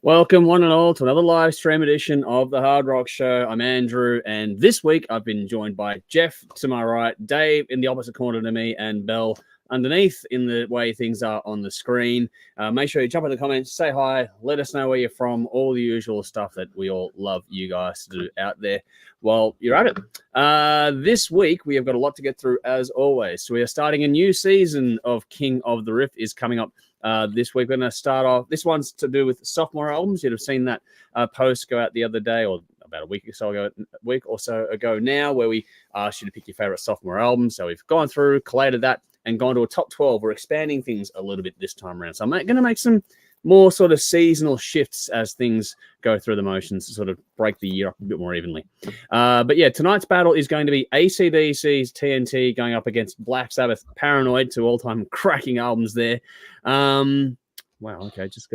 Welcome, one and all, to another live stream edition of the Hard Rock Show. I'm Andrew, and this week I've been joined by Jeff to my right, Dave in the opposite corner to me, and Bell underneath in the way things are on the screen. Make sure you jump in the comments, say hi, let us know where you're from, all the usual stuff that we all love you guys to do out there while you're at it. This week we have got a lot to get through as always. So we are starting a new season of King of the Riff is coming up. This week we're going to start off. This one's to do with sophomore albums. You'd have seen that post go out the other day, or about a week or so ago now, where we asked you to pick your favorite sophomore album. So we've gone through, collated that, and gone to a top 12. We're expanding things a little bit this time around. So I'm going to make some more sort of seasonal shifts as things go through the motions to sort of break the year up a bit more evenly. But yeah, tonight's battle is going to be AC/DC's TNT going up against Black Sabbath Paranoid, two all-time cracking albums there. Wow, okay, just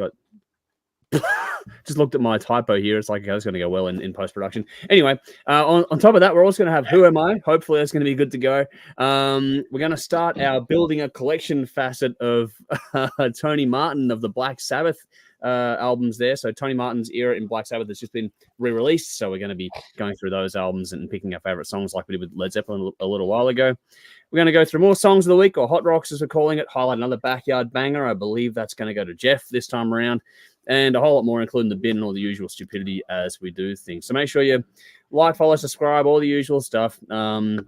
looked at my typo here. It's like okay, it's going to go well in post-production. Anyway, on top of that, we're also going to have Who Am I? Hopefully that's going to be good to go. We're going to start our building a collection facet of Tony Martin of the Black Sabbath albums there. So Tony Martin's era in Black Sabbath has just been re-released. So we're going to be going through those albums and picking our favorite songs like we did with Led Zeppelin a little while ago. We're going to go through more songs of the week, or Hot Rocks as we're calling it, highlight another backyard banger. I believe that's going to go to Jeff this time around. And a whole lot more, including the bin and all the usual stupidity as we do things. So make sure you like, follow, subscribe, all the usual stuff. All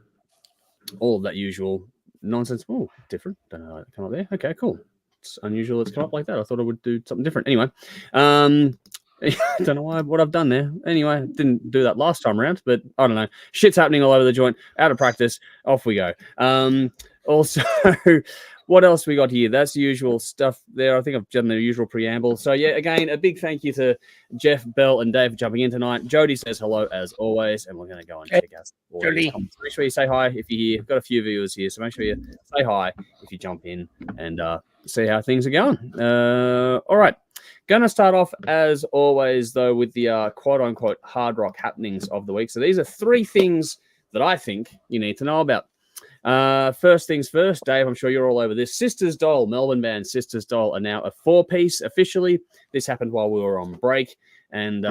of that usual nonsense. Oh, different. Don't know how to come up there. Okay, cool. It's unusual it's come up like that. I thought I would do something different. Anyway, don't know what I've done there. Anyway, didn't do that last time around, but I don't know. Shit's happening all over the joint. Out of practice. Off we go. Also... What else we got here? That's the usual stuff there. I think I've done the usual preamble. So, yeah, again, a big thank you to Jeff, Bell, and Dave for jumping in tonight. Jody says hello, as always, and we're going to go and check out Jody. Make sure you say hi if you're here. We've got a few viewers here, so make sure you say hi if you jump in and see how things are going. All right. Going to start off, as always, though, with the quote-unquote hard rock happenings of the week. So these are three things that I think you need to know about. First things first, Dave, I'm sure you're all over this. Sisters Doll, Melbourne band Sisters Doll are now a four-piece officially. This happened while we were on break, and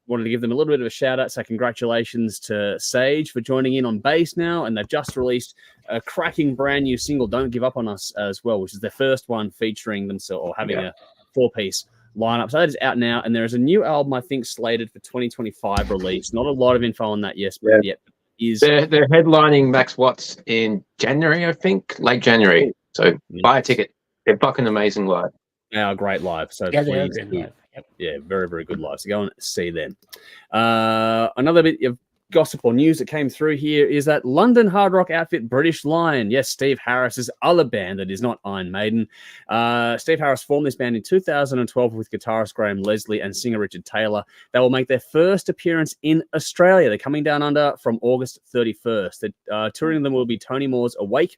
wanted to give them a little bit of a shout-out. So congratulations to Sage for joining in on bass now, and they've just released a cracking brand new single, Don't Give Up On Us, as well, which is their first one featuring themselves or having a four-piece lineup. So that is out now, and there is a new album, I think, slated for 2025 release. Not a lot of info on that yet. They're headlining Max Watts in January, I think, late January. So buy a ticket. They're fucking amazing live. They are great live. So yeah, please, live. Yep. Yeah, very, very good live. So go and see them. Another bit of gossip or news that came through here is that London hard rock outfit British Lion, yes, Steve Harris's other band that is not Iron Maiden. Steve Harris formed this band in 2012 with guitarist Graham Leslie and singer Richard Taylor. They will make their first appearance in Australia. They're coming down under from August 31st. Touring them will be Tony Moore's Awake.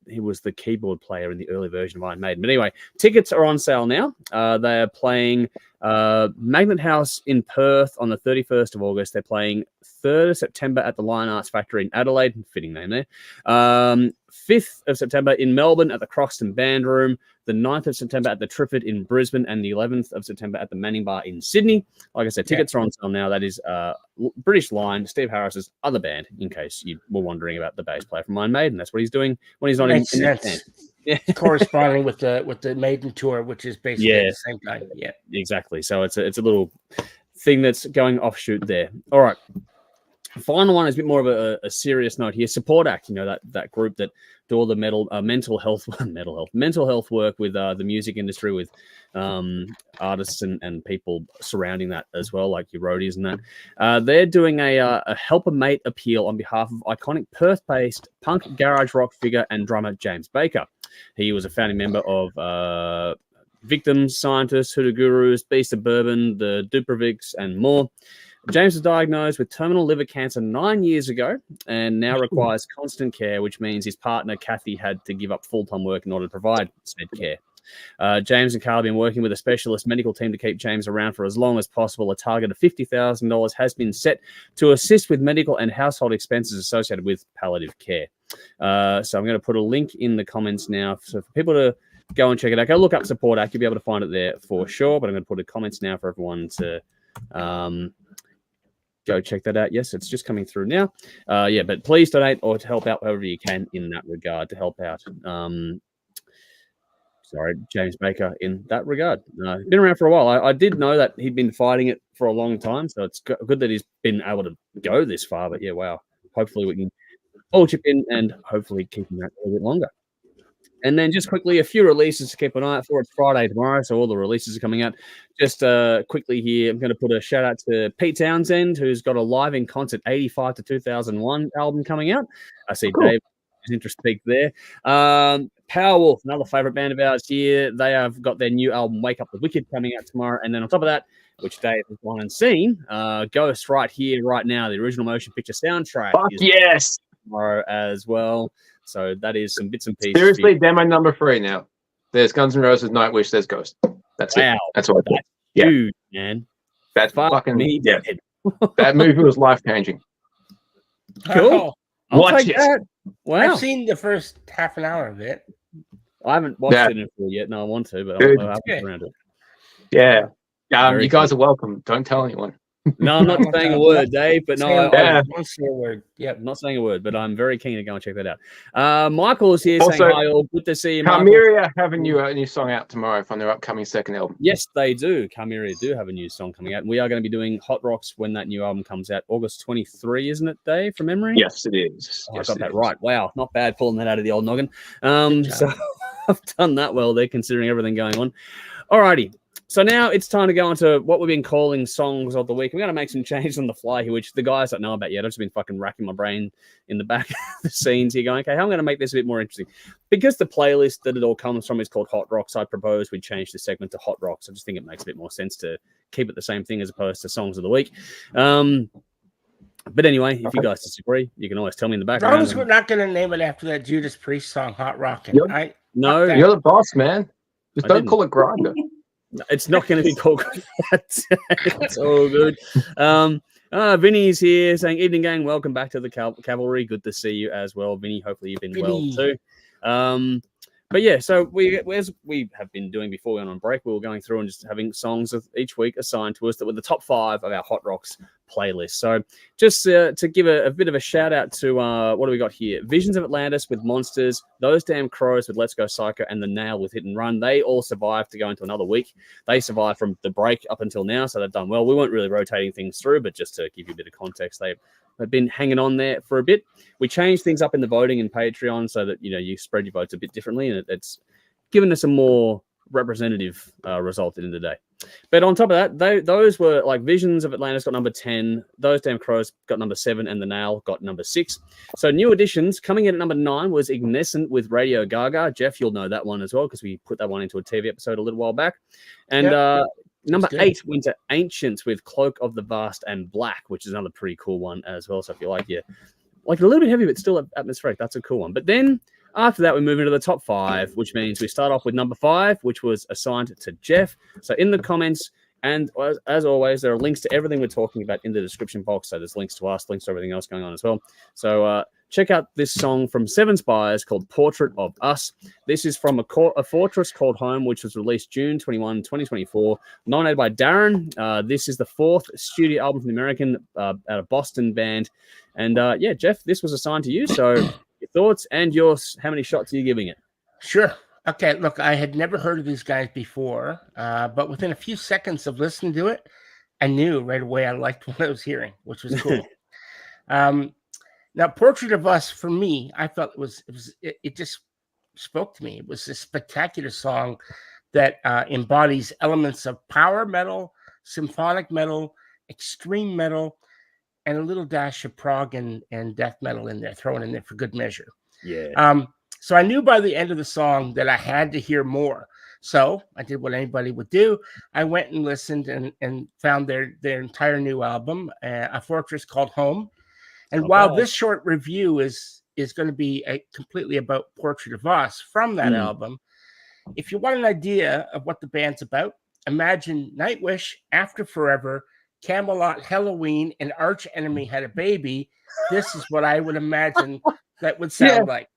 He was the keyboard player in the early version of Iron Maiden. But anyway, tickets are on sale now. They are playing Magnet House in Perth on the 31st of August. They're playing 3rd of September at the Lion Arts Factory in Adelaide. Fitting name there. 5th of September in Melbourne at the Croxton Band Room. The 9th of September at the Triffid in Brisbane. And the 11th of September at the Manning Bar in Sydney. Like I said, tickets are on sale now. That is British Lion, Steve Harris's other band, in case you were wondering about the bass player from Iron Maiden. That's what he's doing when he's not in that band. Yeah. Corresponding with the Maiden tour, which is basically the same time. Yeah, exactly. So it's a little thing that's going offshoot there. All right. Final one is a bit more of a serious note here. Support Act, that group that do all the mental health work with the music industry, with artists and people surrounding that as well, like your roadies and that. They're doing a help a mate appeal on behalf of iconic Perth-based punk garage rock figure and drummer James Baker. He was a founding member of Victims, Scientists, Hoodoo Gurus, Beast of Bourbon, the Duprovics, and more. James was diagnosed with terminal liver cancer 9 years ago and now requires constant care, which means his partner, Kathy, had to give up full-time work in order to provide said care. James and Carl have been working with a specialist medical team to keep James around for as long as possible. A target of $50,000 has been set to assist with medical and household expenses associated with palliative care. So I'm going to put a link in the comments now for people to go and check it out. Go look up Support Act. You'll be able to find it there for sure. But I'm going to put the comments now for everyone to go check that out. Yes, it's just coming through now. But please donate or to help out however you can in that regard to help out. James Baker in that regard. Been around for a while. I did know that he'd been fighting it for a long time, so it's good that he's been able to go this far. But yeah, wow. Hopefully we can all chip in and hopefully keep him that a little bit longer. And then just quickly, a few releases to keep an eye out for. It's Friday tomorrow, so all the releases are coming out. Just quickly here, I'm going to put a shout out to Pete Townsend, who's got a live in concert 85 to 2001 album coming out. I see Dave is interested to speak there. Powerwolf, another favorite band of ours here. They have got their new album, Wake Up the Wicked, coming out tomorrow. And then on top of that, which Dave has gone and seen, Ghost right here, right now, the original motion picture soundtrack. Fuck yes! Tomorrow as well. So that is some bits and pieces. Seriously, demo number 3 now. There's Guns N' Roses, Nightwish, there's Ghost. That's it. That's all. That's huge, man. That's fucking me dead. That movie was life changing. Cool. Watch it. That. Wow. I've seen the first half an hour of it. I haven't watched it in full yet. No, I want to, but I'll have to around it. Yeah. You guys are welcome. Don't tell anyone. No, I'm not saying a word, Dave, but no, I won't say a word. Yeah, I'm not saying a word, but I'm very keen to go and check that out. Michael is here saying hi, all. Good to see you, Michael. Carmeria have a new song out tomorrow from their upcoming second album. Yes, they do. Carmeria do have a new song coming out. We are going to be doing Hot Rocks when that new album comes out. August 23, isn't it, Dave, from memory? Yes, it is. I got that right. Wow, not bad pulling that out of the old noggin. So I've done that well there, considering everything going on. Alrighty. So now it's time to go into what we've been calling songs of the week. We're going to make some changes on the fly here, which the guys don't know about yet. I've just been fucking racking my brain in the back of the scenes here going, okay, how am I going to make this a bit more interesting? Because the playlist that it all comes from is called Hot Rocks, I propose we change the segment to Hot Rocks. I just think it makes a bit more sense to keep it the same thing as opposed to songs of the week. But anyway, if you guys disagree, you can always tell me in the background. As long as we're not going to name it after that Judas Priest song, Hot Rockin'. No. You're the boss, man. Just don't call it Grinder. It's not going to be called that. It's all good. Vinny's here saying, evening gang, welcome back to the Cavalry. Good to see you as well, Vinny. Hopefully you've been well too. But yeah, so as we have been doing before we went on break, we were going through and just having songs of each week assigned to us that were the top 5 of our Hot Rocks playlist. So just to give a bit of a shout out to what do we got here? Visions of Atlantis with Monsters, Those Damn Crows with Let's Go Psycho, and The Nail with Hit and Run. They all survived to go into another week. They survived from the break up until now, so they've done well. We weren't really rotating things through, but just to give you a bit of context, they've been hanging on there for a bit. We changed things up in the voting in Patreon so that you spread your votes a bit differently, and it's given us a more representative result at the end of the day. But on top of that, those were like Visions of Atlantis got number 10, Those Damn Crows got number 7, and The Nail got number 6. So new additions coming in at number 9 was Ignescent with Radio Gaga. Jeff, you'll know that one as well because we put that one into a TV episode a little while back. And number 8 went to Ancients with Cloak of the Vast and Black, which is another pretty cool one as well. So if you like a little bit heavy but still atmospheric, that's a cool one. But then after that, we move into the top 5, which means we start off with number 5, which was assigned to Jeff. So in the comments, and as always, there are links to everything we're talking about in the description box. So there's links to us, links to everything else going on as well. So check out this song from 7 Spires called Portrait of Us. This is from a Fortress Called Home, which was released June 21, 2024, nominated by Darren. This is the 4th studio album from the American out of Boston band. And Jeff, this was assigned to you. So your thoughts and how many shots are you giving it? Sure. Okay, look, I had never heard of these guys before, but within a few seconds of listening to it, I knew right away I liked what I was hearing, which was cool. Now, Portrait of Us, for me, I felt it just spoke to me. It was a spectacular song that embodies elements of power metal, symphonic metal, extreme metal, and a little dash of prog and death metal in there, thrown in there for good measure. Yeah. So I knew by the end of the song that I had to hear more. So I did what anybody would do. I went and listened and found their entire new album, A Fortress Called Home. And while this short review is going to be completely about Portrait of Us from that album, if you want an idea of what the band's about, imagine Nightwish, After Forever, Camelot, Halloween, and Arch Enemy Had a Baby. This is what I would imagine that would sound like.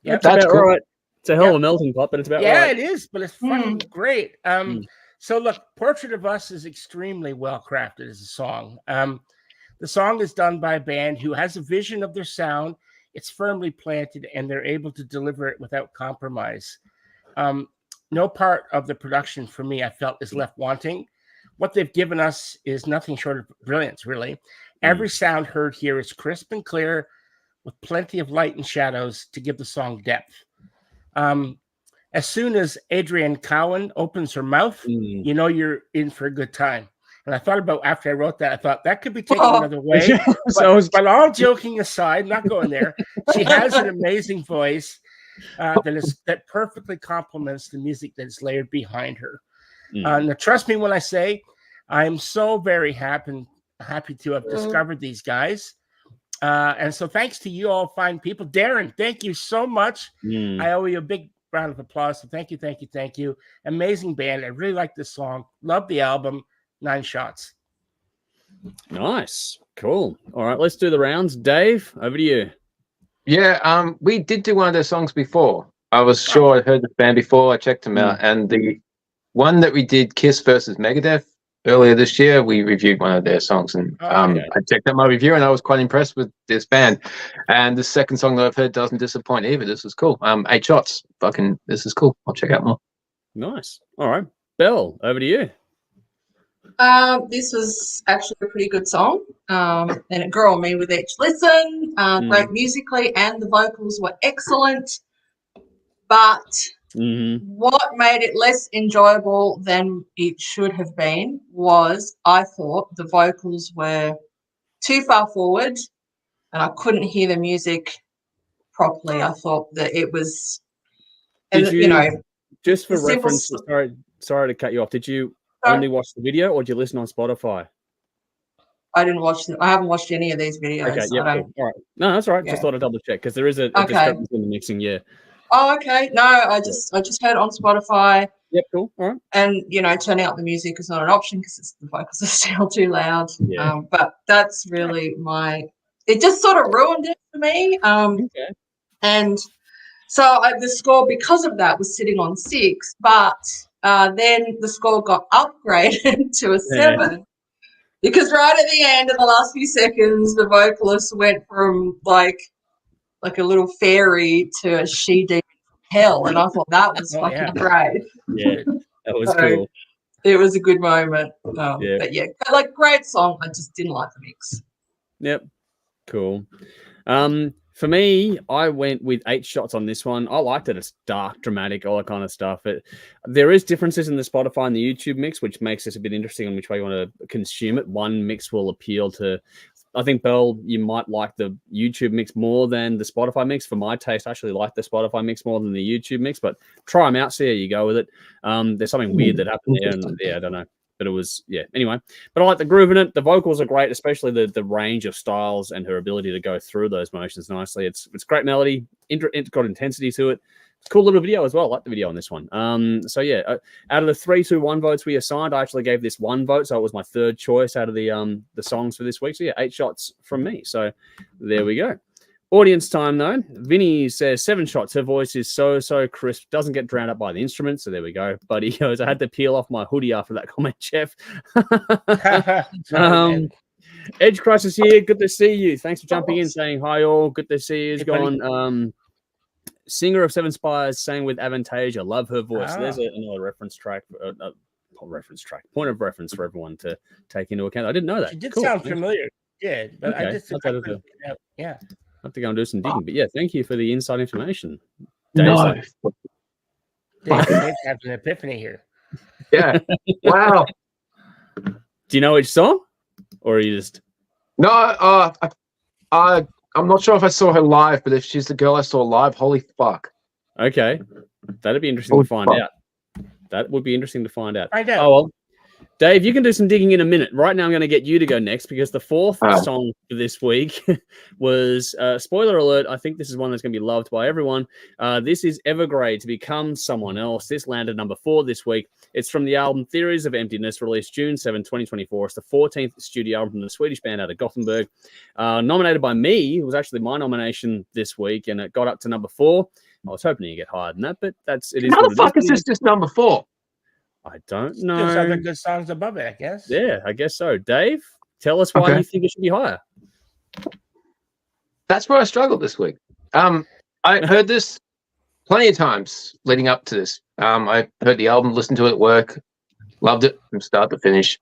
Yep, that's cool. Right. It's a hell of a melting pot, but it's about yeah, right. it is, but it's fucking great. So look, Portrait of Us is extremely well crafted as a song. The song is done by a band who has a vision of their sound. It's firmly planted, and they're able to deliver it without compromise. No part of the production for me I felt is left wanting. What they've given us is nothing short of brilliance, really. Every sound heard here is crisp and clear, with plenty of light and shadows to give the song depth. As soon as Adrienne Cowan opens her mouth, you know you're in for a good time. And I thought about, after I wrote that, I thought that could be taken another way. But all joking aside, not going there, she has an amazing voice that perfectly complements the music that is layered behind her. Now, trust me when I say I am so very happy to have discovered these guys. And so thanks to you all fine people. Darren, thank you so much. I owe you a big round of applause. So thank you. Amazing band. I really like this song. Love the album. 9 shots. Nice. Cool. All right, let's do the rounds. Dave, over to you. Yeah, we did do one of their songs before. I was sure I heard the band before. I checked them out. And the one that we did, Kiss versus Megadeth, earlier this year, we reviewed one of their songs. And I checked out my review, and I was quite impressed with this band. And the second song that I've heard doesn't disappoint either. This is cool. 8 shots. Fucking, this is cool. I'll check out more. Nice. All right. Belle, over to you. This was actually a pretty good song, and it grew on me with each listen. Great musically, and the vocals were excellent. But what made it less enjoyable than it should have been was I thought the vocals were too far forward, and I couldn't hear the music properly. I thought that it was, and just for reference, sorry to cut you off. Did you only watch the video, or did you listen on Spotify? I didn't watch them. I haven't watched any of these videos. Okay, yeah, cool. All right. No, that's all right. Just thought I'd double check because there is a discrepancy in the mixing. Yeah. Oh, okay. No, I just heard it on Spotify. Yep, cool. All right. And turning out the music is not an option because the vocals are still too loud. Yeah. But that's really it just sort of ruined it for me. And so the score, because of that, was sitting on 6, but then the score got upgraded to a 7 because right at the end, in the last few seconds, the vocalist went from like a little fairy to a she-demon from hell, and I thought that was fucking great. Yeah, that was cool. It was a good moment. But yeah, great song. I just didn't like the mix. Yep, cool. For me, I went with 8 shots on this one. I liked it. It's dark, dramatic, all that kind of stuff. There is differences in the Spotify and the YouTube mix, which makes this a bit interesting on which way you want to consume it. One mix will appeal to, I think, Belle, you might like the YouTube mix more than the Spotify mix. For my taste, I actually like the Spotify mix more than the YouTube mix, but try them out, see how you go with it. There's something weird that happened there, and I don't know. But it was, anyway. But I like the groove in it. The vocals are great, especially the range of styles and her ability to go through those motions nicely. It's great melody. It's got intensity to it. It's a cool little video as well. I like the video on this one. So yeah, out of the 3-2-1 votes we assigned, I actually gave this 1 vote. So it was my third choice out of the songs for this week. So yeah, 8 shots from me. So there we go. Audience time, though. Vinny says 7 shots. Her voice is so crisp. Doesn't get drowned out by the instruments. So there we go. But he goes, I had to peel off my hoodie after that comment, Jeff. Edge Crush is here. Good to see you. Thanks for jumping in, saying hi all. Good to see you. He's gone. Singer of 7 Spires sang with Avantasia. Love her voice. So there's another reference track. Point of reference for everyone to take into account. I didn't know that. She did sound familiar. Yeah, but okay. I just I have to go and do some digging. But yeah, thank you for the inside information. Dave's having an epiphany here. Yeah. Wow. Do you know which song? Or are you just No, I'm not sure if I saw her live, but if she's the girl I saw live, holy fuck. Okay. That'd be interesting to find out. That would be interesting to find out. I know. Oh well. Dave, you can do some digging in a minute. Right now, I'm going to get you to go next because the 4th song for this week was, spoiler alert, I think this is one that's going to be loved by everyone. This is Evergrey, To Become Someone Else. This landed number 4 this week. It's from the album Theories of Emptiness, released June 7, 2024. It's the 14th studio album from the Swedish band out of Gothenburg. Nominated by me. It was actually my nomination this week, and it got up to number 4. I was hoping you get higher than that, but it is How what the it fuck is is. this just number 4? I don't There's other know. good songs above it, I guess. Yeah, I guess so. Dave, tell us why you think it should be higher. That's where I struggled this week. I heard this plenty of times leading up to this. I heard the album, listened to it at work, loved it from start to finish.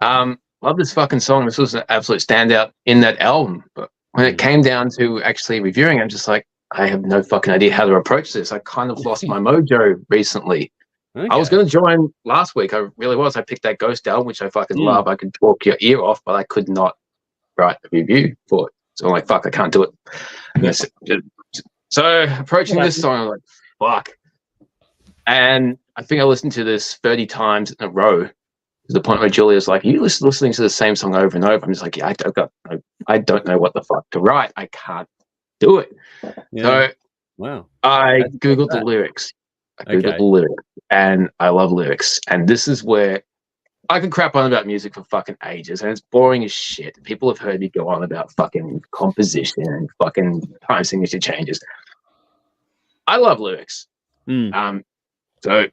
Love this fucking song. This was an absolute standout in that album. But when it came down to actually reviewing, I'm just like, I have no fucking idea how to approach this. I kind of lost my mojo recently. Okay. I was going to join last week. I really was. I picked that Ghost album, which I fucking love. I could talk your ear off, but I could not write a review for it. So I'm like, fuck, I can't do it. So approaching this song, I'm like, fuck. And I think I listened to this 30 times in a row. To the point where Julia's like, you listening to the same song over and over. I'm just like, yeah, I don't know what the fuck to write. I can't do it. Yeah. So I Googled the lyrics. I Googled the lyrics, and I love lyrics. And this is where I can crap on about music for fucking ages, and it's boring as shit. People have heard me go on about fucking composition and fucking time signature changes. I love lyrics. So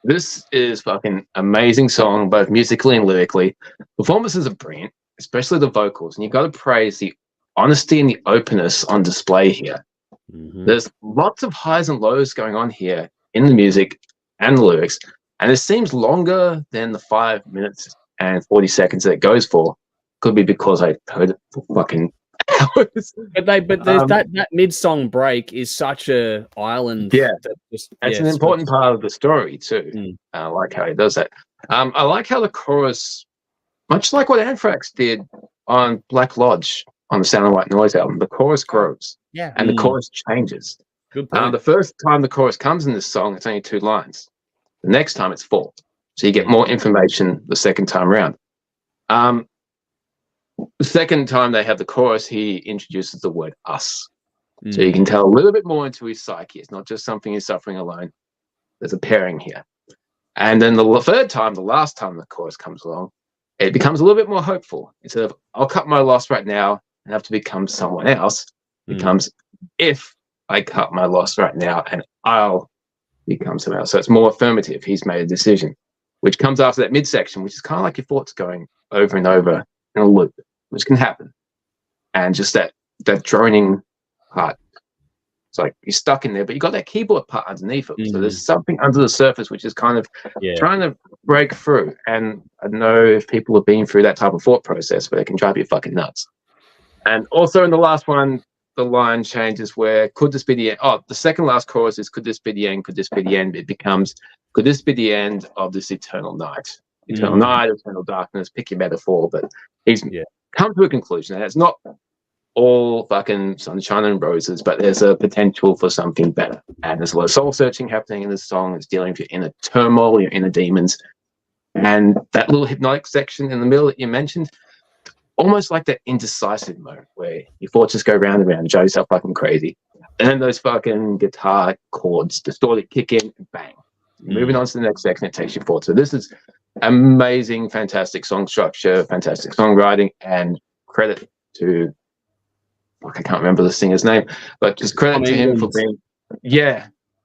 this is fucking amazing song, both musically and lyrically. Performances are brilliant, especially the vocals, and you got to praise the honesty and the openness on display here. There's lots of highs and lows going on here in the music and the lyrics, and it seems longer than the 5 minutes and 40 seconds that it goes for. Could be because I heard it for fucking hours. But there's that mid-song break is such a island. Yeah, it's an important part of the story too. I like how he does that. I like how the chorus, much like what Anthrax did on Black Lodge on the Sound of White Noise album, the chorus grows. Yeah, and the chorus changes. Good point. The first time the chorus comes in this song, it's only 2 lines. The next time it's 4. So you get more information the second time around. The second time they have the chorus, he introduces the word us. So you can tell a little bit more into his psyche. It's not just something he's suffering alone. There's a pairing here. And then the third time, the last time the chorus comes along, it becomes a little bit more hopeful. Instead of, I'll cut my loss right now and have to become someone else, becomes, if I cut my loss right now and I'll become someone else. So it's more affirmative. He's made a decision, which comes after that midsection, which is kind of like your thoughts going over and over in a loop, which can happen. And just that droning part. It's like you're stuck in there, but you got that keyboard part underneath it. So there's something under the surface which is kind of trying to break through. And I don't know if people have been through that type of thought process, but it can drive you fucking nuts. And also in the last one, the line changes where could this be the end? Oh, the second last chorus is could this be the end? Could this be the end? It becomes could this be the end of this eternal night? Eternal night, eternal darkness, pick your metaphor, but he's come to a conclusion. And it's not all fucking sunshine and roses, but there's a potential for something better. And there's a lot of soul searching happening in this song. It's dealing with your inner turmoil, your inner demons. And that little hypnotic section in the middle that you mentioned, almost like that indecisive moment where your thoughts just go round and round, drive yourself fucking crazy. And then those fucking guitar chords distorted, kick in, and bang. Moving on to the next section, it takes you forward. So this is amazing, fantastic song structure, fantastic songwriting, and credit to, I can't remember the singer's name, but just credit to him for being,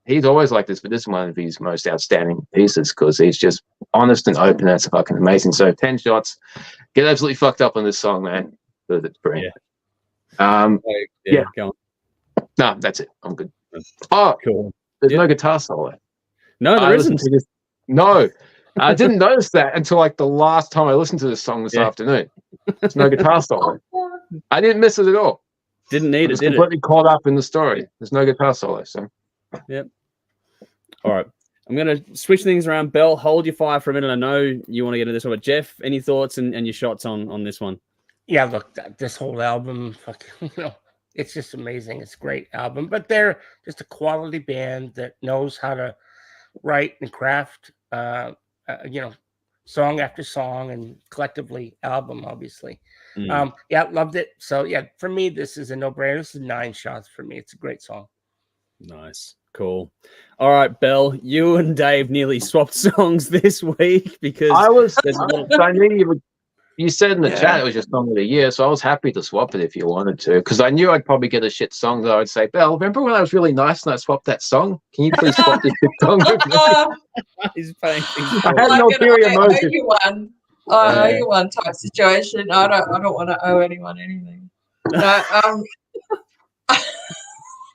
he's always like this, but this is one of his most outstanding pieces because he's just honest and open. That's fucking amazing. So 10 shots, get absolutely fucked up on this song, man. It's brilliant. Go on. No, that's it. I'm good. Oh, cool. There's no guitar solo. No, there isn't. No, I didn't notice that until like the last time I listened to this song this afternoon. There's no guitar solo. I didn't miss it at all. Didn't need it, did it? Completely caught up in the story. There's no guitar solo, so. Yep. All right. I'm going to switch things around. Belle, hold your fire for a minute. I know you want to get into this one, but Jeff, any thoughts and your shots on this one? Yeah, look, this whole album, it's just amazing. It's a great album, but they're just a quality band that knows how to write and craft, song after song and collectively album, obviously. Loved it. So for me, this is a no-brainer. This is 9 shots for me. It's a great song. Nice. Cool. All right, Belle, you and Dave nearly swapped songs this week because I knew you would you said in the chat it was your song of the year, so I was happy to swap it if you wanted to, because I knew I'd probably get a shit song that I would say, Belle, remember when I was really nice and I swapped that song? Can you please swap this shit song with me? He's playing things. I had no ulterior I motive. owe you one. I owe you one type situation. I don't want to owe anyone anything. No,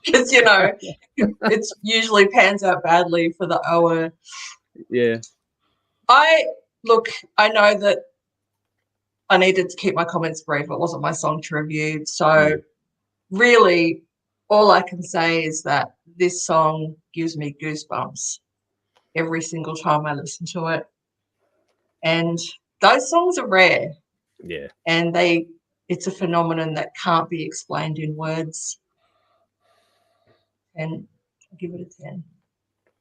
because it's usually pans out badly for the ower. Yeah. I know that I needed to keep my comments brief. It wasn't my song to review. So really all I can say is that this song gives me goosebumps every single time I listen to it. And those songs are rare. Yeah. And it's a phenomenon that can't be explained in words. And I'll give it a 10.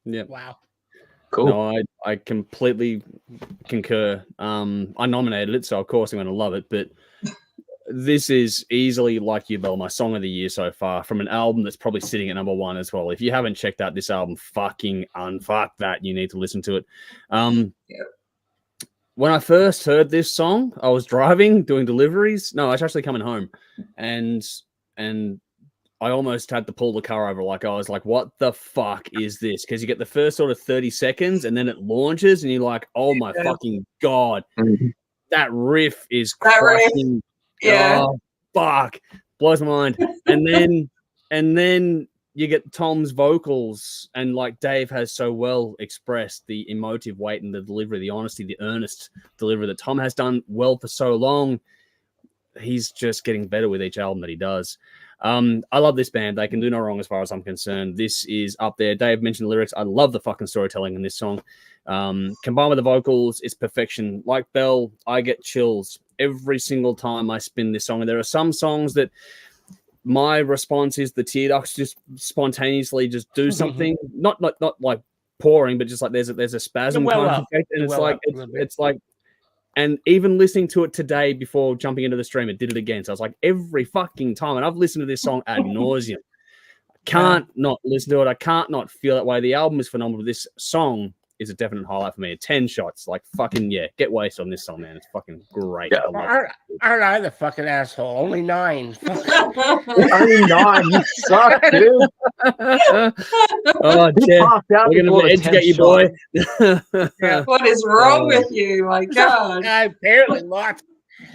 Yeah. Wow. Cool. No, I completely concur. I nominated it, so of course I'm going to love it. But this is easily, like you, Belle, my song of the year so far, from an album that's probably sitting at number 1 as well. If you haven't checked out this album, fucking unfuck that. You need to listen to it. When I first heard this song, I was driving, doing deliveries. No, I was actually coming home, and I almost had to pull the car over. Like, I was like, what the fuck is this? Because you get the first sort of 30 seconds and then it launches and you're like, oh my fucking God. Mm-hmm. That riff is crushing. Yeah. Oh, fuck. Blows my mind. And then you get Tom's vocals, and like Dave has so well expressed the emotive weight and the delivery, the honesty, the earnest delivery that Tom has done well for so long. He's just getting better with each album that he does. I love this band. They can do no wrong as far as I'm concerned. This is up there. Dave mentioned the lyrics. I love the fucking storytelling in this song. Combined with the vocals, it's perfection. Like Belle, I get chills every single time I spin this song. And there are some songs that my response is the tear ducts just spontaneously just do something. not like pouring, but just like there's a spasm kind of effect. And it's like, and even listening to it today before jumping into the stream, it did it again. So I was like, every fucking time. And I've listened to this song ad nauseum. Can't not listen to it. I can't not feel that way. The album is phenomenal. This song is a definite highlight for me. 10 shots. Like, fucking, get wasted on this song, man. It's fucking great. Yeah. Aren't I the fucking asshole? Only 9. Only 9. You suck, dude. Oh, Jeff, we're going to educate you, boy. What is wrong with you? My God. Apparently not.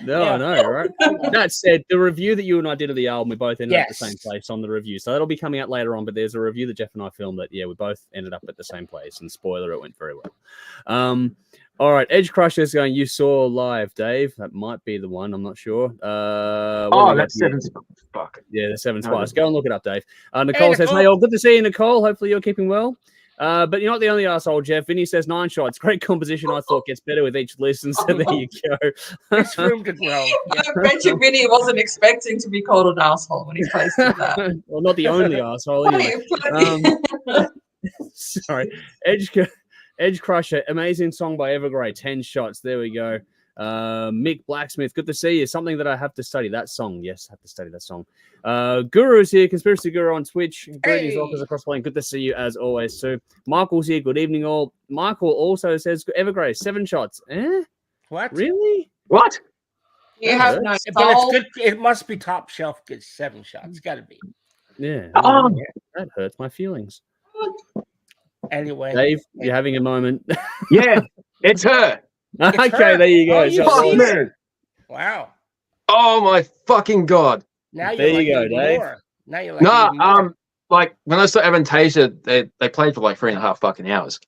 No, right? That said, the review that you and I did of the album, we both ended up at the same place on the review. So that'll be coming out later on, but there's a review that Jeff and I filmed that, we both ended up at the same place. And spoiler, it went very well. All right, Edge Crusher is going, you saw live, Dave. That might be the one. I'm not sure. That's 7 Spires. Fuck. Yeah, the 7 Spires. Go and look it up, Dave. Nicole says, hey, all good to see you, Nicole. Hopefully you're keeping well. But you're not the only asshole, Jeff. Vinny says 9 shots. Great composition. I thought gets better with each listen. So there you go. There's room to grow. I bet you Vinny wasn't expecting to be called an asshole when he posted that. Well, not the only asshole. Anyway. Sorry. Edge Crusher. Amazing song by Evergrey. 10 shots. There we go. Mick Blacksmith, good to see you. Something that I have to study. That song. Yes, I have to study that song. Guru's here, Conspiracy Guru on Twitch. Greetings, Rockers across playing. Good to see you as always, too. Michael's here. Good evening, all. Michael also says Evergrey, 7 shots. What? Really? What? You have no soul. But it's good. It must be top shelf. Gets 7 shots. It's got to be. Yeah. That hurts my feelings. Anyway, Dave, you're having a moment. Yeah, it's her. Okay, there you go. Wow. Oh my fucking God. Now you're there you go, Dave. More. Now you're like like when I saw Avantasia, they played for like 3.5 fucking hours.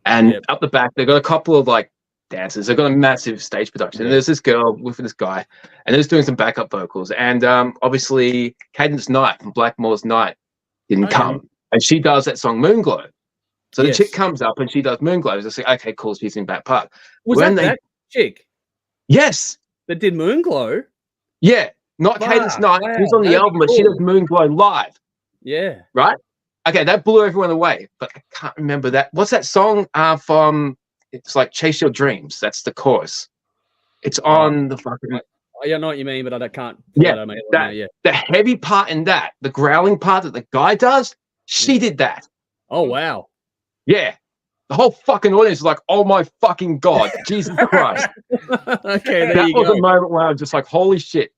And up the back, they've got a couple of like dancers. They've got a massive stage production. And there's this girl with this guy, and they're just doing some backup vocals. And obviously Cadence Knight from Blackmore's Night didn't come. And she does that song Moonglow. So the chick comes up and she does Moonglow. It's like, okay, cool, she's in back part. Was that chick? Yes. That did Moonglow? Yeah. Not Cadence Knight. Wow. Who's on the album, but she does Moonglow live. Yeah. Right? Okay, that blew everyone away. But I can't remember that. What's that song from? It's like Chase Your Dreams. That's the chorus. It's on the fucking... I know what you mean, but I can't... The heavy part in that, the growling part that the guy does, she did that. Oh, wow. Yeah. The whole fucking audience was like, "Oh my fucking god, Jesus Christ!" Okay, there That you was go. a moment where I was just like, "Holy shit,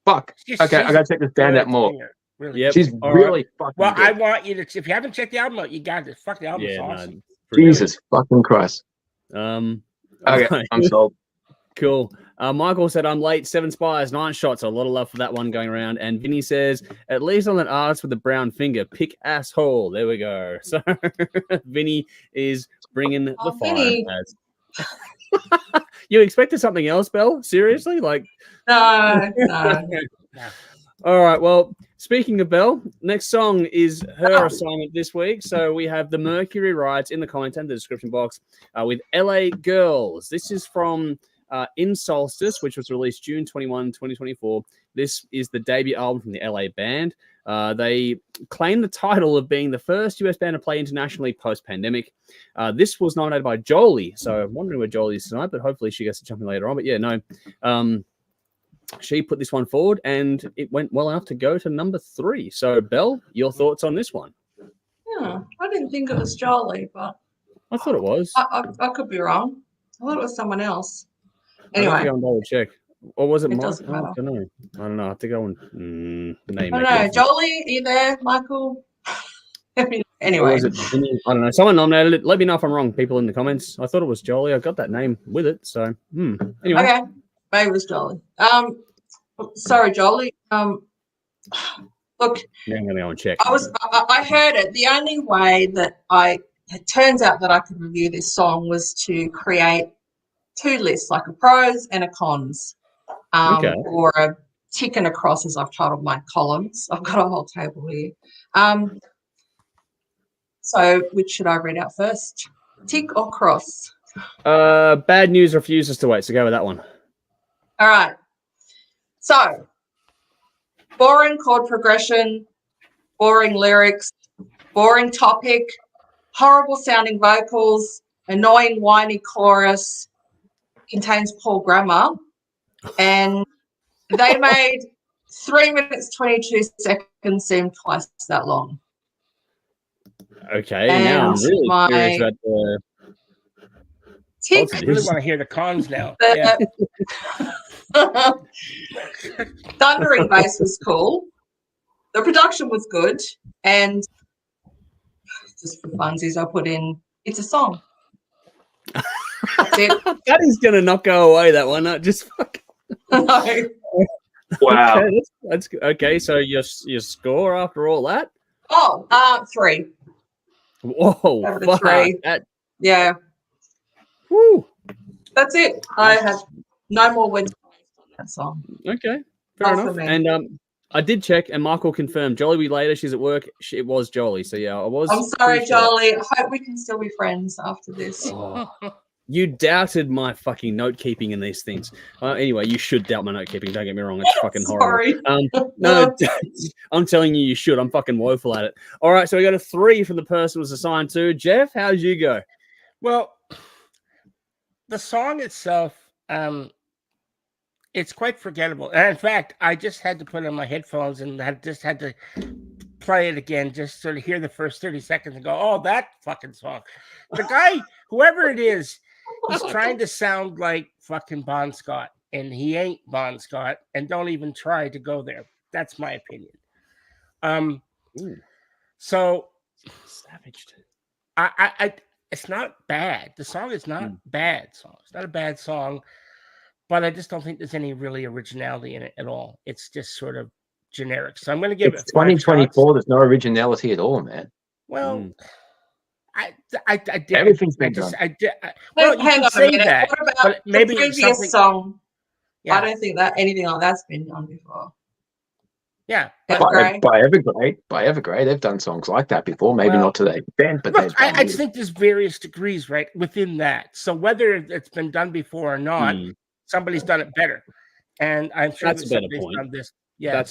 fuck." Okay, I gotta check this band out more. Really. Yep. She's All really fucking Well, good. I want you to. If you haven't checked the album out, you got to. Fuck, the album's Yeah, awesome. no, Jesus fucking Christ. Okay, Okay, I'm sold. Cool. Michael said, I'm late. 7 Spires, 9 shots. A lot of love for that one going around. And Vinny says, at least on that artist with the brown finger, pick asshole. There we go. So Vinny is bringing the fire. Vinny. You expected something else, Belle? Seriously? Like, No. All right. Well, speaking of Belle, next song is her assignment this week. So we have the Mercury Riots in the comment and the description box with LA Girls. This is from In Solstice, which was released June 21, 2024. This is the debut album from the LA band. They claim the title of being the first US band to play internationally post-pandemic. This was nominated by Jolie. So I'm wondering where Jolie is tonight, but hopefully she gets to jump in later on. But yeah, no. She put this one forward, and it went well enough to go to number 3. So, Belle, your thoughts on this one? Yeah, I didn't think it was Jolie, but I thought it was. I could be wrong. I thought it was someone else. I have to Anyway, go and double check. Or was it Mike? doesn't matter. I don't know. I have to go and name. I don't know. Jolie, are you there, Michael? Anyway, was it? I don't know. Someone nominated it. Let me know if I'm wrong, people in the comments. I thought it was Jolie. I got that name with it. So, anyway. Okay, maybe it was Jolie. Sorry, Jolie. Look, now I'm going to go and check. I heard it. The only way that it turns out that I could review this song was to create 2 lists, like a pros and a cons, or a tick and a cross, as I've titled my columns. I've got a whole table here. So which should I read out first? Tick or cross? Bad News refuses to wait, so go with that one. All right. So, boring chord progression, boring lyrics, boring topic, horrible sounding vocals, annoying whiny chorus, contains poor grammar, and they made 3 minutes 22 seconds seem twice that long. Okay, and now I'm really curious about the I really want to hear the cons now. Thundering bass was cool. The production was good, and just for funsies, I put in it's a song. That's it. That is gonna not go away. That one, just fucking. No. Wow. Okay, that's okay. So your score after all that? 3. Whoa, fuck, 3. Yeah. Woo. That's it. I have no more words on that song. Okay, fair enough. And I did check, and Michael confirmed. Jolie will be later. She's at work. It was Jolie. So yeah, I was. I'm sorry, Jolie. I hope we can still be friends after this. Oh, you doubted my fucking note keeping in these things. Anyway, you should doubt my note keeping. Don't get me wrong. It's fucking horrible. No, I'm telling you, you should. I'm fucking woeful at it. All right, so we got a 3 from the person who was assigned to. Jeff, how'd you go? Well, the song itself, it's quite forgettable. And in fact, I just had to put on my headphones and just had to play it again, just sort of hear the first 30 seconds and go, oh, that fucking song. The guy, whoever it is, he's trying to sound like fucking Bon Scott, and he ain't Bon Scott, and don't even try to go there. That's my opinion. So Savaged. It's not bad. The song is not bad song. It's not a bad song, but I just don't think there's any really originality in it at all. It's just sort of generic. So I'm going to give it 2024. There's no originality at all, man. Well, I did. Everything's been done. Well, you can say that. What about but maybe the previous song? Yeah. I don't think that anything like that's been done before. Yeah. By Evergrey, they've done songs like that before. Maybe not to that extent, but look, I just think there's various degrees, right, within that. So whether it's been done before or not, somebody's done it better, and I'm sure that's a better point. Done this. Yeah. That's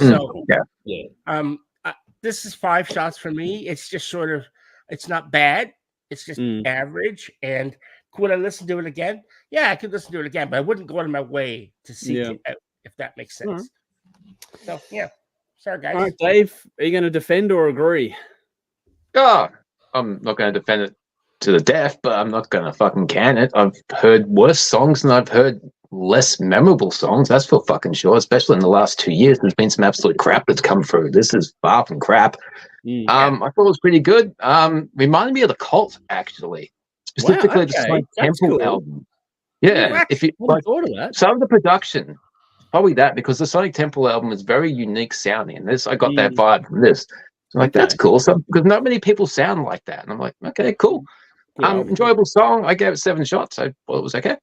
This is 5 shots for me. It's just sort of, it's not bad. It's just average. And could I listen to it again? Yeah, I could listen to it again, but I wouldn't go out of my way to seek it out, if that makes sense. So yeah. Sorry, guys. All right, Dave, are you going to defend or agree? Oh, I'm not going to defend it to the death, but I'm not gonna fucking can it. I've heard worse songs and I've heard less memorable songs. That's for fucking sure. Especially in the last 2 years, there's been some absolute crap that's come through. This is far from crap. I thought it was pretty good. Reminded me of the Cult, actually, specifically the Sonic Temple album. Yeah, if you like, thought of that. some of the production, probably that, because the Sonic Temple album is very unique sounding, and this I got that vibe from this. So like that's cool. So because not many people sound like that, and I'm like, okay, cool. Enjoyable song. I gave it 7 shots. I thought it was okay.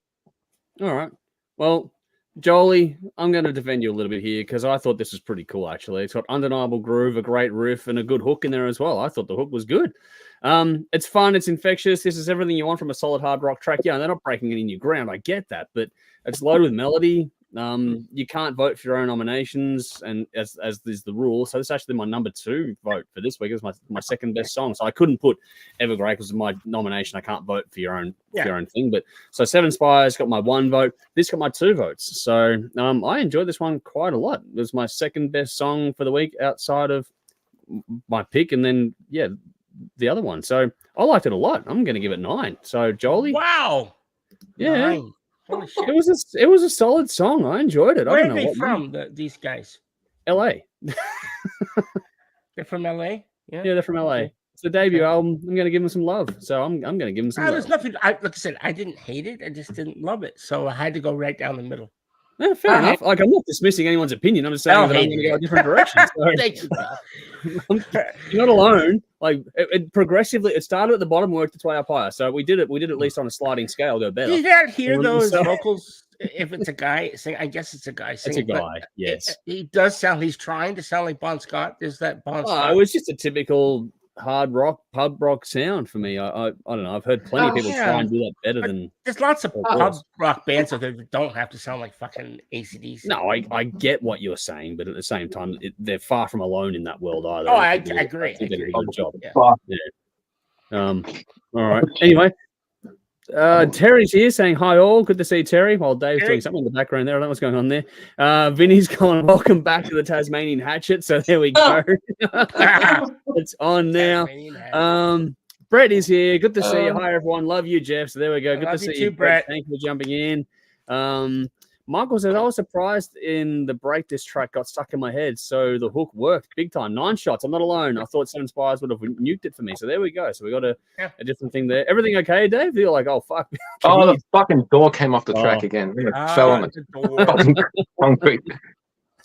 All right. Well, Jolie, I'm going to defend you a little bit here because I thought this was pretty cool, actually. It's got undeniable groove, a great riff, and a good hook in there as well. I thought the hook was good. It's fun. It's infectious. This is everything you want from a solid hard rock track. Yeah, they're not breaking any new ground. I get that, but it's loaded with melody. You can't vote for your own nominations, and as is the rule. So this is actually my number 2 vote for this week. It's my second best song. So I couldn't put Evergrey because of my nomination. I can't vote for your own thing. But so 7 Spires got my 1 vote. This got my 2 votes. So I enjoyed this one quite a lot. It was my second best song for the week outside of my pick, and then the other one. So I liked it a lot. I'm going to give it 9. So Jolie, wow, 9. Holy shit. It was a solid song. I enjoyed it. Where I don't are know they what from? These guys? LA. They're from LA. Yeah, they're from LA. It's the debut album. I'm going to give them some love. So I'm going to give them some love. There's nothing. Like I said, I didn't hate it. I just didn't love it. So I had to go right down the middle. Yeah, fair enough. Like, I'm not dismissing anyone's opinion. I'm just saying that I'm going to go a different direction. So thank you. You're not alone. Like it progressively, it started at the bottom, worked its way up higher. So we did at least on a sliding scale, go better. You don't hear those vocals if it's a guy sing. I guess it's a guy singing. It's a guy. Yes, he does sound. He's trying to sound like Bon Scott. There's that Bon Scott. It was just a typical hard rock, pub rock sound for me. I don't know. I've heard plenty of people try and do that better than. There's lots of pub rock bands out there that don't have to sound like fucking AC/DC. No, I get what you're saying, but at the same time, they're far from alone in that world either. Oh, I agree. They did a good job. Yeah. All right. Anyway, Terry's here saying hi all. Good to see Terry. While Dave's doing something in the background there. I don't know what's going on there. Vinny's going, welcome back to the Tasmanian Hatchet. So there we go. It's on now. Brett is here. Good to see you. Hi everyone. Love you, Jeff. So there we go. Good to see you, Brett. Thank you for jumping in. Michael says, I was surprised in the break this track got stuck in my head, so the hook worked big time. 9 shots. I'm not alone. I thought 7 Spires would have nuked it for me. So there we go. So we got a different thing there. Everything okay, Dave? You're like, oh, fuck. The fucking door came off the track again. It fell on the fucking concrete.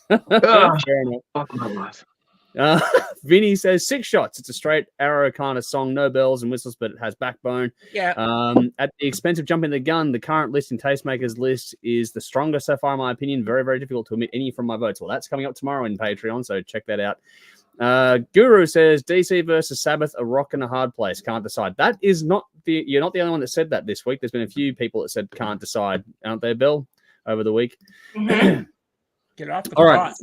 Fair enough. Fuck my life. Vinny says 6 shots. It's a straight arrow kind of song, no bells and whistles, but it has backbone. Yeah. At the expense of jumping the gun, the current list in Tastemakers list is the strongest so far, in my opinion. Very, very difficult to omit any from my votes. Well, that's coming up tomorrow in Patreon, so check that out. Guru says DC versus Sabbath, a rock and a hard place. Can't decide. That is not you're not the only one that said that this week. There's been a few people that said can't decide, aren't there, Bill, over the week? Get off the All right.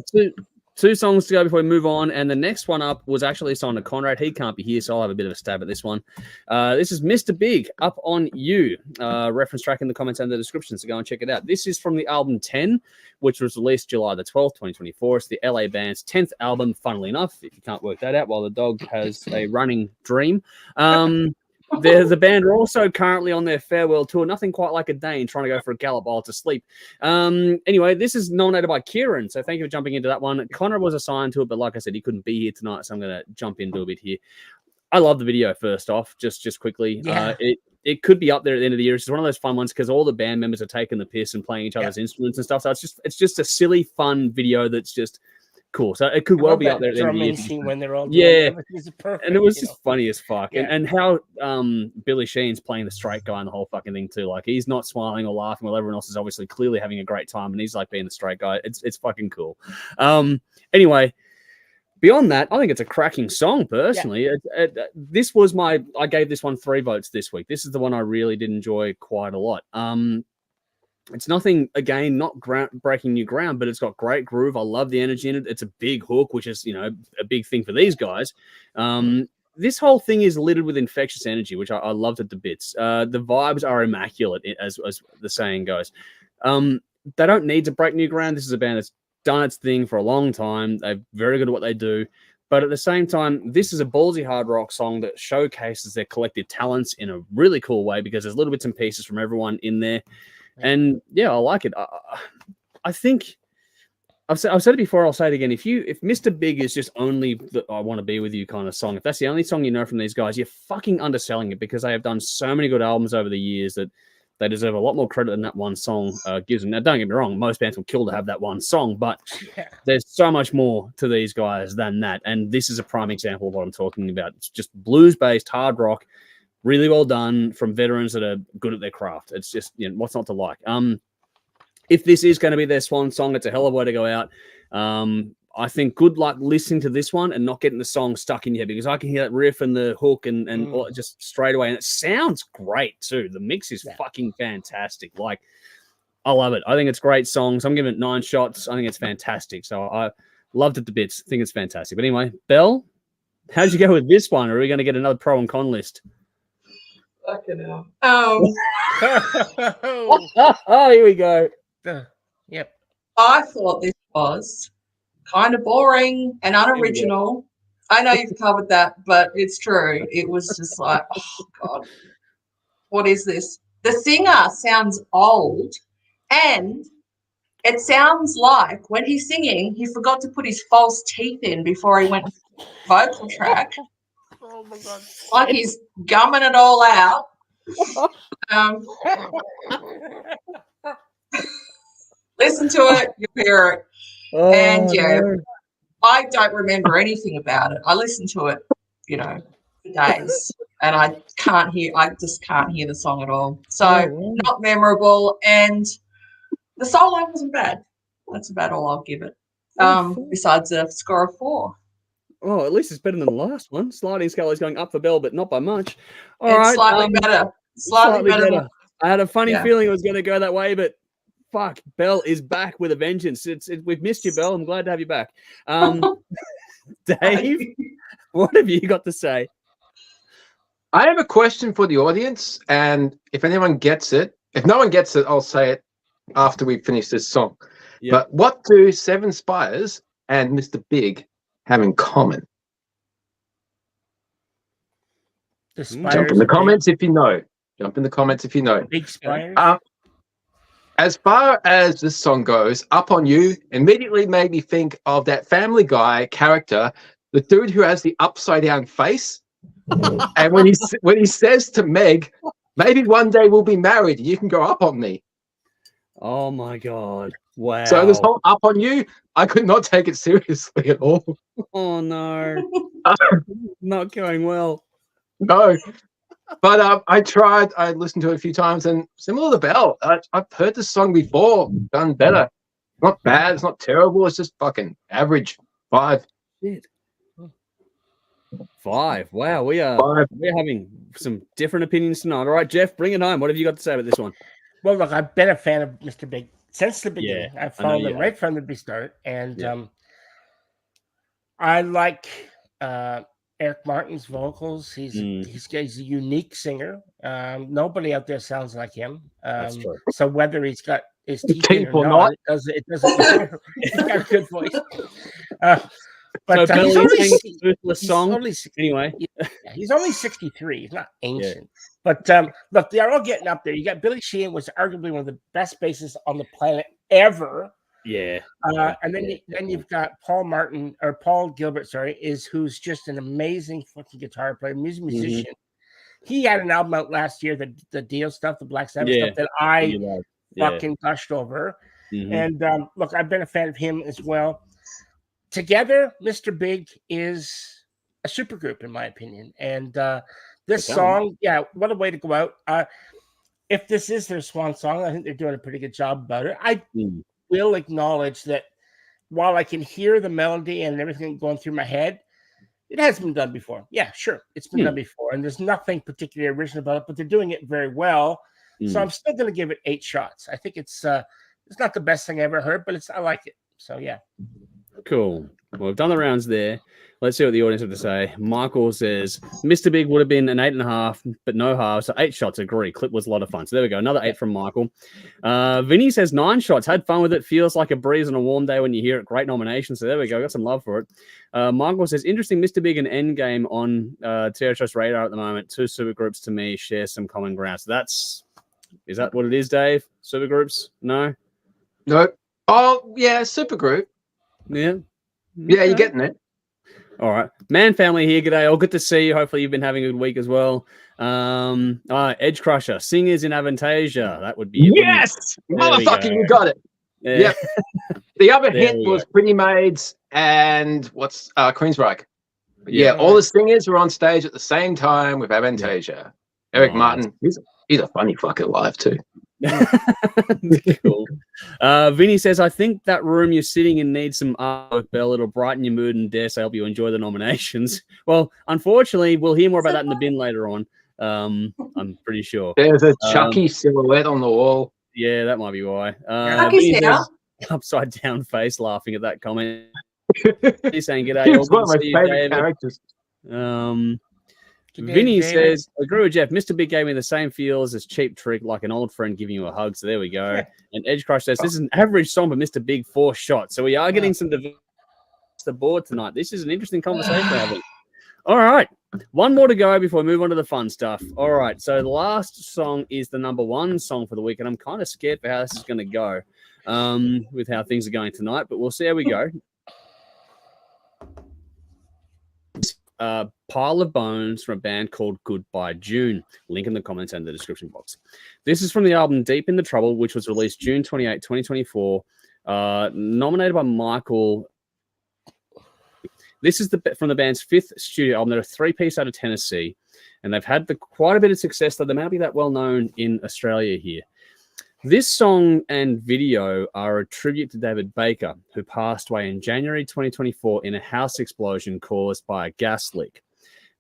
2 songs to go before we move on, and the next one up was actually a song to Conrad. He can't be here, so I'll have a bit of a stab at this one. This is Mr. Big, Up On You. Reference track in the comments and the description, so go and check it out. This is from the album 10, which was released July the 12th, 2024. It's the LA band's 10th album, funnily enough, if you can't work that out, while the dog has a running dream. The band are also currently on their farewell tour. Nothing quite like a Dane trying to go for a gallop while it's asleep. Anyway, this is nominated by Kieran, so thank you for jumping into that one. Connor was assigned to it, but like I said, he couldn't be here tonight, so I'm going to jump into a bit here. I love the video, first off, just quickly. Yeah. It could be up there at the end of the year. It's one of those fun ones because all the band members are taking the piss and playing each other's instruments and stuff. So it's just a silly, fun video that's just cool. So it could well be up there at the end of the year. Scene when they're all perfect, and it was just funny as fuck. And how Billy Sheen's playing the straight guy in the whole fucking thing too. Like he's not smiling or laughing while everyone else is obviously clearly having a great time, and he's like being the straight guy. It's fucking cool. Anyway, beyond that, I think it's a cracking song personally. This was I gave this one 3 votes this week. This is the one I really did enjoy quite a lot. It's nothing, again, not breaking new ground, but it's got great groove. I love the energy in it. It's a big hook, which is, a big thing for these guys. This whole thing is littered with infectious energy, which I loved at the bits. The vibes are immaculate, as the saying goes. They don't need to break new ground. This is a band that's done its thing for a long time. They're very good at what they do. But at the same time, this is a ballsy hard rock song that showcases their collective talents in a really cool way because there's little bits and pieces from everyone in there. And yeah, I like it. I think I've said it before, I'll say it again. If Mr. Big is just only the I Want to Be With You kind of song, if that's the only song you know from these guys, you're fucking underselling it because they have done so many good albums over the years that they deserve a lot more credit than that one song gives them. Now, don't get me wrong, most bands will kill to have that one song, but there's so much more to these guys than that. And this is a prime example of what I'm talking about. It's just blues-based hard rock, really well done from veterans that are good at their craft. It's just, what's not to like? If this is going to be their swan song, it's a hell of a way to go out. I think good luck listening to this one and not getting the song stuck in your head because I can hear that riff and the hook and all, just straight away. And it sounds great too. The mix is fucking fantastic. Like, I love it. I think it's great songs. I'm giving it 9 shots. I think it's fantastic. So I loved it to bits. I think it's fantastic. But anyway, Belle, how'd you go with this one? Or are we going to get another pro and con list? Fucking hell. Oh, here we go. Yep. I thought this was kind of boring and unoriginal. I know you've covered that, but it's true. It was just like, oh God, what is this? The singer sounds old, and it sounds like when he's singing, he forgot to put his false teeth in before he went vocal track. Oh my God. Like he's gumming it all out. Listen to it, you hear it. And I don't remember anything about it. I listened to it, for days, and I just can't hear the song at all. So not memorable, and the solo wasn't bad. That's about all I'll give it. Besides a score of 4. Oh, at least it's better than the last one. Sliding scale is going up for Belle, but not by much. All it's right, slightly better. Slightly better. I had a funny feeling it was going to go that way, but fuck, Belle is back with a vengeance. We've missed you, Belle. I'm glad to have you back. Dave, what have you got to say? I have a question for the audience, and if anyone gets it, if no one gets it, I'll say it after we finish this song. Yep. But what do 7 Spires and Mr. Big have in common? Jump in the comments if you know. Jump in the comments if you know. Big Spires. As far as this song goes, Up On You immediately made me think of that Family Guy character, the dude who has the upside down face. And when he says to Meg, maybe one day we'll be married, you can go up on me. Oh my God. Wow. So this whole Up On You, I could not take it seriously at all. Oh no. Not going well. No. But I listened to it a few times, and similar to Belle, I've heard this song before, done better. Not bad, it's not terrible, it's just fucking average. 5. Shit. 5. Wow, we're having some different opinions tonight. All right, Jeff, bring it home. What have you got to say about this one? Well, look, I've been a fan of Mr. Big since the beginning. I've followed him right from the start, and I like Eric Martin's vocals. He's a unique singer. Nobody out there sounds like him. That's true. So whether he's got his teeth in or not, it doesn't matter. He's got a good voice. But so he's only 63. He's not ancient. But look, they're all getting up there. You got Billy Sheehan, was arguably one of the best bassists on the planet ever. Yeah. And then you've got Paul Gilbert, who's just an amazing fucking guitar player, musician. He had an album out last year, the Dio stuff, the Black Sabbath stuff that I fucking gushed over. And look, I've been a fan of him as well. Together, Mr. Big is a supergroup, in my opinion. And this song, what a way to go out. If this is their swan song, I think they're doing a pretty good job about it. I will acknowledge that while I can hear the melody and everything going through my head, it has been done before. Yeah, sure. It's been done before. And there's nothing particularly original about it, but they're doing it very well. So I'm still going to give it 8 shots. I think it's not the best thing I ever heard, but I like it. So, yeah. Cool. Well, we've done the rounds there. Let's see what the audience have to say. Michael says, Mr. Big would have been an 8.5, but no half. So 8 shots, agree. Clip was a lot of fun. So there we go. Another 8 from Michael. Vinny says 9 shots. Had fun with it. Feels like a breeze on a warm day when you hear it. Great nomination. So there we go. Got some love for it. Michael says, interesting Mr. Big and Endgame on TRS radar at the moment. 2 supergroups to me share some common ground. So is that what it is, Dave? Supergroups? No? Nope. Oh, yeah, supergroup. Yeah. Yeah, you're getting it. All right. Man family here. G'day. All good to see you. Hopefully you've been having a good week as well. Edge Crusher. Singers in Avantasia. That would be it. Yes! Motherfucking, you got it. Yeah. Yep. The other There hint we was go. Pretty Maids and Queensryche. Yeah. Yeah, all the singers were on stage at the same time with Avantasia. Eric Martin, he's a funny fucker live too. Cool. Vinny says, I think that room you're sitting in needs some artwork, Bell. It'll brighten your mood and dare say help you enjoy the nominations. Well, unfortunately, we'll hear more about that in the bin later on. I'm pretty sure. There's a Chucky silhouette on the wall. Yeah, that might be why. Chucky's Vinny here. says, upside down face laughing at that comment. He's saying, G'day. He's all good one of my to see you, favorite David. characters. Vinny David. says, I agree with Jeff. Mr. Big gave me the same feels as Cheap Trick, like an old friend giving you a hug. So there we go. And Edge Crush says, this is an average song, but Mr. Big 4 shots. So we are getting some diversity to the board tonight. This is an interesting conversation we're having. All right. One more to go before we move on to the fun stuff. All right. So the last song is the number 1 song for the week. And I'm kind of scared for how this is going to go with how things are going tonight. But we'll see how we go. Pile of Bones from a band called Goodbye June. Link in the comments and the description box. This is from the album Deep in the Trouble, which was released June 28, 2024. Nominated by Michael. This is from the band's 5th studio album. They're a 3-piece out of Tennessee, and they've had quite a bit of success, though they may not be that well known in Australia here. This song and video are a tribute to David Baker, who passed away in January 2024 in a house explosion caused by a gas leak.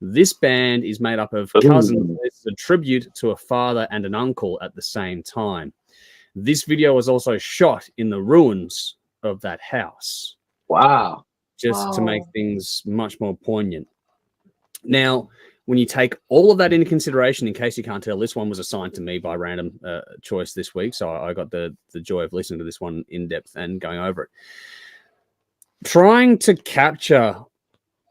This band is made up of cousins. It's a tribute to a father and an uncle at the same time. This video was also shot in the ruins of that house. Wow. Just to make things much more poignant. Now, when you take all of that into consideration, in case you can't tell, this one was assigned to me by random choice this week. So I got the joy of listening to this one in depth and going over it. Trying to capture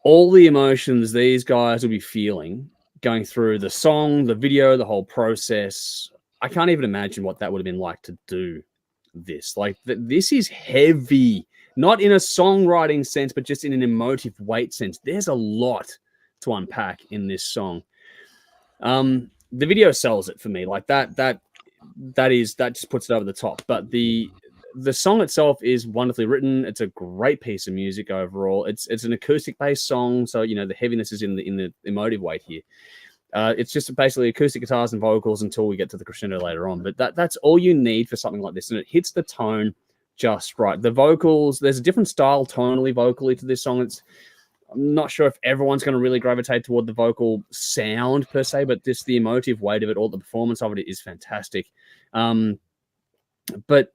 all the emotions these guys will be feeling going through the song, the video, the whole process. I can't even imagine what that would have been like to do this. Like, this is heavy, not in a songwriting sense, but just in an emotive weight sense. There's a lot to unpack in this song. The video sells it for me. Like that just puts it over the top. But the song itself is wonderfully written. It's a great piece of music overall. It's an acoustic based song, so you know the heaviness is in the emotive weight here. It's just basically acoustic guitars and vocals until we get to the crescendo later on. But that's all you need for something like this, and it hits the tone just right. The vocals, there's a different style tonally, vocally to this song. I'm not sure if everyone's going to really gravitate toward the vocal sound per se, but just the emotive weight of it, all the performance of it is fantastic. But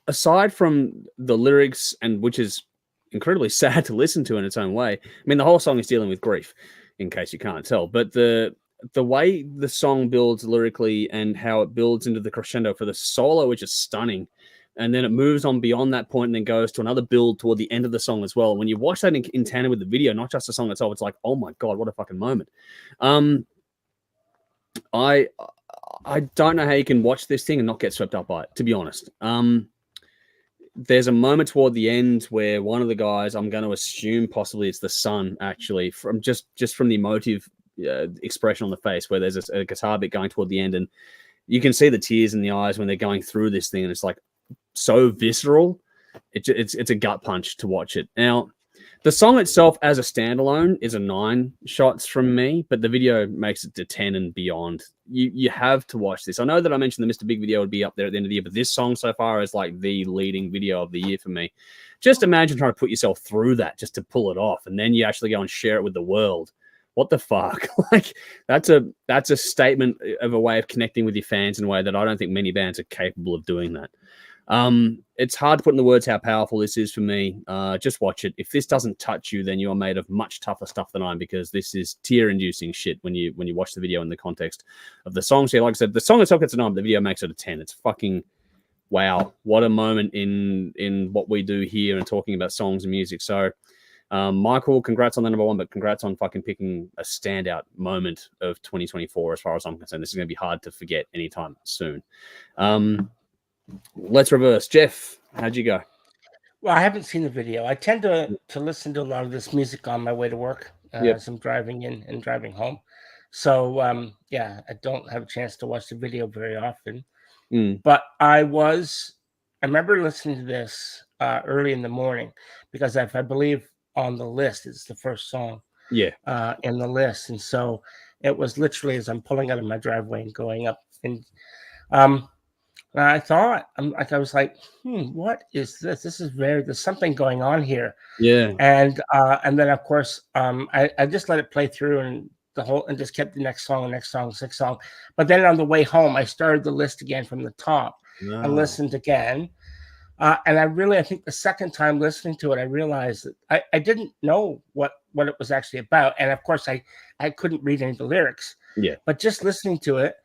aside from the lyrics, and which is incredibly sad to listen to in its own way, I mean, the whole song is dealing with grief, in case you can't tell. But the way the song builds lyrically and how it builds into the crescendo for the solo, which is stunning. And then it moves on beyond that point and then goes to another build toward the end of the song as well. When you watch that in tandem with the video, not just the song itself, it's like, oh my God, what a fucking moment. I don't know how you can watch this thing and not get swept up by it, to be honest. There's a moment toward the end where one of the guys, I'm going to assume possibly it's the son, actually, from just from the emotive expression on the face, where there's a guitar bit going toward the end, and you can see the tears in the eyes when they're going through this thing, and it's like, so visceral. It's a gut punch to watch it. Now, the song itself as a standalone is a 9 shots from me, but the video makes it to 10 and beyond. You have to watch this. I know that I mentioned the Mr. Big video would be up there at the end of the year, but this song so far is like the leading video of the year for me. Just imagine trying to put yourself through that just to pull it off, and then you actually go and share it with the world. What the fuck? Like, that's a statement of a way of connecting with your fans in a way that I don't think many bands are capable of doing that. It's hard to put in the words how powerful this is for me. Just watch it. If this doesn't touch you, then you are made of much tougher stuff than I am, because this is tear-inducing shit when you watch the video in the context of the song. So, like I said, the song itself gets a 9, but the video makes it a 10. It's fucking wow! What a moment in what we do here and talking about songs and music. So, Michael, congrats on the number 1, but congrats on fucking picking a standout moment of 2024. As far as I'm concerned, this is going to be hard to forget anytime soon. Let's reverse. Jeff, how'd you go? Well, I haven't seen the video. I tend to listen to a lot of this music on my way to work as I'm driving in and driving home. So, I don't have a chance to watch the video very often. But I remember listening to this early in the morning, because I believe on the list, it's the first song in the list. And so it was literally as I'm pulling out of my driveway and going up. And I thought, I was like, what is this? This is there's something going on here. Yeah. And then of course, I just let it play through and just kept the next song. But then on the way home, I started the list again from the top and listened again. And I think the second time listening to it, I realized that I didn't know what it was actually about. And of course, I couldn't read any of the lyrics. Yeah. But just listening to it,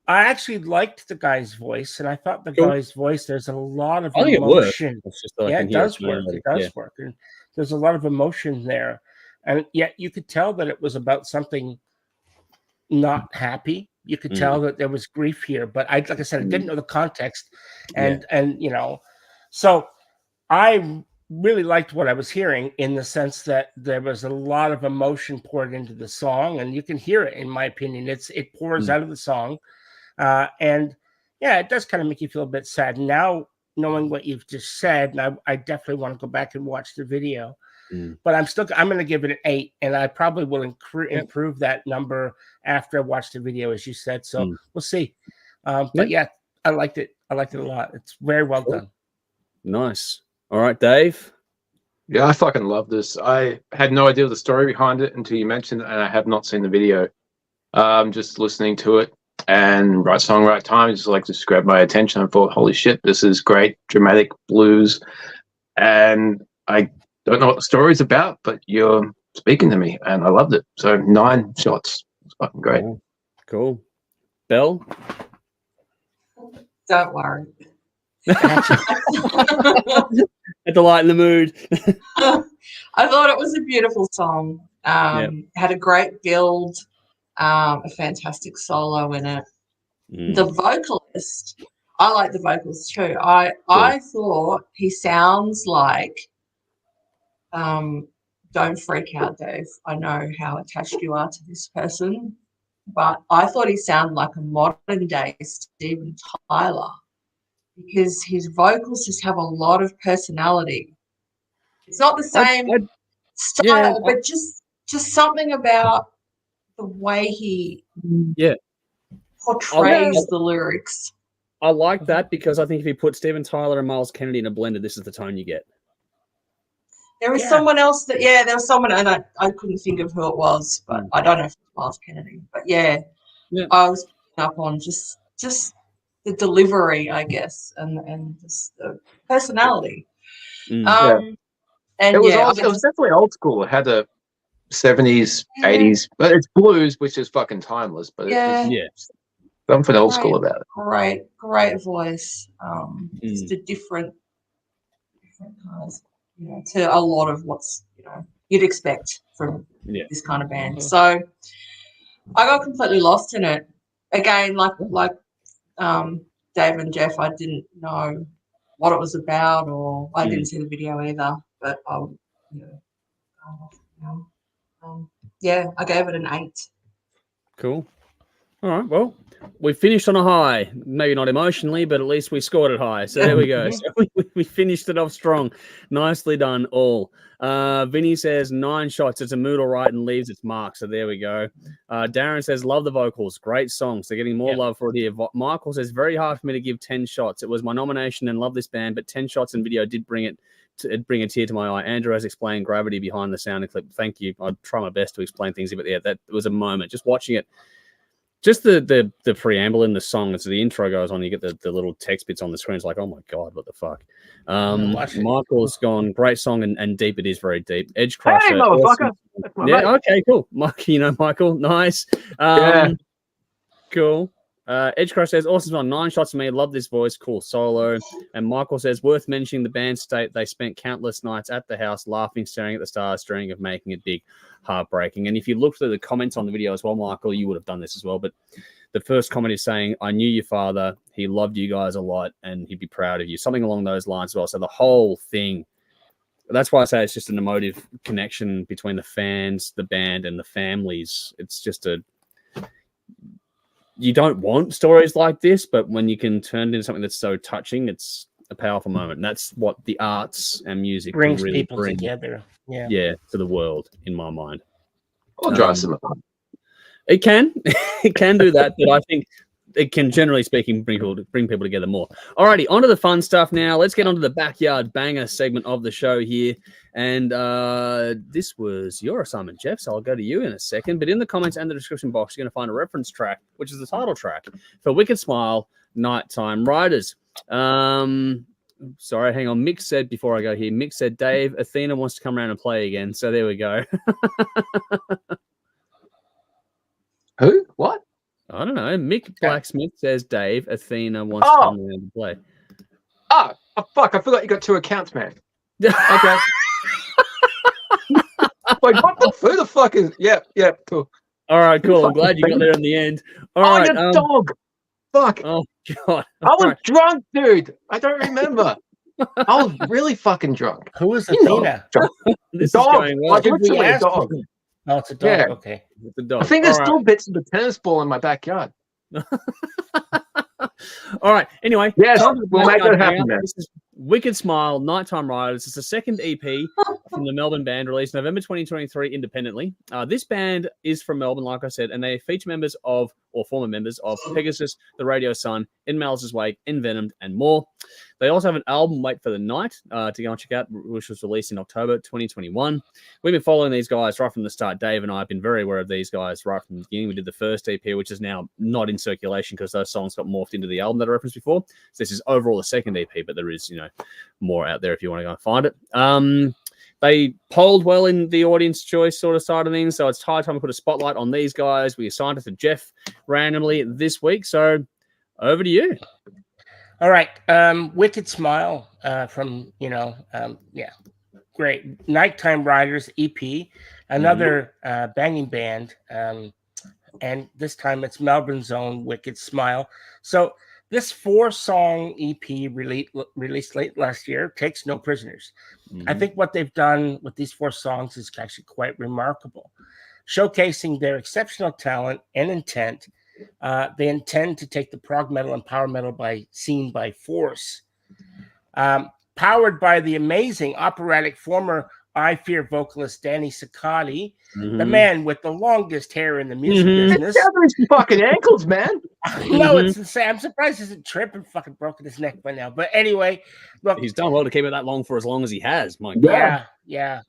I actually liked the guy's voice, and I thought the guy's voice, there's a lot of emotion. It does work. It does work. And there's a lot of emotion there. And yet you could tell that it was about something not happy. You could tell that there was grief here. But like I said, I didn't know the context. And so I really liked what I was hearing, in the sense that there was a lot of emotion poured into the song, and you can hear it, in my opinion. It pours out of the song. It does kind of make you feel a bit sad now, knowing what you've just said. And I definitely want to go back and watch the video, but I'm going to give it an 8, and I probably will improve that number after I watch the video, as you said. So we'll see. But I liked it. I liked it a lot. It's very well done. Nice. All right, Dave. Yeah, I fucking love this. I had no idea the story behind it until you mentioned it, and I have not seen the video. Just listening to it, and right song, right time, just grabbed my attention. I thought, holy shit, this is great, dramatic blues. And I don't know what the story's about, but you're speaking to me, and I loved it. So 9 shots. It's fucking great. Cool. Belle? Don't worry. At the light in the mood. I thought it was a beautiful song. Had a great build, a fantastic solo in it. The vocalist, I like the vocals too. I thought he sounds like don't freak out, Dave. I know how attached you are to this person, but I thought he sounded like a modern day Steven Tyler, because his vocals just have a lot of personality. It's not the same style, but just something about the way he portrays the lyrics. I like that, because I think if you put Steven Tyler and Miles Kennedy in a blender, this is the tone you get. There was someone else there was someone, and I couldn't think of who it was, but I don't know if it was Miles Kennedy. But I was picking up on just the delivery, I guess, and just the personality. And it was definitely old school. It had a 70s, 80s, but it's blues, which is fucking timeless. But it's something old school about it. Great voice. Just a different kind of, to a lot of what's you'd expect from this kind of band. So I got completely lost in it. Again, like Dave and Jeff, I didn't know what it was about, or I didn't see the video either. But I gave it an 8. Cool. All right. Well, we finished on a high. Maybe not emotionally, but at least we scored it high. So there we go. So we finished it off strong. Nicely done, all. Vinny says 9 shots. It's a mood all right and leaves its mark. So there we go. Darren says, love the vocals. Great songs. They're getting more love for it here. Michael says, very hard for me to give 10 shots. It was my nomination and love this band, but 10 shots in video did bring a tear to my eye. Andrew has explained gravity behind the sound clip. Thank you. I'll try my best to explain things, but that was a moment. Just watching it. just the preamble in the song as the intro goes on, you get the little text bits on the screen. It's like, oh my god, what the fuck? Michael's gone, great song and deep. It is very deep. Edge Crusher, Hey, motherfucker! Awesome. Yeah, okay, cool. Mike, Michael, nice. Cool. Edge Crush says, awesome song, 9 shots for me. Love this voice, cool solo. And Michael says, worth mentioning the band state they spent countless nights at the house laughing, staring at the stars, dreaming of making it big, heartbreaking. And if you look through the comments on the video as well, Michael, you would have done this as well. But the first comment is saying, I knew your father, he loved you guys a lot, and he'd be proud of you. Something along those lines as well. So the whole thing, that's why I say it's just an emotive connection between the fans, the band, and the families. It's just you don't want stories like this, but when you can turn it into something that's so touching, it's a powerful moment. And that's what the arts and music brings really people together. Yeah, to the world, in my mind. Or drive some fun. It can. It can do that, but I think it can, generally speaking, bring people together more. Alrighty, on to the fun stuff now. Let's get on to the backyard banger segment of the show here. And this was your assignment, Jeff, so I'll go to you in a second. But in the comments and the description box, you're going to find a reference track, which is the title track for Wicked Smile, Nighttime Riders. Sorry, hang on. Mick said, before I go here, Mick said, Dave, Athena wants to come around and play again. So there we go. Who? What? I don't know. Mick Blacksmith says, Dave, Athena wants to come around and play. Oh, fuck. I forgot you got 2 accounts, man. Okay. Wait, who the fuck is... Yeah, cool. All right, cool. I'm glad you got there in the end. All right. Your dog. Fuck. Oh, God. I was drunk, dude. I don't remember. I was really fucking drunk. Who is Athena? This dog. is going well. Like, literally a dog. Oh, it's a dog. Yeah. Okay. It's a dog. I think there's still bits of the tennis ball in my backyard. All right. Anyway, yes, we'll make that happen. This is Wicked Smile, Nighttime Riders. It's the second EP from the Melbourne band, released November 2023 independently. This band is from Melbourne, like I said, and they feature members of, or former members of, Pegasus, The Radio Sun, In Malice's Wake, Envenomed, and more. They also have an album, Wait for the Night, to go and check out, which was released in October 2021. We've been following these guys right from the start. Dave and I have been very aware of these guys right from the beginning. We did the first EP, which is now not in circulation because those songs got morphed into the album that I referenced before. So this is overall the second EP, but there is, more out there if you want to go and find it. They polled well in the audience choice sort of side of things, so it's high time to put a spotlight on these guys. We assigned it to Jeff randomly this week, so over to you. All right. Wicked Smile from, great. Nighttime Riders EP, another banging band. And this time it's Melbourne's own Wicked Smile. So this 4-song EP released late last year takes no prisoners. Mm-hmm. I think what they've done with these 4 songs is actually quite remarkable, showcasing their exceptional talent and intent. They intend to take the prog metal and power metal scene by force. Powered by the amazing operatic former I Fear vocalist Danny Siccotti, the man with the longest hair in the music business. His fucking ankles, man. No, it's insane. I'm surprised he hasn't tripped and fucking broken his neck by now. But anyway, look, he's done well to keep it that long for as long as he has. My God. Yeah.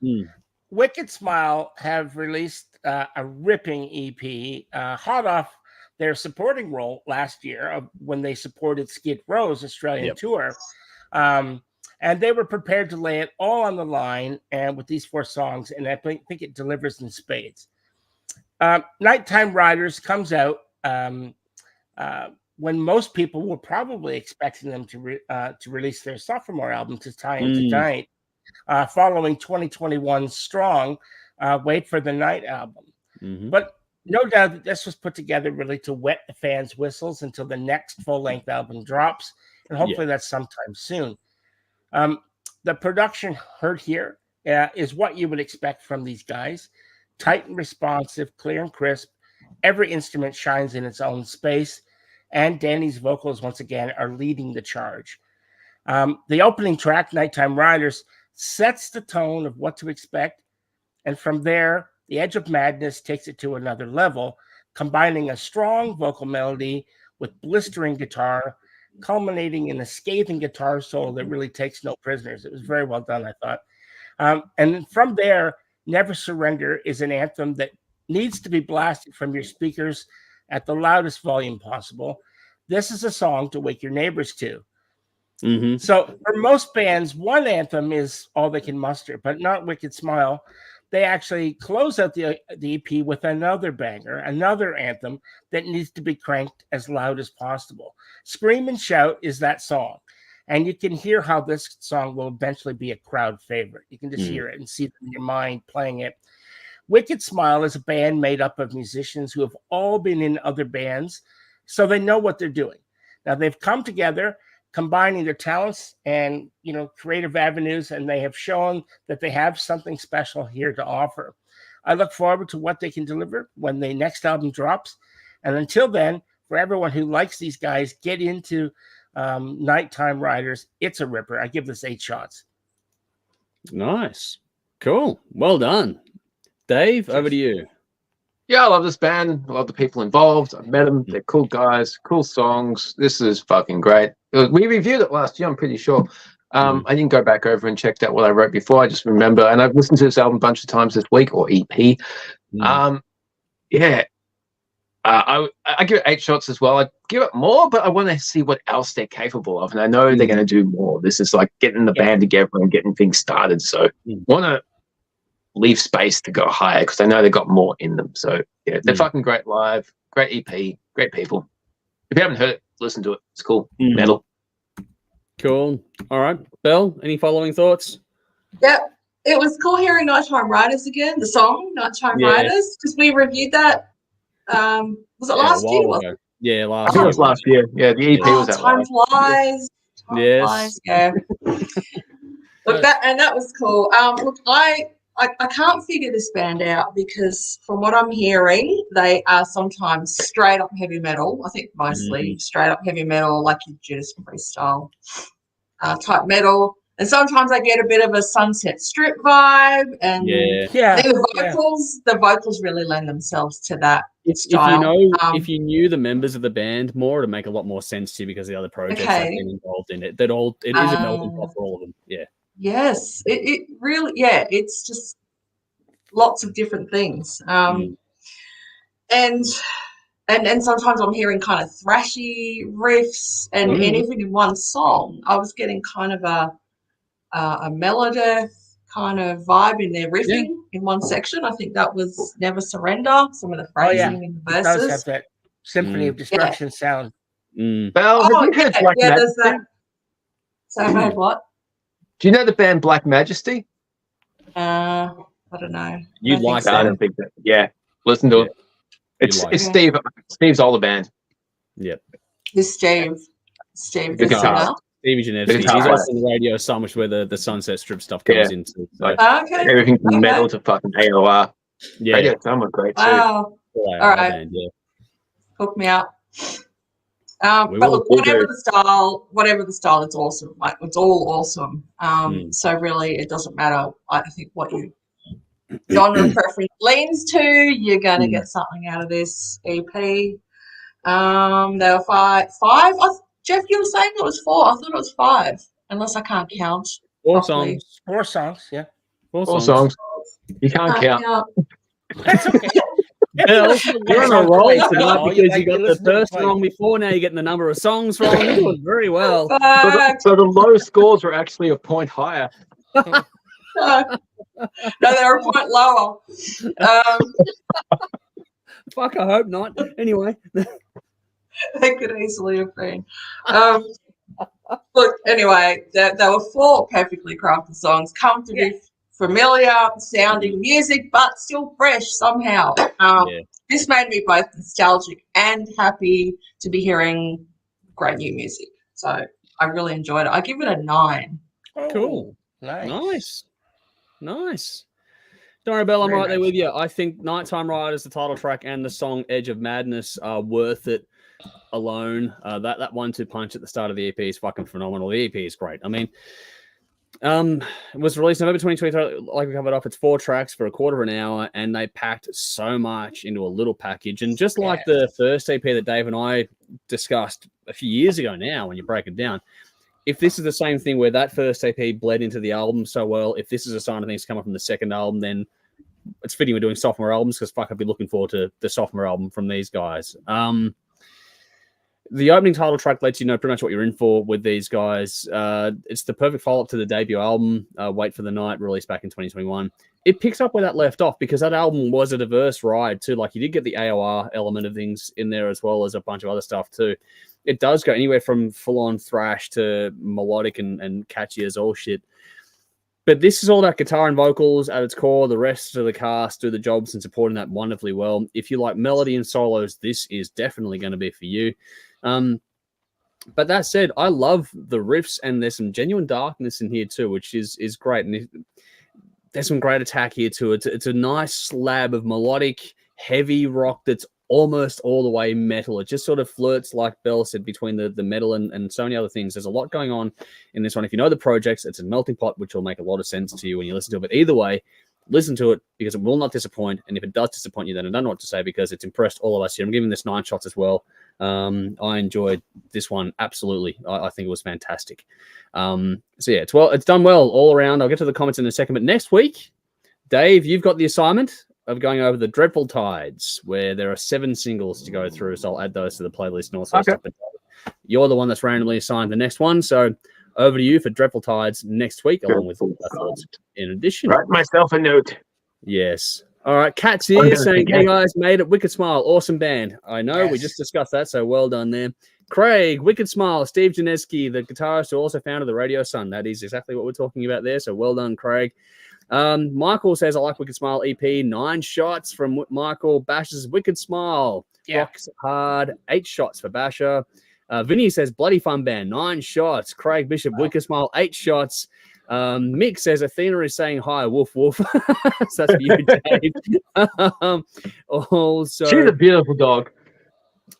Wicked Smile have released a ripping EP, hot off their supporting role last year when they supported Skid Row's Australian tour. And they were prepared to lay it all on the line and with these 4 songs, and I think it delivers in spades. Nighttime Riders comes out when most people were probably expecting them to release their sophomore album to tie into Night, following 2021's strong Wait for the Night album. But no doubt that this was put together really to wet the fans' whistles until the next full-length album drops, and hopefully that's sometime soon. The production heard here is what you would expect from these guys. Tight and responsive, clear and crisp. Every instrument shines in its own space. And Danny's vocals, once again, are leading the charge. The opening track, Nighttime Riders, sets the tone of what to expect. And from there, The Edge of Madness takes it to another level, combining a strong vocal melody with blistering guitar, culminating in a scathing guitar solo that really takes no prisoners. It was very well done, I thought. And from there, Never Surrender is an anthem that needs to be blasted from your speakers at the loudest volume possible. This is a song to wake your neighbors to. Mm-hmm. So for most bands, one anthem is all they can muster, but not Wicked Smile. They actually close out the EP with another banger, another anthem that needs to be cranked as loud as possible. Scream and Shout is that song. And you can hear how this song will eventually be a crowd favorite. You can just hear it and see it in your mind playing it. Wicked Smile is a band made up of musicians who have all been in other bands, so they know what they're doing. Now they've come together, combining their talents and creative avenues, and they have shown that they have something special here to offer. I look forward to what they can deliver when the next album drops. And until then, for everyone who likes these guys, get into Nighttime Riders. It's a ripper. I give this 8 shots. Nice. Cool. Well done. Dave, over to you. Yeah, I love this band. I love the people involved. I've met them. They're cool guys, cool songs. This is fucking great. We reviewed it last year, I'm pretty sure. I didn't go back over and checked out what I wrote before. I just remember, and I've listened to this album a bunch of times this week, or EP. I give it 8 shots as well. I give it more, but I want to see what else they're capable of, and I know they're going to do more. This is like getting the band together and getting things started. So want to leave space to go higher because I know they've got more in them. So yeah, they're fucking great live, great EP, great people. If you haven't heard it, listen to it. It's cool. Metal. Cool. All right, Belle, any following thoughts? Yeah, it was cool hearing Nighttime Riders again, the song Nighttime Riders, because we reviewed that. Was it last year? Ago. Yeah, I think it was last year. Yeah, the EP was that time flies. Time flies. Yeah. Look, that was cool. Look, I can't figure this band out because from what I'm hearing, they are sometimes straight up heavy metal. I think mostly straight up heavy metal, like your Judas Priest style type metal. And sometimes I get a bit of a Sunset Strip vibe. And I think the vocals really lend themselves to that style. If you knew the members of the band more, it'd make a lot more sense to you because the other projects have been involved in it. It is a melting pot for all of them. Yeah. Yes, it really, it's just lots of different things. And sometimes I'm hearing kind of thrashy riffs and even in one song, I was getting kind of a Melodeath kind of vibe in their riffing in one section. I think that was Never Surrender, some of the phrasing in the verses. It does have that Symphony of Destruction sound. Belle, have you heard Black Majesty? There's that. So I've heard what? Do you know the band Black Majesty? I don't know. You'd like that. I don't think that. Yeah, listen to it. It's Steve. Steve's older band. Yep. Who's Steve? Steve the guitar. Stevie Janevsky. He's also on the radio so much where the Sunset Strip stuff comes into. So. Everything from metal to fucking AOR. Yeah. Radio Summer, great too. Wow. All right. Band, hook me up. But look, whatever the style, it's awesome. Like, it's all awesome. So really, it doesn't matter. I think what you genre preference leans to, you're going to get something out of this EP. They were five. Jeff, you were saying it was 4. I thought it was 5, unless I can't count. 4 songs. 4 songs, yeah. 4 songs. You can't count. That's okay. Bill, you're on a roll tonight because you got the first wrong before. Now you're getting the number of songs wrong. You're doing very well. So the low scores were actually a point higher. No, they're a point lower. Fuck, I hope not. Anyway. They could easily have been. Look, anyway, there were 4 perfectly crafted songs. Come to be familiar sounding music, but still fresh somehow. This made me both nostalgic and happy to be hearing great new music. So I really enjoyed it. I give it a 9. Cool. Nice. Don't worry, Belle, I'm right there with you. I think Nighttime Riders, the title track, and the song Edge of Madness are worth it alone. That 1-2 punch at the start of the EP is fucking phenomenal. The EP is great. I mean, it was released November 2023. Like we covered off, it's 4 tracks for a quarter of an hour, and they packed so much into a little package. And just like the first EP that Dave and I discussed a few years ago now, when you break it down, if this is the same thing where that first EP bled into the album so well, if this is a sign of things coming from the second album, then it's fitting we're doing sophomore albums because fuck, I'd be looking forward to the sophomore album from these guys. The opening title track lets you know pretty much what you're in for with these guys. It's the perfect follow-up to the debut album, Wait for the Night, released back in 2021. It picks up where that left off because that album was a diverse ride too. Like, you did get the AOR element of things in there as well as a bunch of other stuff too. It does go anywhere from full-on thrash to melodic and catchy as all shit. But this is all about guitar and vocals at its core. The rest of the cast do the jobs and supporting that wonderfully well. If you like melody and solos, this is definitely going to be for you. But that said, I love the riffs, and there's some genuine darkness in here too, which is great. And there's some great attack here too. It's a nice slab of melodic, heavy rock that's almost all the way metal. It just sort of flirts, like Bell said, between the metal and so many other things. There's a lot going on in this one. If you know the projects, it's a melting pot, which will make a lot of sense to you when you listen to it. But either way, listen to it because it will not disappoint. And if it does disappoint you, then I don't know what to say because it's impressed all of us here. I'm giving this 9 shots as well. I enjoyed this one absolutely. I think it was fantastic. So yeah, it's done well all around. I'll get to the comments in a second. But next week, Dave, you've got the assignment of going over the Dreadful Tides, where there are 7 singles to go through. So I'll add those to the playlist and also stuff. You're the one that's randomly assigned the next one. So over to you for Dreadful Tides next week, along with thoughts in addition. Write myself a note. Yes. All right. Cat's here saying, hey guys, made it. Wicked Smile. Awesome band. I know. Yes. We just discussed that. So well done there. Craig, Wicked Smile. Steve Janeski, the guitarist who also founded the Radio Sun. That is exactly what we're talking about there. So well done, Craig. Michael says, I like Wicked Smile EP. 9 shots from Michael. Basher's Wicked Smile. Yeah. Rocks hard. 8 shots for Basher. Vinny says, bloody fun band. 9 shots. Craig Bishop, wow. Wicked Smile. 8 shots. Mick says, Athena is saying hi, woof woof. So that's for you, Dave. Also, she's a beautiful dog.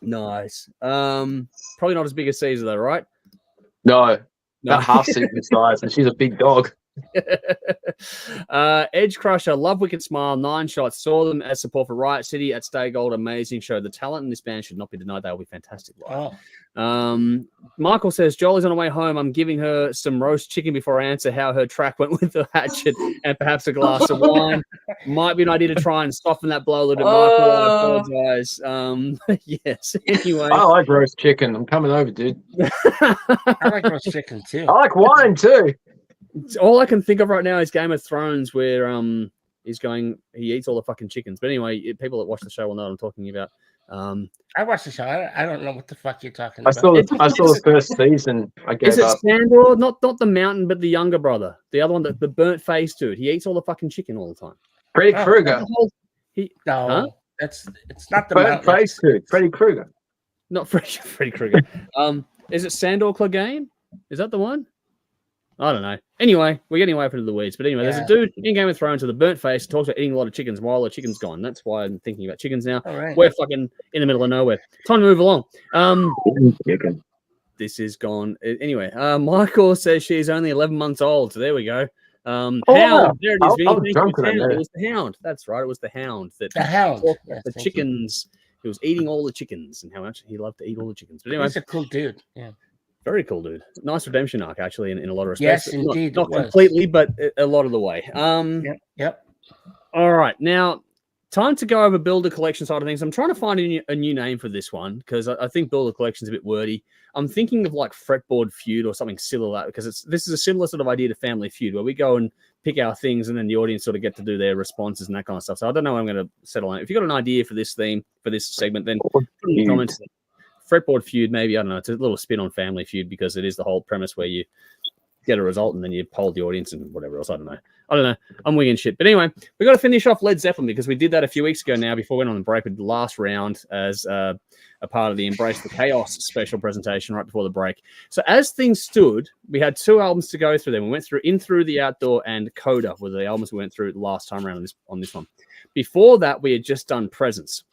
Nice. Probably not as big as Caesar though, right? No. About half Caesar size, and she's a big dog. Edge Crusher, love Wicked Smile, 9 shots. Saw them as support for Riot City at Stay Gold. Amazing show. The talent in this band should not be denied. They will be fantastic. Michael says, Jolie's on her way home. I'm giving her some roast chicken before I answer how her track went with the hatchet and perhaps a glass of wine. Might be an idea to try and soften that blow a little bit. Michael, I apologize. Yes. Anyway, I like roast chicken. I'm coming over, dude. I like roast chicken too. I like wine too. All I can think of right now is Game of Thrones, where he eats all the fucking chickens. But anyway, people that watch the show will know what I'm talking about. I watched the show. I don't know what the fuck you're talking about. I saw the first season. I gave up. Sandor? Not the mountain, but the younger brother. The other one, the burnt face dude. He eats all the fucking chicken all the time. Freddy Krueger. It's not the burnt face dude. Freddy Krueger. Not Freddy Krueger. Is it Sandor Clegane? Is that the one? I don't know. Anyway, we're getting away from the weeds. But anyway, there's a dude in Game of Thrones with a burnt face, talks about eating a lot of chickens while the chicken's gone. That's why I'm thinking about chickens now. Right. We're fucking in the middle of nowhere. Time to move along. This is gone. Anyway, Michael says she's only 11 months old. So there we go. Hound. There it is. It was the Hound. That's right. It was the Hound. The Hound. The chickens. He was eating all the chickens and how much he loved to eat all the chickens. But anyway, he's a cool dude. Yeah. Very cool, dude. Nice redemption arc, actually, in a lot of respects. Yes, indeed. Not completely, but a lot of the way. Yep. All right. Now, time to go over Builder Collection side of things. I'm trying to find a new name for this one because I think Builder Collection is a bit wordy. I'm thinking of like Fretboard Feud or something similar to that because this is a similar sort of idea to Family Feud where we go and pick our things and then the audience sort of get to do their responses and that kind of stuff. So I don't know what I'm going to settle on. If you've got an idea for this theme, for this segment, then put in the comments. Fretboard Feud, maybe, I don't know. It's a little spin on Family Feud because it is the whole premise where you get a result and then you poll the audience and whatever else. I don't know. I'm winging shit. But anyway, we got to finish off Led Zeppelin because we did that a few weeks ago now before we went on the break with the last round as a part of the Embrace the Chaos special presentation right before the break. So as things stood, we had 2 albums to go through then. We went through In Through the Outdoor and Coda were the albums we went through the last time around on this one. Before that, we had just done Presence.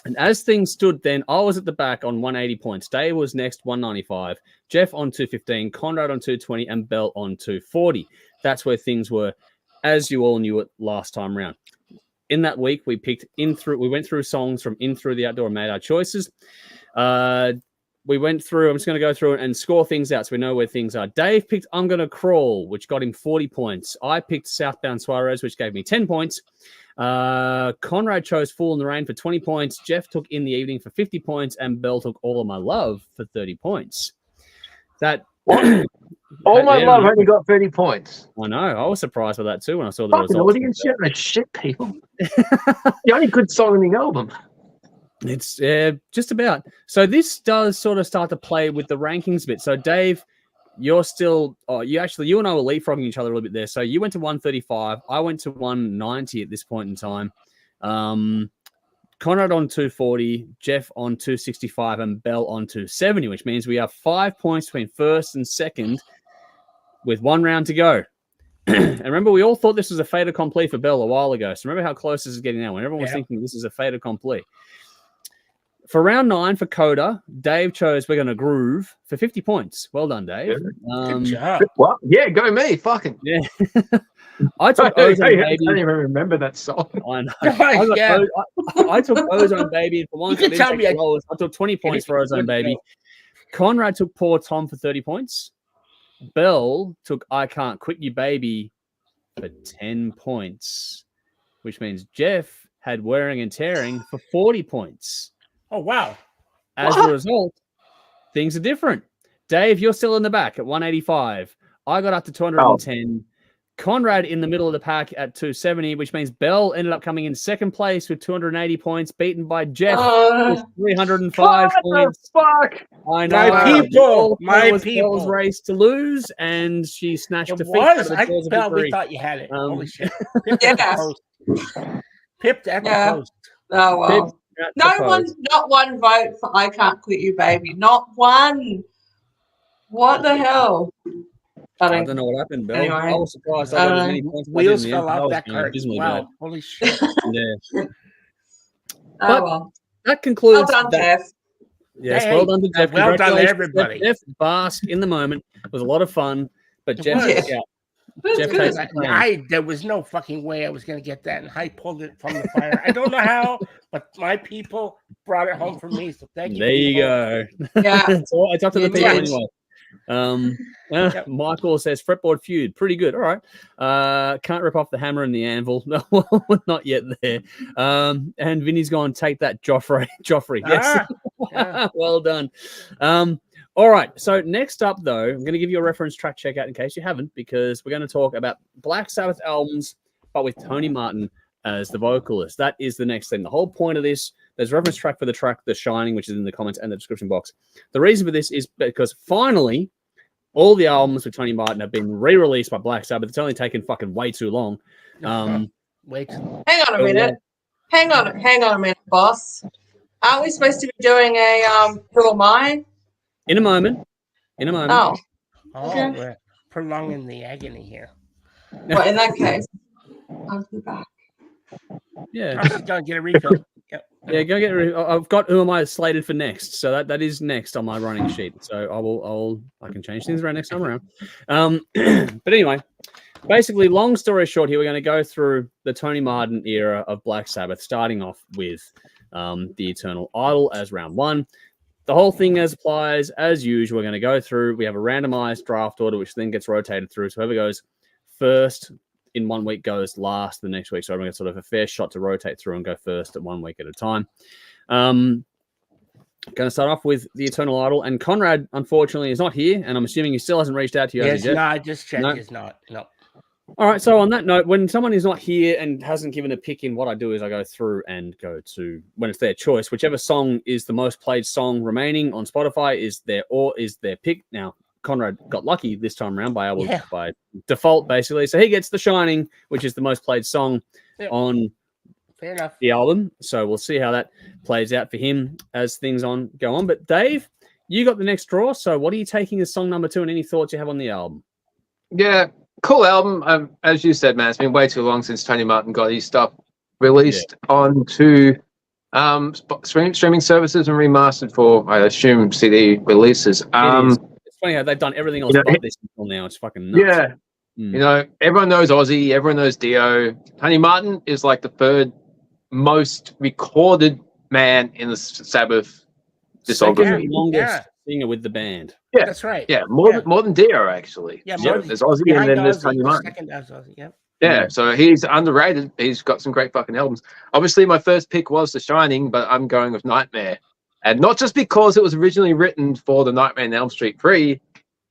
And as things stood then, I was at the back on 180 points. Dave was next, 195. Jeff on 215, Conrad on 220, and Bell on 240. That's where things were, as you all knew it last time round. In that week, we went through songs from In Through the Outdoor and made our choices. we went through. I'm just going to go through and score things out so we know where things are. Dave picked I'm Gonna Crawl, which got him 40 points. I picked Southbound Suarez, which gave me 10 points. Conrad chose Fool in the Rain for 20 points. Jeff took In the Evening for 50 points. And Bell took All of My Love for 30 points. That... All My Love only got 30 points. I know. I was surprised by that too when I saw the results. Audience shit, people. The only good song in the album. It's just about. So this does sort of start to play with the rankings a bit. So Dave, you're still. You and I were leapfrogging each other a little bit there. So you went to 135. I went to 190 at this point in time. Conrad on 240, Jeff on 265, and Bell on 270, which means we have 5 points between first and second with one round to go. And remember, we all thought this was a fait accompli for Bell a while ago. So remember how close this is getting now when everyone was thinking this is a fait accompli. For round 9 for Coda, Dave chose We're Gonna Groove for 50 points. Well done, Dave. Good job. What? Yeah, go me. Fucking. Yeah. I took Ozone Baby. I don't even remember that song. I know. I took Ozone Baby for once. You can tell me I took 20 points for Ozone Baby. Conrad took Poor Tom for 30 points. Bell took I Can't Quit You Baby for 10 points, which means Jeff had Wearing and Tearing for 40 points. Oh, wow. As a result, things are different. Dave, you're still in the back at 185. I got up to 210. Conrad in the middle of the pack at 270, which means Bell ended up coming in second place with 280 points, beaten by Jeff with 305 points. Fuck! I know. My people. Bell's race to lose, and she snatched defeat. Bell, we thought you had it. Holy shit. Pipped at the post. Oh, well. Not one vote for I Can't Quit You Baby. Not one. What the hell? I don't know what happened, Bell. Anyway, I was surprised. I got as many points. Wheels fell off that card. Wow. Holy shit. Yeah. Well. That concludes. Well done, Jeff. Yes, well done to Jeff. Well done, everybody. Jeff, bask in the moment. It was a lot of fun. But Jeff, there was no fucking way I was going to get that, and I pulled it from the fire. I don't know how, but my people brought it home for me. So thank you. There you go. Yeah, it's up to the people anyway. Michael says Fretboard Feud, pretty good. All right. Can't rip off the hammer and the anvil. No, not yet there. And Vinny's gone, take that, Joffrey. Yes. Well done. All right. So next up, though, I'm going to give you a reference track checkout in case you haven't, because we're going to talk about Black Sabbath albums, but with Tony Martin as the vocalist. That is the next thing. The whole point of this, there's a reference track for the track The Shining, which is in the comments and the description box. The reason for this is because finally all the albums with Tony Martin have been re-released by Black Sabbath. It's only taken fucking way too long. Wait. Hang on a minute. Hang on a minute, boss. Aren't we supposed to be doing a Who Am I? In a moment. Oh. Okay. We're prolonging the agony here. Well, in that case, I'll be back. Yeah. I'm just going to get a refill. Yep. Yeah, go get it. I've got Who Am I slated for next, so that is next on my running sheet. So I can change things around next time around. But anyway, basically, long story short, here we're going to go through the Tony Martin era of Black Sabbath, starting off with the Eternal Idol as round 1. The whole thing as applies as usual. We're going to go through. We have a randomized draft order, which then gets rotated through. So whoever goes first in 1 week goes last the next week. So everyone gets sort of a fair shot to rotate through and go first at 1 week at a time. Going to start off with the Eternal Idol. And Conrad, unfortunately, is not here. And I'm assuming he still hasn't reached out to you. Yes, no, I just checked. No? He's not. No. All right. So on that note, when someone is not here and hasn't given a pick in, what I do is I go through and go to, when it's their choice, whichever song is the most played song remaining on Spotify is their pick. Now, Conrad got lucky this time around by default, basically. So he gets The Shining, which is the most played song on Fair enough. the album. So we'll see how that plays out for him as things go on. But Dave, you got the next draw. So what are you taking as song number 2 and any thoughts you have on the album? Yeah, cool album. As you said, man, it's been way too long since Tony Martin got his stuff released onto streaming services and remastered for, I assume, CD releases. It's funny how they've done everything else but this until now. It's fucking nuts. Yeah. You know, everyone knows Ozzy, everyone knows Dio. Tony Martin is like the third most recorded man in the Sabbath discography. singer with the band. Yeah, That's right. Yeah, more than Dio actually. Yeah, So more there's Ozzy and then there's Ozzy, Tony the Martin. second Ozzy. Yep. Yeah, so he's underrated. He's got some great fucking albums. Obviously, my first pick was The Shining, but I'm going with Nightmare. And not just because it was originally written for the Nightmare on Elm Street 3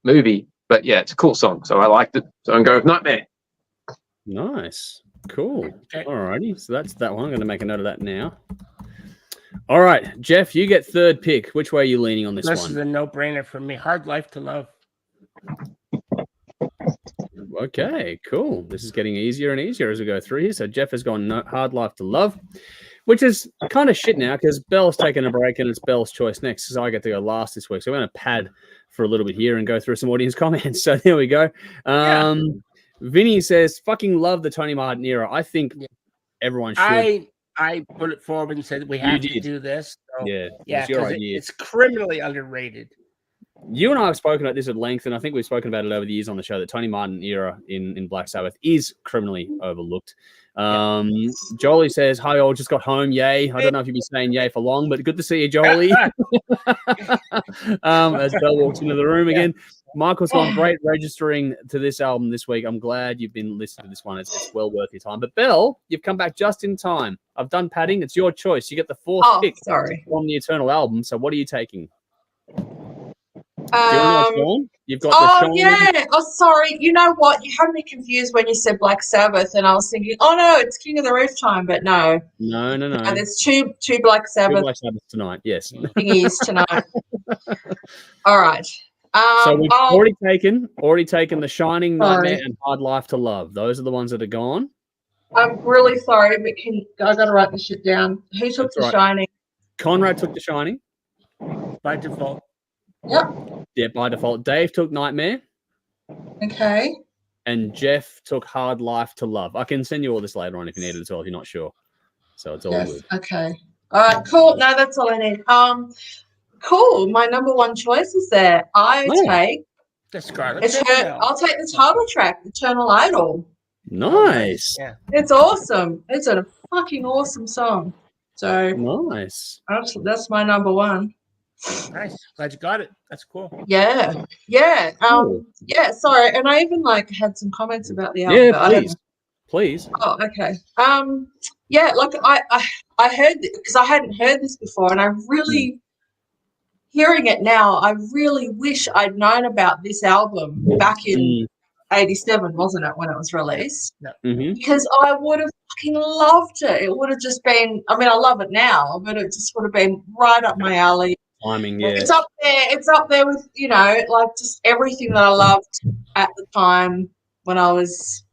movie, but yeah, it's a cool song, so I liked it. So I'm going with Nightmare. Nice. Cool. Okay. Alrighty. So that's that one. I'm going to make a note of that now. All right, Jeff, you get third pick. Which way are you leaning on this This one? is a no-brainer for me. Hard Life to Love. Okay, cool. This is getting easier and easier as we go through here. So Jeff has gone Hard Life to Love, which is kind of shit now because Belle's taking a break and it's Belle's choice next because I get to go last this week. So we're going to pad for a little bit here and go through some audience comments. So there we go. Vinny says, fucking love the Tony Martin era. I think everyone should. I put it forward and said we have to do this. So, yeah, because it's criminally underrated. You and I have spoken about this at length, and I think we've spoken about it over the years on the show, that Tony Martin era in Black Sabbath is criminally overlooked. Jolie says, hi, all, just got home. Yay. I don't know if you'll be saying yay for long, but good to see you, Jolie. As Belle walks into the room again. Michael's gone great registering to this album this week. I'm glad you've been listening to this one. It's well worth your time. But Belle, you've come back just in time. I've done padding. It's your choice. You get the fourth pick from the Eternal album. So what are you taking? You've got the Shining. Yeah. Oh, sorry. You know what? You had me confused when you said Black Sabbath, and I was thinking, oh no, it's King of the Riff time. But no. No. There's two Black Sabbath. Two Black Sabbath tonight. Yes. Thingies tonight. All right. So we've already taken the Shining, Nightmare, and Hard Life to Love. Those are the ones that are gone. I'm really sorry, but I got to write this shit down. Who took the Shining? Conrad took the Shining. By default. Yep. Yeah, by default. Dave took Nightmare. Okay. And Jeff took Hard Life to Love. I can send you all this later on if you need it as well, if you're not sure. So it's all good. Okay. All right, cool. No, that's all I need. Cool. My number one choice is there. Take the Scarlet. I'll take the title track, Eternal Idol. Nice. Yeah. It's awesome. It's a fucking awesome song. So nice. That's my number one. Nice. Glad you got it. That's cool. Yeah. Cool. Yeah, sorry. And I even had some comments about the album. Yeah, please. Oh, okay. Yeah, I heard it because I hadn't heard this before, and I really hearing it now, I really wish I'd known about this album back in 87, wasn't it, when it was released? Mm-hmm. Because I would have fucking loved it. It would have just been, I mean, I love it now, but it just would have been right up my alley. Timing, yeah. It's up there with, just everything that I loved at the time when I was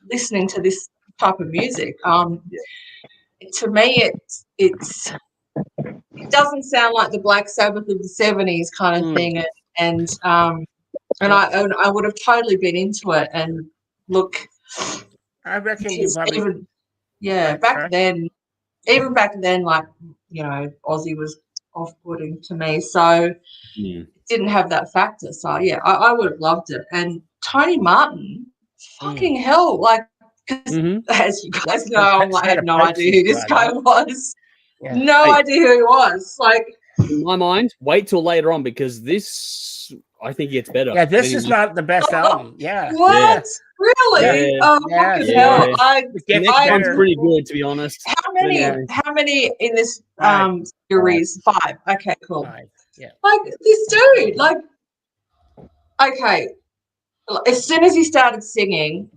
listening to this type of music. To me, it doesn't sound like the Black Sabbath of the 70s kind of thing, and I would have totally been into it. And look, I reckon you probably back then, Ozzy was off-putting to me, so it didn't have that factor. So yeah, I would have loved it. And Tony Martin, fucking hell, because as you guys know, I had no idea who this guy was. Yeah. No idea who he was. In my mind, wait till later on because this, I think, gets better. Yeah, this is not the best album. Yeah. What? Yeah. Really? Yeah. Oh, fucking hell! The next one's pretty good, to be honest. How many in this series? 5. Okay, cool. 5. Yeah. This dude, okay. As soon as he started singing,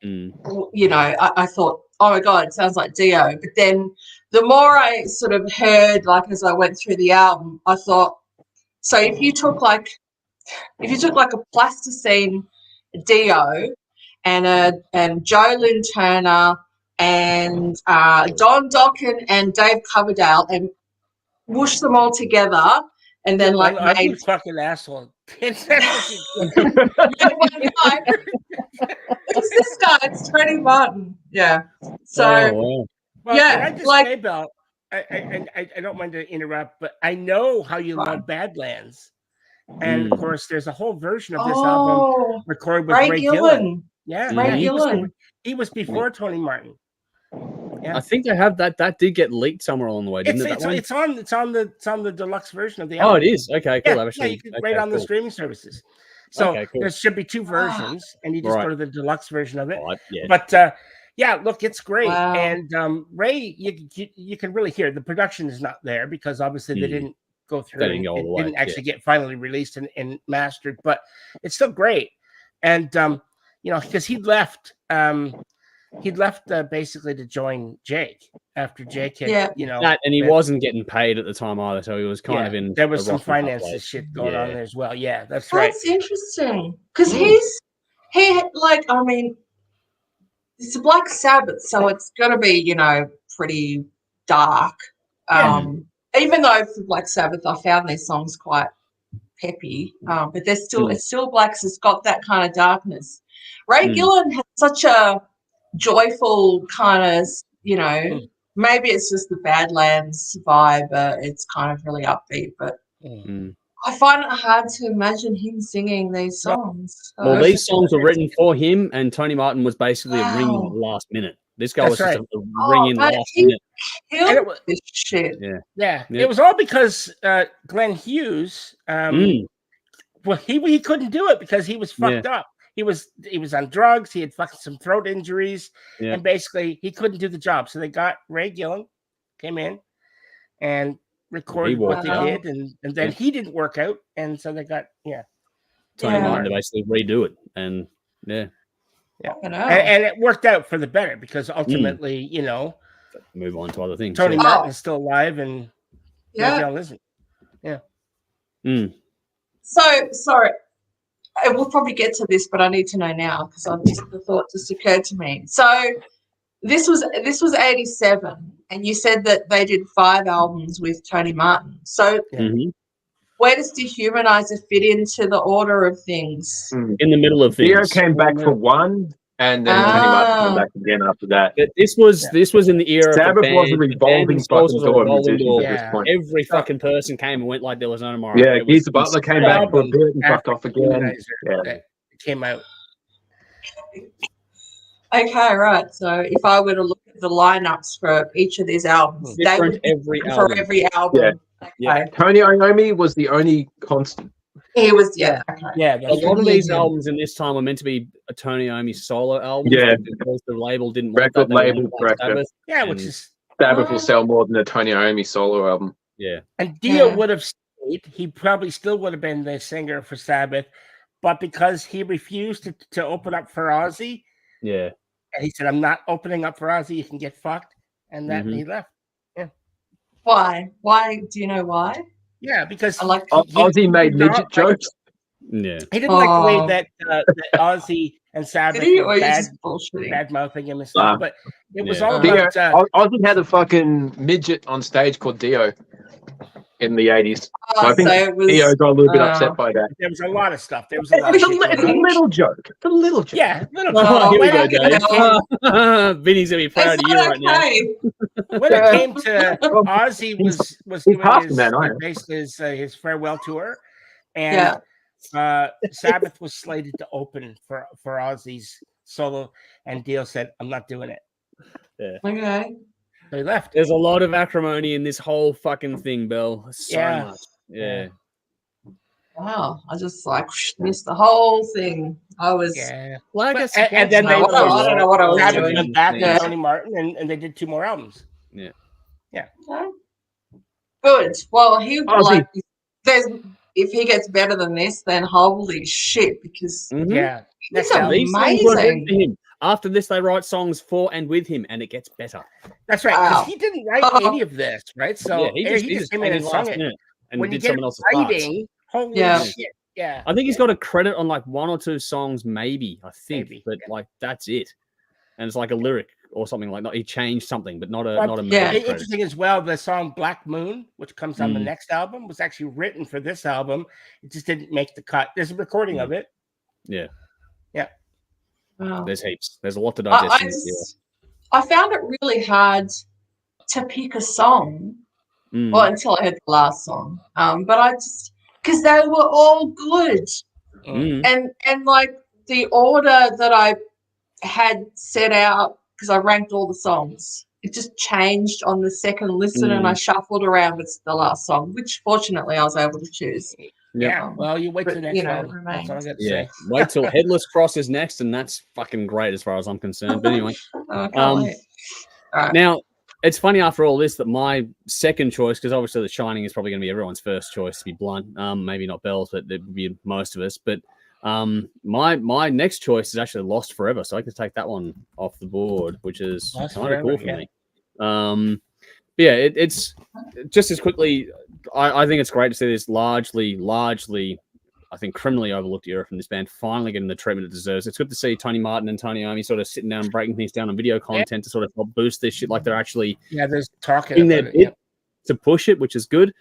I thought, oh my God, it sounds like Dio. But then the more I sort of heard, as I went through the album, I thought, so if you took a plasticine Dio and Joe Lynn Turner and Don Dokken and Dave Coverdale and whoosh them all together and then I'm a fucking asshole. It's this guy. It's Tony Martin. Yeah. So can I just say, Belle, I don't mind to interrupt, but I know how you love Badlands, and of course, there's a whole version of this album recorded with Ray Gillen. Yeah, Ray Gillen. He was before Tony Martin. I think they have that. That did get leaked somewhere along the way, didn't it? It's on the deluxe version of the album. album. Oh, it is. Okay, cool. Yeah, you can right on the streaming services. So there should be 2 versions, and you just go to the deluxe version of it. But look, it's great. Wow. And Ray, you can really hear the production is not there because obviously they didn't go through. It didn't actually get finally released and mastered, but it's still great. And because he left basically to join Jake after Jake had and he wasn't getting paid at the time either, so he was kind of in. There was some finances shit going on there as well. Yeah, that's right. That's interesting because it's a Black Sabbath, so it's got to be pretty dark. Even though for Black Sabbath, I found their songs quite peppy, but it's still Black. So it's got that kind of darkness. Ray Gillen has such a joyful kind of, maybe it's just the Badlands vibe, but it's kind of really upbeat. But I find it hard to imagine him singing these songs. Well, these songs were written for him, and Tony Martin was basically a ring last minute. This guy was just a ring in last minute. This shit. Yeah. It was all because Glenn Hughes. Well, he couldn't do it because he was fucked up. He was on drugs. He had fucking some throat injuries, and basically he couldn't do the job. So they got Ray Gillen, came in, and recorded what they did, and then he didn't work out, and so they got Tony Martin to basically redo it, and and it worked out for the better because ultimately, move on to other things. Tony Martin is still alive, and Ray Gillen isn't. So sorry. We'll probably get to this, but I need to know now because the thought just occurred to me. So this was 87, and you said that they did 5 albums with Tony Martin. So where does Dehumanizer fit into the order of things? In the middle of things. Theo came back for 1, and then Tony Martin came back again after that. But this was in the era Sabbath of was a revolving fucking door of musicians at this point. Every fucking person came and went like there was no tomorrow. Yeah, Geezer Butler came back for a bit and fucked off again. It came out. Okay, right. So if I were to look at the lineups for each of these albums, they would for every album. Yeah. Tony Iommi was the only constant. He was, a lot of these albums in this time were meant to be a Tony Iommi solo album. Because the label didn't want record label correct. Which is Sabbath will sell more than a Tony Iommi solo album. Yeah, and Dio would have stayed. He probably still would have been the singer for Sabbath, but because he refused to open up for Ozzy, and he said, "I'm not opening up for Ozzy. You can get fucked," and that he left. Yeah. Why? Why? Do you know why? Yeah, because Ozzy made midget jokes. Yeah, he didn't like the way that Ozzy and Sabbath were bad mouthing him and stuff. But it was all about Ozzy had a fucking midget on stage called Dio in the 80s. So I think Dio got a little bit upset by that. There was a lot of stuff. There was a lot of little joke. A little joke. Yeah, little here we go, Dave. Vinny's gonna be proud of you right now. When it came to Ozzy was doing basically his farewell tour, and Sabbath was slated to open for Ozzy's solo, and Dio said, "I'm not doing it." Yeah. Okay. They left. There's a lot of acrimony in this whole fucking thing, Bill. So much. Yeah. Wow. I just missed the whole thing. I was and then I don't know what I was doing. Went back to Tony Martin, and they did 2 more albums. Yeah. Okay. Good. Well, he if he gets better than this, then holy shit! Because that's amazing. After this, they write songs for and with him, and it gets better. That's right. Because he didn't write any of this, right? So he just came in and sung it, and when did someone else's writing, holy shit! Yeah, I think he's got a credit on 1 or 2 songs, maybe. I think, but that's it. And it's like a lyric or something like that. He changed something, but not a. Interesting as well. The song "Black Moon," which comes on the next album, was actually written for this album. It just didn't make the cut. There's a recording of it. Yeah. Wow. There's heaps. There's a lot to digest. I found it really hard to pick a song. Well, until I heard the last song. But I just because they were all good, and the order that I had set out because I ranked all the songs it just changed on the second listen, and I shuffled around with the last song, which fortunately I was able to choose. Yeah, well, you wait till the next one. Remains. That's all I got to say. Wait till Headless Cross is next, and that's fucking great as far as I'm concerned. But anyway, I can't wait. All right. Now, it's funny after all this that my second choice, because obviously The Shining is probably going to be everyone's first choice, to be blunt. Maybe not Belle's, but it would be most of us. But my next choice is actually Lost Forever, so I can take that one off the board, which is kind of cool for me. It's just as quickly. I think it's great to see this largely, I think, criminally overlooked era from this band finally getting the treatment it deserves. It's good to see Tony Martin and Tony Iommi sort of sitting down and breaking things down on video content to sort of help boost this shit, like they're actually there's talking about it, to push it, which is good.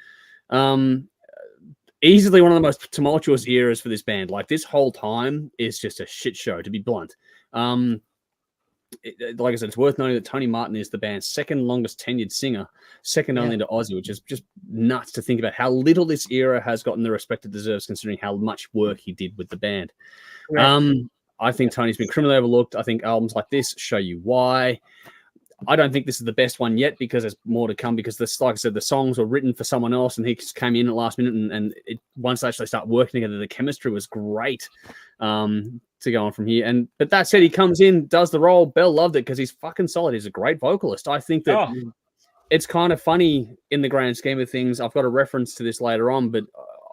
Easily one of the most tumultuous eras for this band. Like, this whole time is just a shit show, to be blunt. Like I said, it's worth noting that Tony Martin is the band's second longest tenured singer, second only to Ozzy, which is just nuts to think about how little this era has gotten the respect it deserves, considering how much work he did with the band. I think Tony's been criminally overlooked. I think albums like this show you why. I don't think this is the best one yet, because there's more to come, because this, like I said, the songs were written for someone else and he just came in at the last minute, and once they actually start working together, the chemistry was great to go on from here. But that said, he comes in, does the role. Bell loved it because he's fucking solid. He's a great vocalist. I think that it's kind of funny in the grand scheme of things. I've got a reference to this later on, but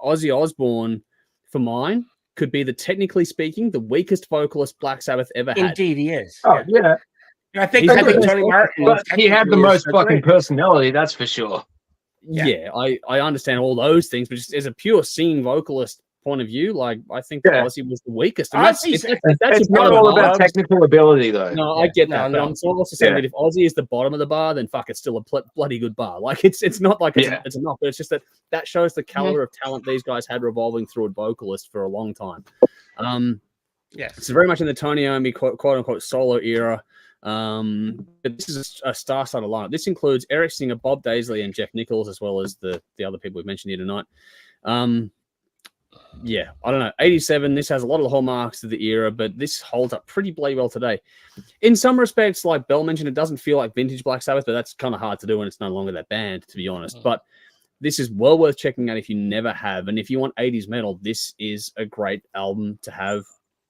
Ozzy Osbourne, for mine, could be, technically speaking, the weakest vocalist Black Sabbath ever had. Indeed, he is. Oh, yeah. I think Tony Martin, but he had the most fucking personality, that's for sure. Yeah, I understand all those things, but just as a pure singing vocalist point of view, like, I think Ozzy was the weakest. And it's not all about technical ability, though. No, I get that, but I'm also saying that if Ozzy is the bottom of the bar, then fuck, it's still a bloody good bar. Like, it's not like it's a knock, but it's just that shows the caliber of talent these guys had revolving through a vocalist for a long time. It's very much in the Tony Iommi quote unquote solo era. But this is a star-studded lineup. This includes Eric Singer, Bob Daisley, and Jeff Nichols, as well as the other people we've mentioned here tonight. I don't know. 87, this has a lot of the hallmarks of the era, but this holds up pretty bloody well today. In some respects, like Bell mentioned, it doesn't feel like vintage Black Sabbath, but that's kind of hard to do when it's no longer that band, to be honest. But this is well worth checking out if you never have. And if you want 80s metal, this is a great album to have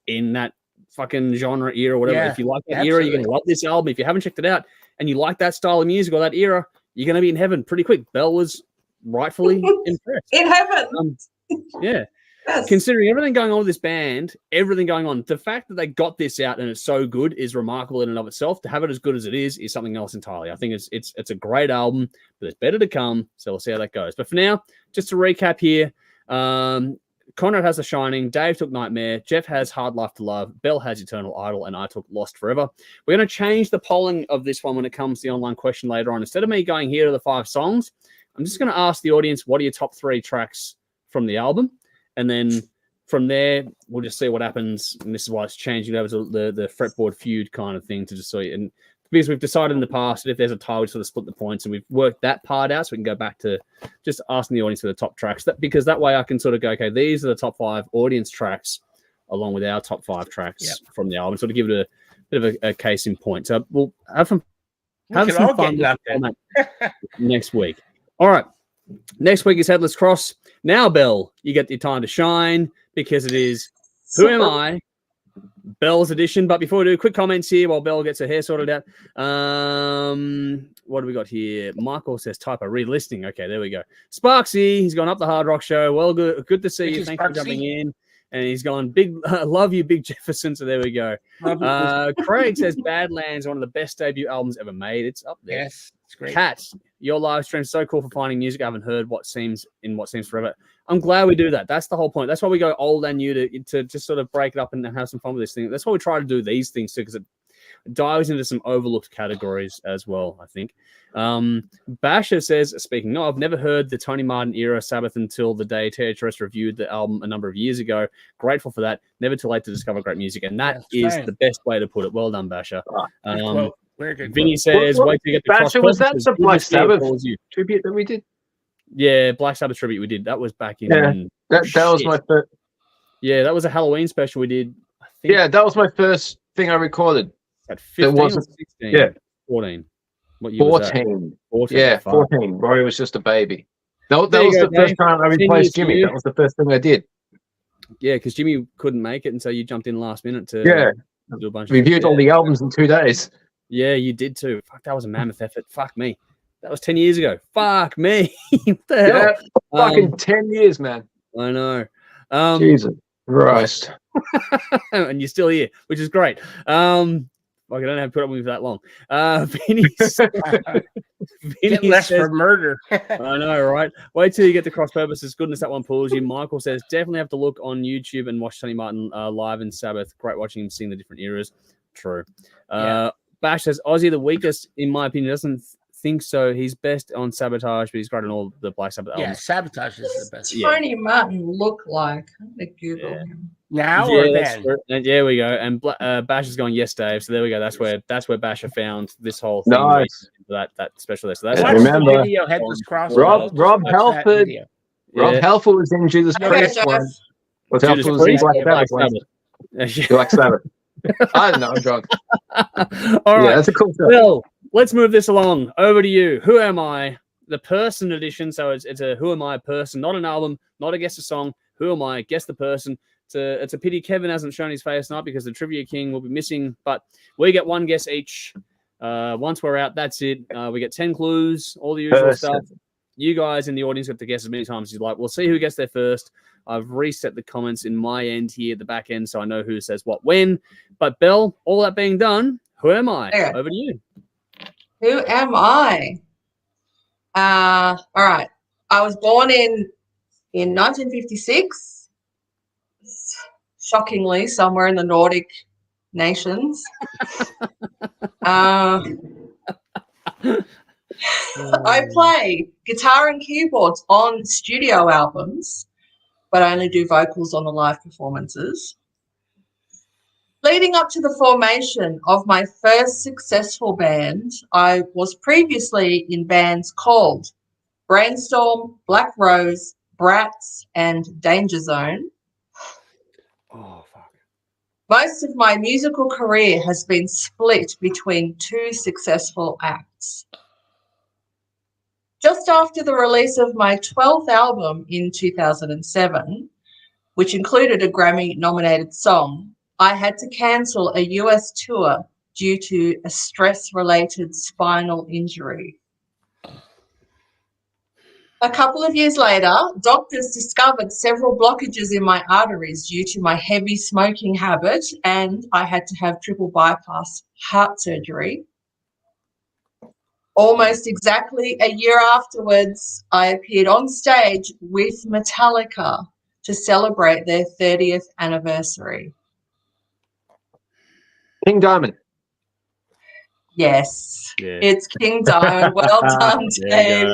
in that fucking genre era, whatever. If you like that era, you're going to love this album. If you haven't checked it out and you like that style of music or that era, you're going to be in heaven pretty quick. Bell was rightfully impressed. In heaven. Yes. Considering everything going on with this band, everything going on, the fact that they got this out and it's so good is remarkable in and of itself. To have it as good as it is something else entirely. I think it's a great album, but there's better to come. So we'll see how that goes. But for now, just to recap here, Conrad has The Shining, Dave took Nightmare, Jeff has Hard Life to Love, Bell has Eternal Idol, and I took Lost Forever. We're going to change the polling of this one when it comes to the online question later on. Instead of me going here to the 5 songs, I'm just going to ask the audience, what are your top 3 tracks from the album? And then from there, we'll just see what happens. And this is why it's changing over to the fretboard feud kind of thing to just see. And because we've decided in the past that if there's a tie, we sort of split the points, and we've worked that part out, so we can go back to just asking the audience for the top tracks. Because that way I can sort of go, okay, these are the top 5 audience tracks along with our top 5 tracks from the album. Sort of give it a bit of a case in point. So we'll have some fun next week. All right. Next week is Headless Cross. Now, Bell, you get your time to shine because it is Who Am I? Bell's edition. But before we do, quick comments here while Bell gets her hair sorted out. What do we got here? Michael says typo re-listing. Okay, there we go. Sparksy, he's gone up the Hard Rock Show. Well, good to see you. Thanks for jumping in. And he's gone, big love you, Big Jefferson. So there we go. Craig says Badlands, one of the best debut albums ever made. It's up there. Yes, it's great. Kat, your live stream is so cool for finding music I haven't heard what seems forever. I'm glad we do that. That's the whole point. That's why we go old and new to just sort of break it up and have some fun with this thing. That's why we try to do these things too, because it dives into some overlooked categories as well, I think. Basher says, speaking of, never heard the Tony Martin era Sabbath until the day THRS reviewed the album a number of years ago. Grateful for that. Never too late to discover great music. And that is the best way to put it. Well done, Basher. Very good. Vinny says, wait till you get the Basher, was that the Black Sabbath tribute that we did? Yeah, Black Sabbath tribute we did. That was back in... that was my first... Yeah, that was a Halloween special we did. I think. Yeah, that was my first thing I recorded. At 15 or 16? Yeah. 14. What year was that? 14. 14. Yeah, Fuck. 14. Rory was just a baby. That There you was go, the first Dave. time I 10 replaced years for Jimmy. you. That was the first thing I did. Yeah, because Jimmy couldn't make it, and so you jumped in last minute to do a bunch Reviewed of all the albums in 2 days. Yeah, you did too. Fuck, that was a mammoth effort. Fuck me. That was 10 years ago. Fuck me. What the hell? Yeah, fucking 10 years, man. I know. Jesus Christ. And you're still here, which is great. Like, I don't have to put up with you for that long. Vinny Get less says, for murder. I know, right? Wait till you get to Cross Purposes. Goodness, that one pulls you. Michael says, definitely have to look on YouTube and watch Tony Martin live in Sabbath. Great watching him sing the different eras. True. Bash says, Ozzy the weakest, in my opinion, doesn't think so. He's best on Sabotage, but he's great on all the Black Sabbath albums. Yeah, Sabotage is the best. Tony Martin look like? I'm gonna Google him. Now or then? And there we go. And Bash is going, yes, Dave. So there we go. That's where Basher found this whole thing. Nice. That special there. So that's Watch remember. the video, Headless Cross. Rob Halford. Rob Halford was in Judas Priest one. Was Halford was in Black Sabbath one. Black Sabbath. I don't know. I'm drunk. All right. That's a cool stuff. Well, let's move this along. Over to you. Who am I? The person edition. So it's a Who Am I person, not an album, not a guess a song. Who am I? Guess the person. It's a pity Kevin hasn't shown his face tonight because the Trivia King will be missing. But we get one guess each. Once we're out, that's it. We get 10 clues, all the usual stuff. You guys in the audience have to guess as many times as you like. We'll see who gets there first. I've reset the comments in my end here at the back end, so I know who says what when. But Belle, all that being done, who am I? Okay. Over to you. Who am I? All right. I was born in 1956. Shockingly, somewhere in the Nordic nations. I play guitar and keyboards on studio albums, but I only do vocals on the live performances. Leading up to the formation of my first successful band, I was previously in bands called Brainstorm, Black Rose, Brats, and Danger Zone. Oh, fuck. Most of my musical career has been split between two successful acts. Just after the release of my 12th album in 2007, which included a Grammy-nominated song, I had to cancel a US tour due to a stress-related spinal injury. A couple of years later, doctors discovered several blockages in my arteries due to my heavy smoking habit, and I had to have triple bypass heart surgery. Almost exactly a year afterwards, I appeared on stage with Metallica to celebrate their 30th anniversary. King Diamond. Yes, it's King Diamond. Well done, Dave.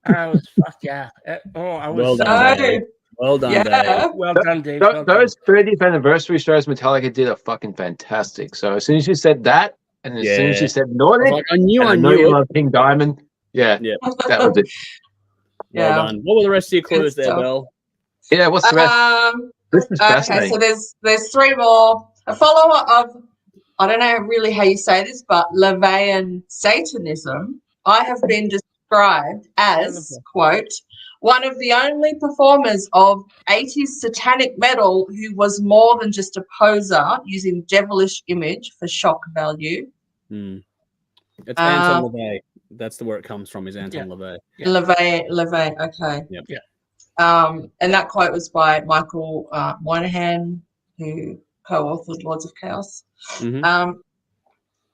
I was fuck yeah. I was well done, Dave. Well done, Dave. Well done, Dave. Those 30th anniversary shows Metallica did are fucking fantastic. So as soon as you said that, and as soon as you said Nordic, I knew you love King Diamond. Yeah, that was it. Well done. What were the rest of your clues there, Belle? Yeah, what's the rest? This is fascinating. Okay, so there's three more. A follower of, I don't know really how you say this, but Levian Satanism. I have been described as, quote, one of the only performers of 80s satanic metal who was more than just a poser using devilish image for shock value. It's Anton LaVey. That's the where it comes from, is Anton LaVey. LaVey, okay. Yep. Yeah. And that quote was by Michael Moynihan, who co-authored Lords of Chaos. Mm-hmm.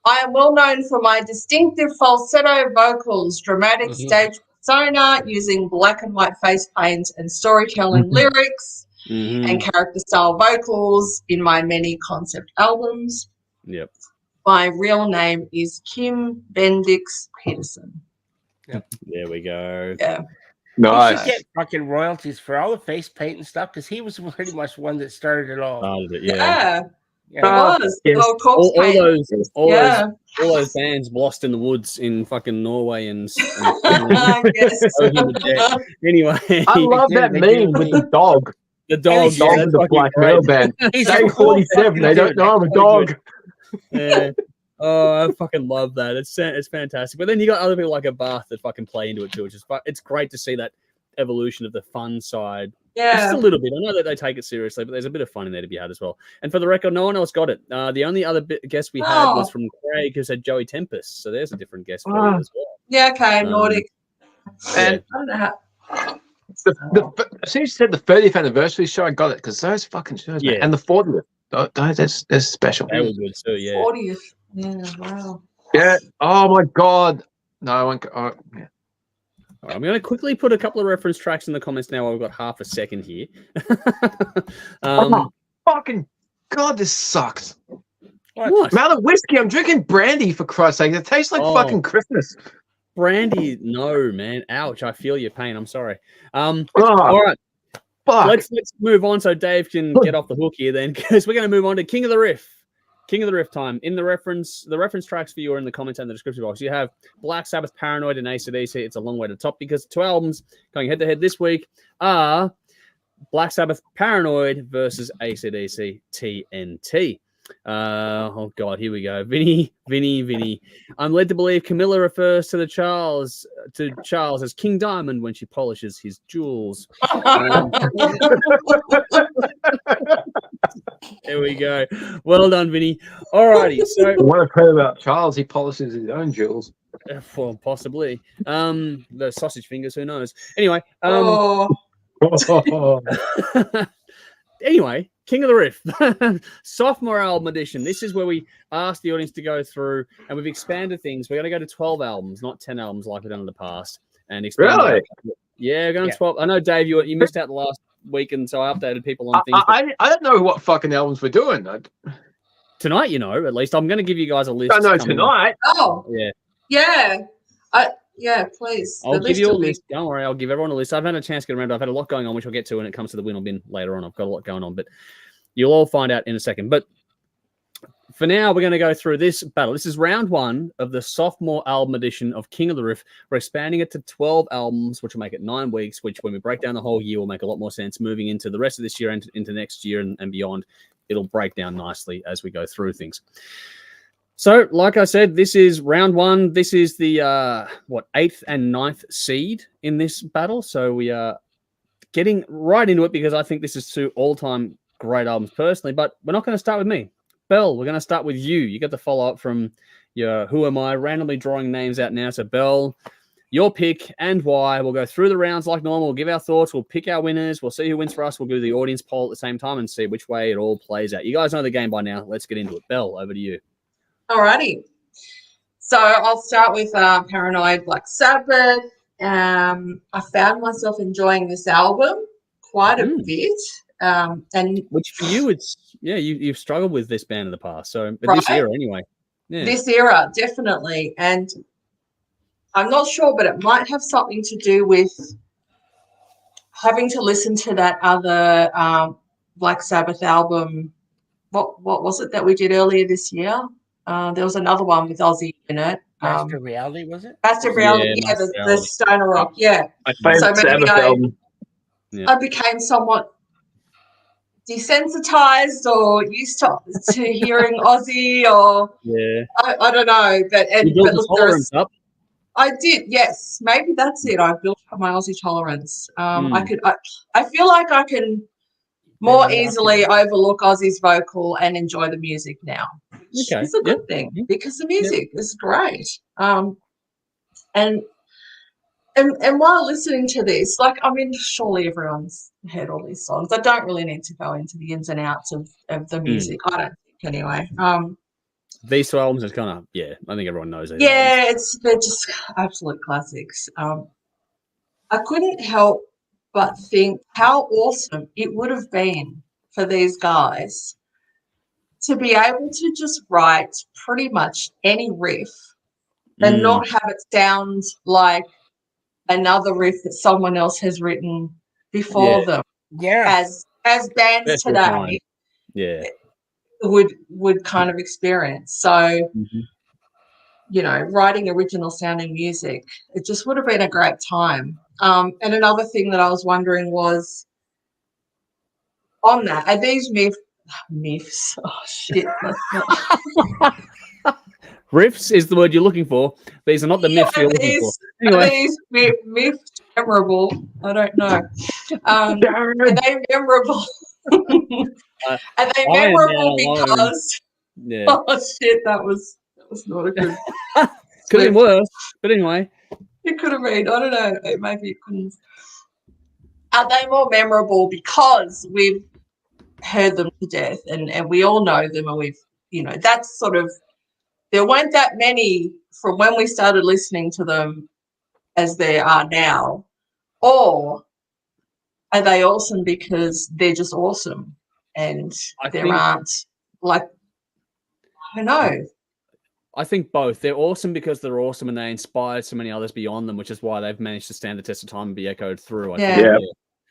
I am well known for my distinctive falsetto vocals, dramatic stage persona, using black and white face paint and storytelling lyrics and character style vocals in my many concept albums. Yep. My real name is Kim Bendix Peterson. Yep. There we go. Yeah. Nice. He should get fucking royalties for all the face paint and stuff because he was pretty much one that started it all. Yeah. It was. All those bands lost in the woods in fucking Norway and anyway. I love that meme with the dog. The dog with the black metal band. He's 47. They don't know I'm a dog. Oh, I fucking love that. It's fantastic. But then you got other people like a Bath that fucking play into it too, which is it's great to see that evolution of the fun side. Yeah. Just a little bit. I know that they take it seriously, but there's a bit of fun in there to be had as well. And for the record, no one else got it. The only other guest we had was from Craig, who said Joey Tempest. So there's a different guest for you as well. Yeah, okay, Nordic. And I don't know how. As soon as you said the 30th anniversary show, I got it because those fucking shows, man. And the 40th, that's special. They were good too, yeah. 40th. Yeah, wow. Yeah. Oh my god. No, I won't. Oh, yeah. All right, I'm going to quickly put a couple of reference tracks in the comments now while we've got half a second here. Oh, fucking god, this sucks. What? Amount of whiskey. I'm drinking brandy, for Christ's sake. It tastes like fucking Christmas. Brandy, no, man. Ouch. I feel your pain. I'm sorry. All right. Fuck. Let's move on so Dave can get off the hook here then, because we're going to move on to King of the Riff. King of the Riff time. In the reference tracks for you are in the comments and the description box. You have Black Sabbath, Paranoid, and AC/DC. It's a long way to the top because 2 albums going head-to-head this week are Black Sabbath, Paranoid versus AC/DC, TNT. Oh God, here we go. Vinny. I'm led to believe Camilla refers to Charles as King Diamond when she polishes his jewels. There we go. Well done, Vinny. Alrighty. So what I've heard about Charles, he polishes his own jewels. Well, possibly. The sausage fingers, who knows? Anyway. Anyway, King of the Riff, sophomore album edition. This is where we asked the audience to go through, and we've expanded things. We're going to go to 12 albums, not 10 albums like we've done in the past. And expand. Really? Yeah, we're going to 12. I know, Dave, you missed out the last week, and so I updated people on things. I don't know what fucking albums we're doing. Tonight, at least. I'm going to give you guys a list. I know tonight. Oh. Yeah. Yeah. Yeah, please. I'll give you a list. Don't worry. I'll give everyone a list. I've had a chance to get around. I've had a lot going on, which I'll get to when it comes to the win or bin later on. I've got a lot going on, but you'll all find out in a second. But for now, we're going to go through this battle. This is round 1 of the sophomore album edition of King of the Riff. We're expanding it to 12 albums, which will make it 9 weeks, which when we break down the whole year will make a lot more sense. Moving into the rest of this year and into next year and beyond, it'll break down nicely as we go through things. So, like I said, this is round 1. This is the 8th and 9th seed in this battle. So we are getting right into it because I think this is 2 all-time great albums personally. But we're not going to start with me. Belle, we're going to start with you. You get the follow-up from your Who Am I? Randomly drawing names out now. So, Belle, your pick and why. We'll go through the rounds like normal. We'll give our thoughts. We'll pick our winners. We'll see who wins for us. We'll do the audience poll at the same time and see which way it all plays out. You guys know the game by now. Let's get into it. Belle, over to you. Alrighty. So I'll start with Paranoid, Black Sabbath. I found myself enjoying this album quite a bit. And which for you, you've struggled with this band in the past. So but this era anyway. Yeah. This era, definitely. And I'm not sure, but it might have something to do with having to listen to that other Black Sabbath album. What was it that we did earlier this year? There was another one with Ozzy in it. Master Reality, was it? Master Reality, yeah, the Stoner Rock, yeah. My favorite Sabbath album. I became somewhat desensitized or used to hearing Ozzy, or I don't know, but tolerance up. I did, yes. Maybe that's it. I built up my Aussie tolerance. I feel like I can more easily overlook Ozzy's vocal and enjoy the music now. It's a good thing because the music is great. And while listening to this, surely everyone's heard all these songs. I don't really need to go into the ins and outs of the music. I don't think anyway. These 2 albums is kind of, I think everyone knows it. Yeah, they're just absolute classics. I couldn't help but think how awesome it would have been for these guys to be able to just write pretty much any riff and not have it sound like another riff that someone else has written before them. Yeah. As bands today would kind of experience. So, writing original sounding music, it just would have been a great time. And another thing that I was wondering was on that, are these myths? Oh, shit. Riffs is the word you're looking for. These are not the myths you're looking for. Are Anyway, these myths memorable? I don't know. Are they memorable? Are they I am memorable now alone. because? Yeah. Oh shit, that was not a good. Could have been worse, but anyway. It could have been. I don't know. Maybe it couldn't. Are they more memorable because we've heard them to death and we all know them, and we've, that's sort of, there weren't that many from when we started listening to them as there are now, or are they awesome because they're just awesome and aren't, like, I don't know. I think both. They're awesome because they're awesome and they inspired so many others beyond them, which is why they've managed to stand the test of time and be echoed through. I think.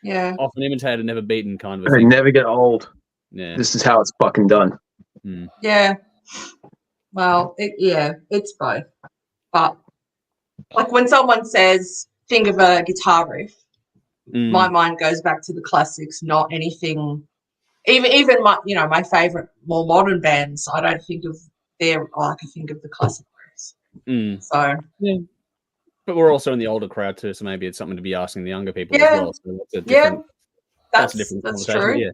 Yeah. Often imitated, never beaten kind of a They thing. never get old. Yeah. This is how it's fucking done. Yeah. Well, it's both. But like when someone says, think of a guitar riff, my mind goes back to the classics, not anything. Even my favorite more modern bands, I don't think of I can think of the classic riffs. So yeah. But we're also in the older crowd too, so maybe it's something to be asking the younger people as well. So that's a different, that's a different conversation. True.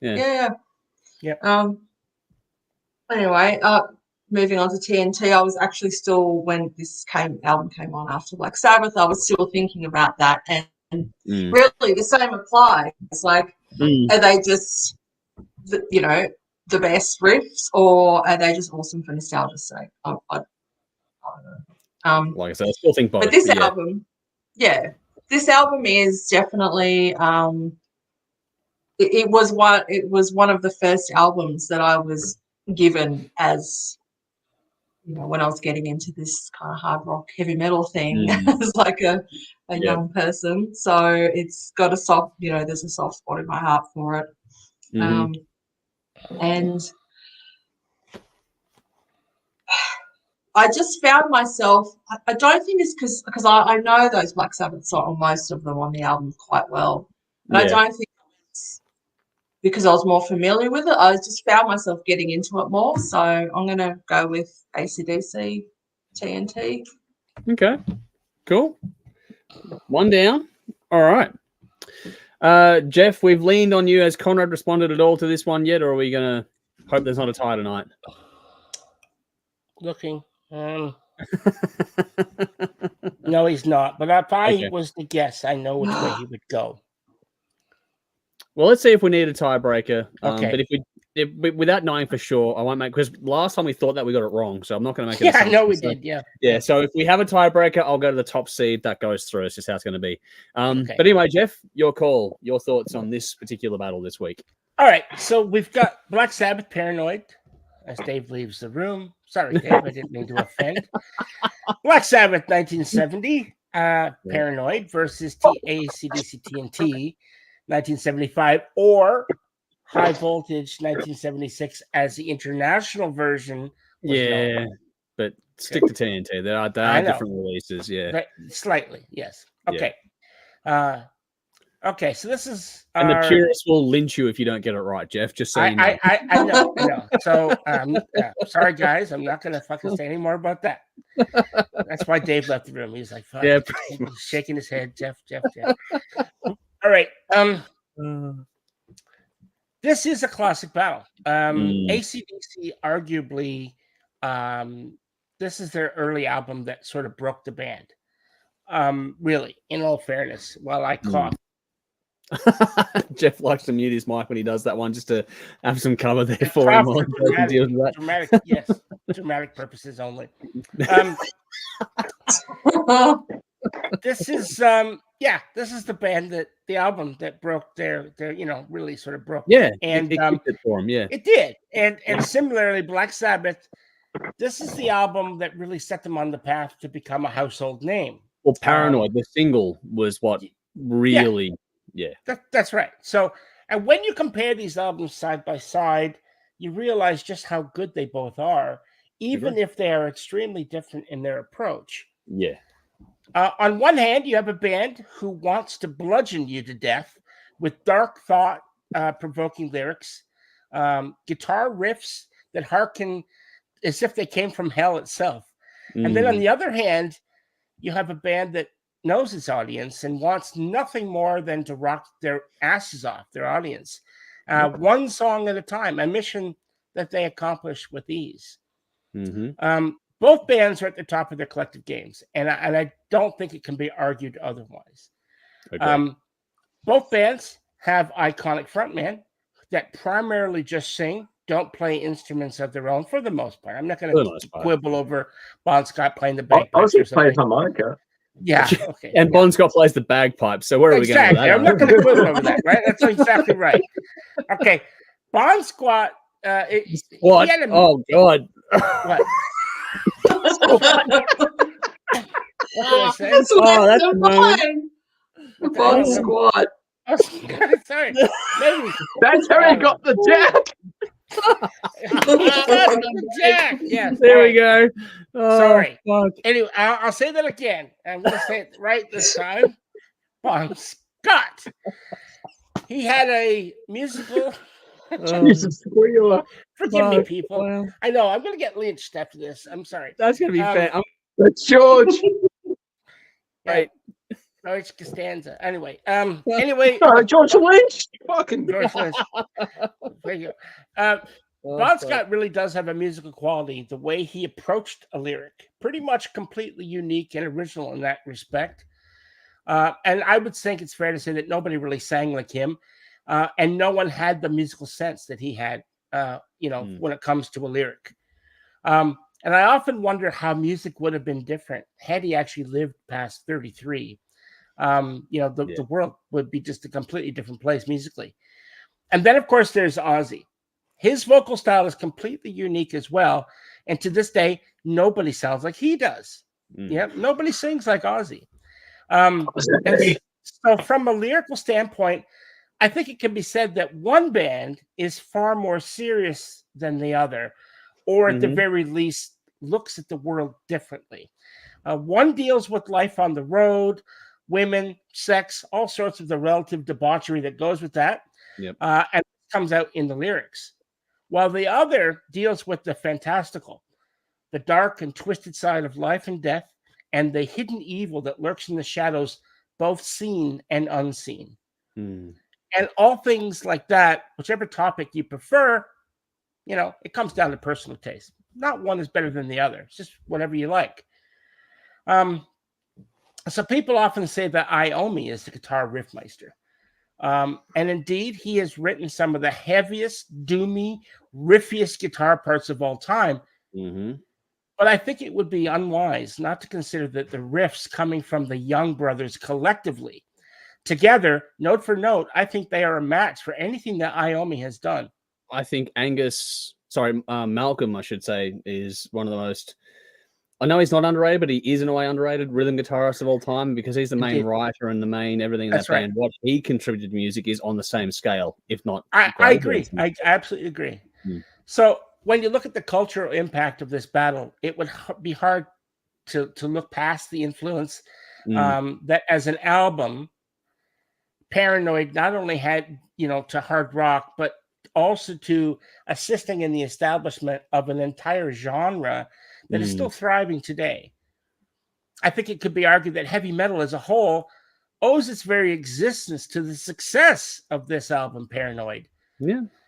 Yeah. Anyway, moving on to TNT, I was actually still, when this album came on after Black Sabbath, I was still thinking about that, and really the same applies. It's like, are they just, the best riffs, or are they just awesome for nostalgia's sake? I don't know. Like I said, I still think both. But this album, this album is definitely. It was one of the first albums that I was given as, when I was getting into this kind of hard rock heavy metal thing as like a young person. So it's got a soft, there's a soft spot in my heart for it. And I just found myself, I don't think it's because I know those Black Sabbath songs, most of them on the album quite well. And I don't think it's because I was more familiar with it. I just found myself getting into it more. So I'm going to go with AC/DC TNT. Okay, cool. One down. All right. Jeff, we've leaned on you. Has Conrad responded at all to this one yet, or are we going to hope there's not a tie tonight? Looking. No, he's not. But if I was to guess, I know which way he would go. Well, let's see if we need a tiebreaker. Okay. But if without knowing for sure, I won't make, because last time we thought that we got it wrong, so I'm not going to make it. Yeah, I know we did. Yeah. So if we have a tiebreaker, I'll go to the top seed. That goes through. It's just how it's going to be. But anyway, Jeff, your call. Your thoughts on this particular battle this week. All right. So we've got Black Sabbath, Paranoid, as Dave leaves the room. Sorry, Dave, I didn't mean to offend. Black Sabbath, 1970, Paranoid versus AC/DC TNT, 1975, or High Voltage, 1976, as the international version. But stick to TNT. There are different releases. Slightly, yes. Okay. Okay, so this is and the purists will lynch you if you don't get it right, Jeff. Just so you know. I know. So, sorry, guys. I'm not going to fucking say any more about that. That's why Dave left the room. He's like, fuck. Yeah, he's shaking his head. Jeff. All right. This is a classic battle. AC/DC, arguably, this is their early album that sort of broke the band. Really, in all fairness, while I cough. Jeff likes to mute his mic when he does that one, just to have some cover there for him. Dramatic purposes only. This is the band the album that broke their really sort of broke. Yeah, and it did for him. Yeah, it did. And similarly, Black Sabbath. This is the album that really set them on the path to become a household name. Well, Paranoid, the single, was what really. Yeah. That's right. So, and when you compare these albums side by side, you realize just how good they both are, even if they are extremely different in their approach. Yeah. On one hand, you have a band who wants to bludgeon you to death with dark thought, provoking lyrics, guitar riffs that harken as if they came from hell itself. And then on the other hand, you have a band that knows its audience and wants nothing more than to rock their asses off their audience, one song at a time, a mission that they accomplish with ease. Both bands are at the top of their collective games, and I don't think it can be argued otherwise. Both bands have iconic frontmen that primarily just sing, don't play instruments of their own for the most part. I'm not going to quibble over Bon Scott playing the bagpipes. I was going to play harmonica. Yeah, okay. And Bon Scott plays the bagpipes. So where are we going with that? I'm not going to quibble over that, right? That's exactly right. Okay, Bon Scott. What? Oh God! What? That's mine. Bon Squad. Oh, sorry. Maybe. That's how he got the jack. The jack. Yes. There we go. Oh, sorry. Fuck. Anyway, I'll say that again. I'm going to say it right this time. Bon Scott. He had a musical. Jesus, forgive me, people. I know I'm going to get lynched after this. I'm sorry. That's going to be fair. That's George. Right. George Costanza. Anyway. Anyway. George Lynch. Fucking George Lynch. There you go. Bon Scott really does have a musical quality. The way he approached a lyric, pretty much completely unique and original in that respect. And I would think it's fair to say that nobody really sang like him, and no one had the musical sense that he had. When it comes to a lyric. And I often wonder how music would have been different had he actually lived past 33. The world would be just a completely different place musically. And then, of course, there's Ozzy. His vocal style is completely unique as well. And to this day, nobody sounds like he does. Yeah, nobody sings like Ozzy. And so from a lyrical standpoint, I think it can be said that one band is far more serious than the other, or at the very least looks at the world differently. One deals with life on the road, women, sex, all sorts of the relative debauchery that goes with that, and comes out in the lyrics. While the other deals with the fantastical, the dark and twisted side of life and death, and the hidden evil that lurks in the shadows, both seen and unseen. And all things like that, whichever topic you prefer, it comes down to personal taste. Not one is better than the other. It's just whatever you like. So people often say that Iommi is the guitar riffmeister. And indeed, he has written some of the heaviest, doomy, riffiest guitar parts of all time. But I think it would be unwise not to consider that the riffs coming from the Young brothers collectively, together, note for note, I think they are a match for anything that Iommi has done. I think Malcolm, I should say, is one of the most... I know he's not underrated, but he is in a way underrated rhythm guitarist of all time because he's the main writer and the main everything in that band. What he contributed to music is on the same scale, if not... I agree. I absolutely agree. So when you look at the cultural impact of this battle, it would be hard to look past the influence that as an album... Paranoid not only had, to hard rock, but also to assisting in the establishment of an entire genre that is still thriving today. I think it could be argued that heavy metal as a whole owes its very existence to the success of this album, Paranoid.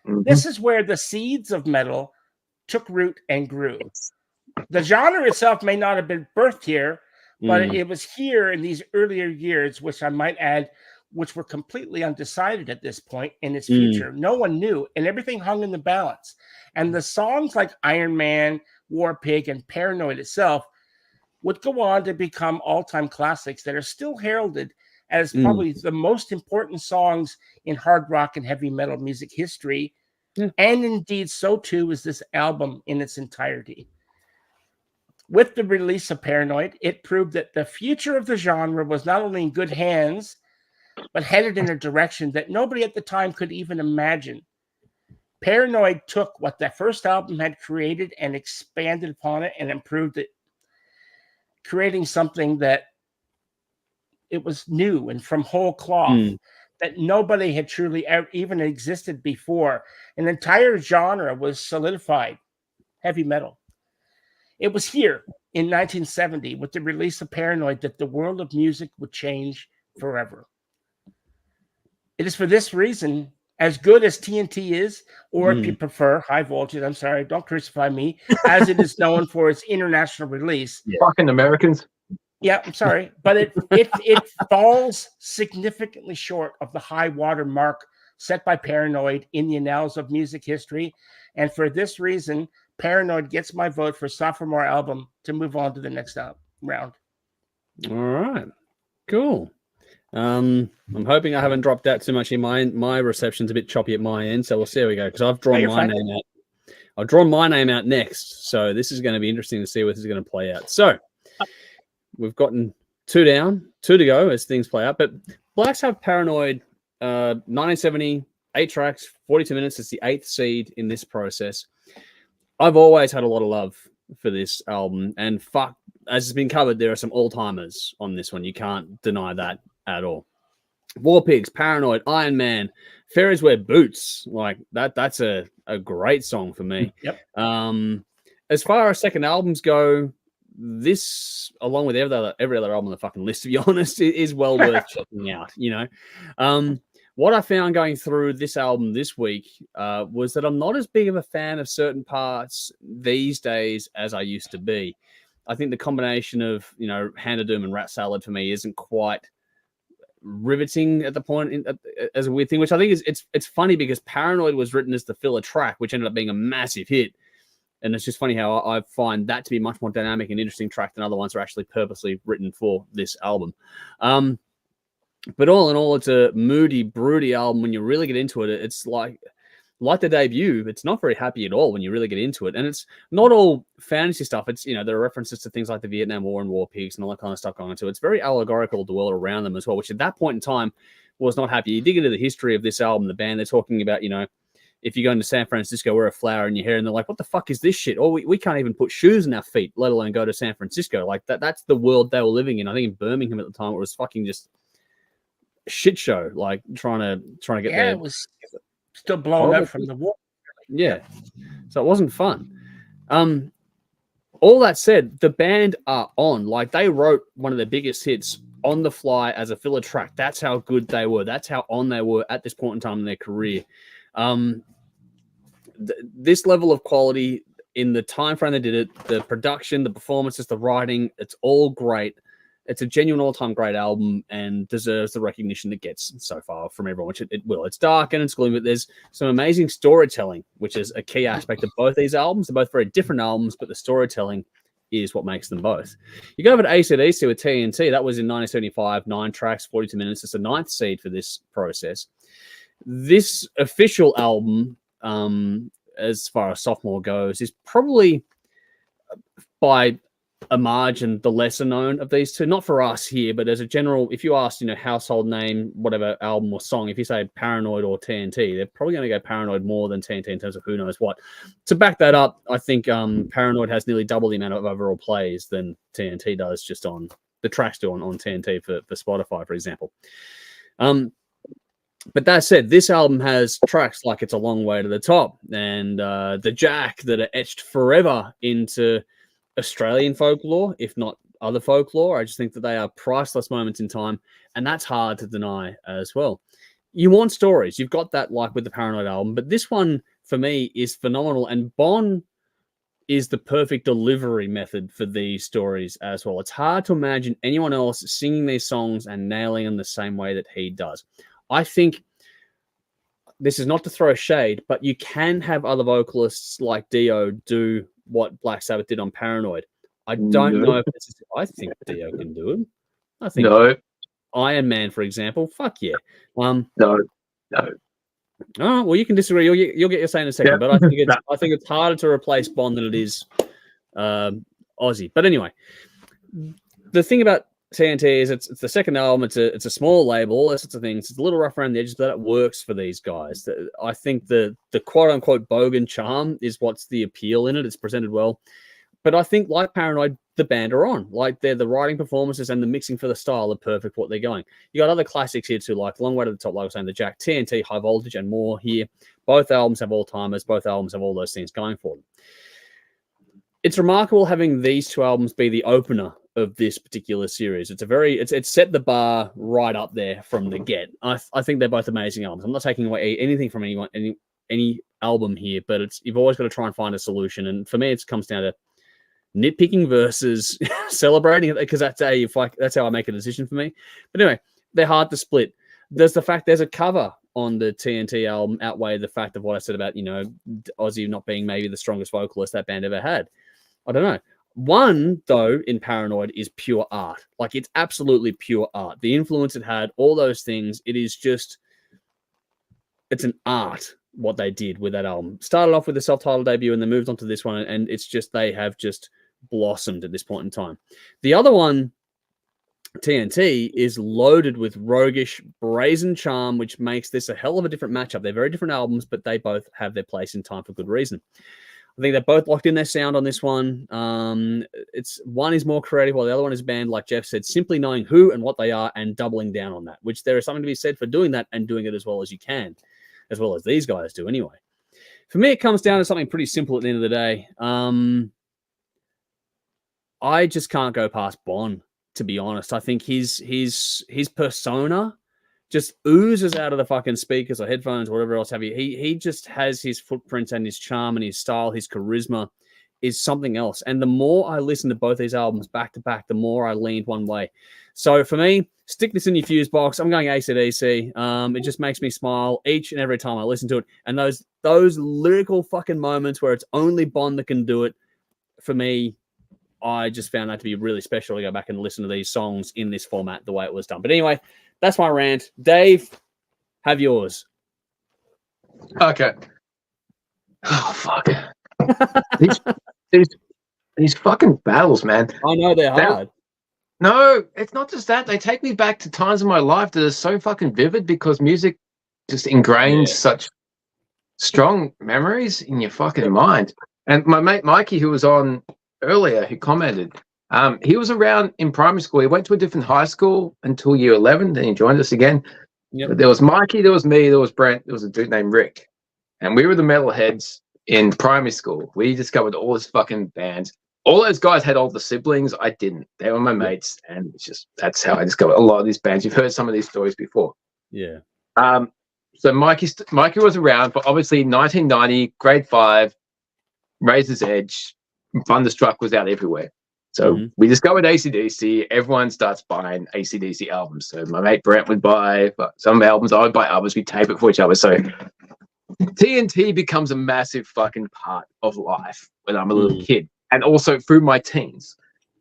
This is where the seeds of metal took root and grew. The genre itself may not have been birthed here, but it was here in these earlier years, which I might add, which were completely undecided at this point in its future. No one knew, and everything hung in the balance. And the songs like Iron Man, War Pig, and Paranoid itself would go on to become all-time classics that are still heralded as probably the most important songs in hard rock and heavy metal music history. And indeed, so too is this album in its entirety. With the release of Paranoid, it proved that the future of the genre was not only in good hands, but headed in a direction that nobody at the time could even imagine. Paranoid took what that first album had created and expanded upon it and improved it, creating something that it was new and from whole cloth that nobody had truly even existed before. An entire genre was solidified, heavy metal. It was here in 1970 with the release of Paranoid that the world of music would change forever. It is for this reason, as good as T.T.T is, or if you prefer High Voltage, I'm sorry, don't crucify me, as it is known for its international release. Fucking Americans. Yeah, I'm sorry, but it falls significantly short of the high water mark set by Paranoid in the annals of music history. And for this reason, Paranoid gets my vote for sophomore album to move on to the next round. All right, cool. I'm hoping I haven't dropped out too much in my reception's a bit choppy at my end, so we'll see how we go, because I've drawn my name out. I've drawn my name out next, so this is going to be interesting to see where this is going to play out. So we've gotten 2 down, 2 to go as things play out. But Black Sabbath Paranoid, 1970, 8 tracks, 42 minutes. It's the 8th seed in this process. I've always had a lot of love for this album, and fuck, as it's been covered, there are some all-timers on this one. You can't deny that at all. War Pigs, Paranoid, Iron Man, Fairies Wear Boots. Like that's a great song for me. Yep. As far as second albums go, this, along with every other album on the fucking list, to be honest, is well worth checking out. You know, what I found going through this album this week was that I'm not as big of a fan of certain parts these days as I used to be. I think the combination of, you know, Hand of Doom and Rat Salad for me isn't quite riveting at the point as a weird thing, which I think is it's funny because Paranoid was written as the filler track, which ended up being a massive hit. And it's just funny how I find that to be a much more dynamic and interesting track than other ones that are actually purposely written for this album. But all in all, it's a moody, broody album. When you really get into it, it's like the debut, it's not very happy at all when you really get into it. And it's not all fantasy stuff. It's, you know, there are references to things like the Vietnam War and War Pigs and all that kind of stuff going into it. It's very allegorical of the world around them as well, which at that point in time was not happy. You dig into the history of this album, the band, they're talking about, you know, if you go into San Francisco, wear a flower in your hair, and they're like, what the fuck is this shit? Or we can't even put shoes in our feet, let alone go to San Francisco. Like that's the world they were living in. I think in Birmingham at the time, it was fucking just a shit show, like trying to get there. It was still blown up from the war. Yeah. So it wasn't fun. All that said, the band are on. Like, they wrote one of their biggest hits on the fly as a filler track. That's how good they were. That's how on they were at this point in time in their career. This level of quality in the time frame they did it, the production, the performances, the writing, it's all great. It's a genuine all-time great album and deserves the recognition it gets so far from everyone, which it will. It's dark and it's gloomy, but there's some amazing storytelling, which is a key aspect of both these albums. They're both very different albums, but the storytelling is what makes them both. You go over to AC/DC with T.T.T. That was in 1975, 9 tracks, 42 minutes. It's the 9th seed for this process. This official album, as far as sophomore goes, is probably by a margin the lesser known of these two. Not for us here, but as a general, if you ask, you know, household name, whatever album or song, if you say Paranoid or T.T.T, they're probably going to go Paranoid more than T.T.T in terms of who knows what. To back that up, I think Paranoid has nearly double the amount of overall plays than T.T.T does just on the tracks do on T.T.T for Spotify, for example. But that said, this album has tracks like It's a Long Way to the Top and The Jack that are etched forever into Australian folklore, if not other folklore. I just think that they are priceless moments in time, and that's hard to deny as well. You want stories. You've got that like with the Paranoid album, but this one, for me, is phenomenal, and Bon is the perfect delivery method for these stories as well. It's hard to imagine anyone else singing these songs and nailing them the same way that he does. I think this is not to throw shade, but you can have other vocalists like Dio do what Black Sabbath did on Paranoid. I don't know if this is... I think Dio can do it. I think Iron Man, for example. Fuck yeah. No. Oh, well, you can disagree. You'll get your say in a second, but I think it's harder to replace Bond than it is Ozzy. But anyway, the thing about T.T.T is it's the second album. It's a small label, all those sorts of things. It's a little rough around the edges, but it works for these guys. I think the quote unquote bogan charm is what's the appeal in it. It's presented well, but I think like Paranoid, the band are on. Like the writing, performances, and the mixing for the style are perfect for what they're going. You got other classics here too, like Long Way to the Top, like I was saying, the Jack, T.T.T, High Voltage, and more here. Both albums have all timers. Both albums have all those things going for them. it's remarkable having these two albums be the opener of this particular series. It's set the bar right up there from the get. I think they're both amazing albums. I'm not taking away anything from any album here, but you've always got to try and find a solution. And for me, it comes down to nitpicking versus celebrating it, because that's how I make a decision for me. But anyway, they're hard to split. Does the fact there's a cover on the TNT album outweigh the fact of what I said about, Ozzy not being maybe the strongest vocalist that band ever had? I don't know. One, though, in Paranoid is pure art. Like, it's absolutely pure art. The influence it had, all those things, it's an art, what they did with that album. Started off with the self-titled debut and then moved on to this one, and it's just, they have just blossomed at this point in time. The other one, TNT, is loaded with roguish, brazen charm, which makes this a hell of a different matchup. They're very different albums, but they both have their place in time for good reason. I think they're both locked in their sound on this one. One is more creative, while the other one is band, like Jeff said, simply knowing who and what they are and doubling down on that, which there is something to be said for doing that and doing it as well as you can, as well as these guys do anyway. For me, it comes down to something pretty simple at the end of the day. I just can't go past Bon, to be honest. I think his persona just oozes out of the fucking speakers or headphones or whatever else have you. He just has his footprints and his charm and his style, his charisma is something else. And the more I listen to both these albums back to back, the more I leaned one way. So for me, stick this in your fuse box. I'm going AC/DC. It just makes me smile each and every time I listen to it. And those lyrical fucking moments where it's only Bon that can do it, for me, I just found that to be really special to go back and listen to these songs in this format, the way it was done. But anyway, that's my rant. Dave, have yours. Okay. Oh, fuck. these fucking battles, man. I know they're hard. No, it's not just that. They take me back to times in my life that are so fucking vivid because music just ingrains such strong memories in your fucking mind. And my mate Mikey, who was on earlier, who commented, he was around in primary school. He went to a different high school until year 11. Then he joined us again. Yep. But there was Mikey, there was me, there was Brent, there was a dude named Rick. And we were the metalheads in primary school. We discovered all this fucking bands. All those guys had older siblings. I didn't. They were my mates. And it's just, that's how I discovered a lot of these bands. You've heard some of these stories before. Yeah. So Mikey was around, but obviously 1990, grade 5, Razor's Edge, Thunderstruck was out everywhere. So we discovered AC/DC. Everyone starts buying AC/DC albums. So my mate Brent would buy some albums. I would buy others. We tape it for each other. So TNT becomes a massive fucking part of life when I'm a little kid. And also through my teens.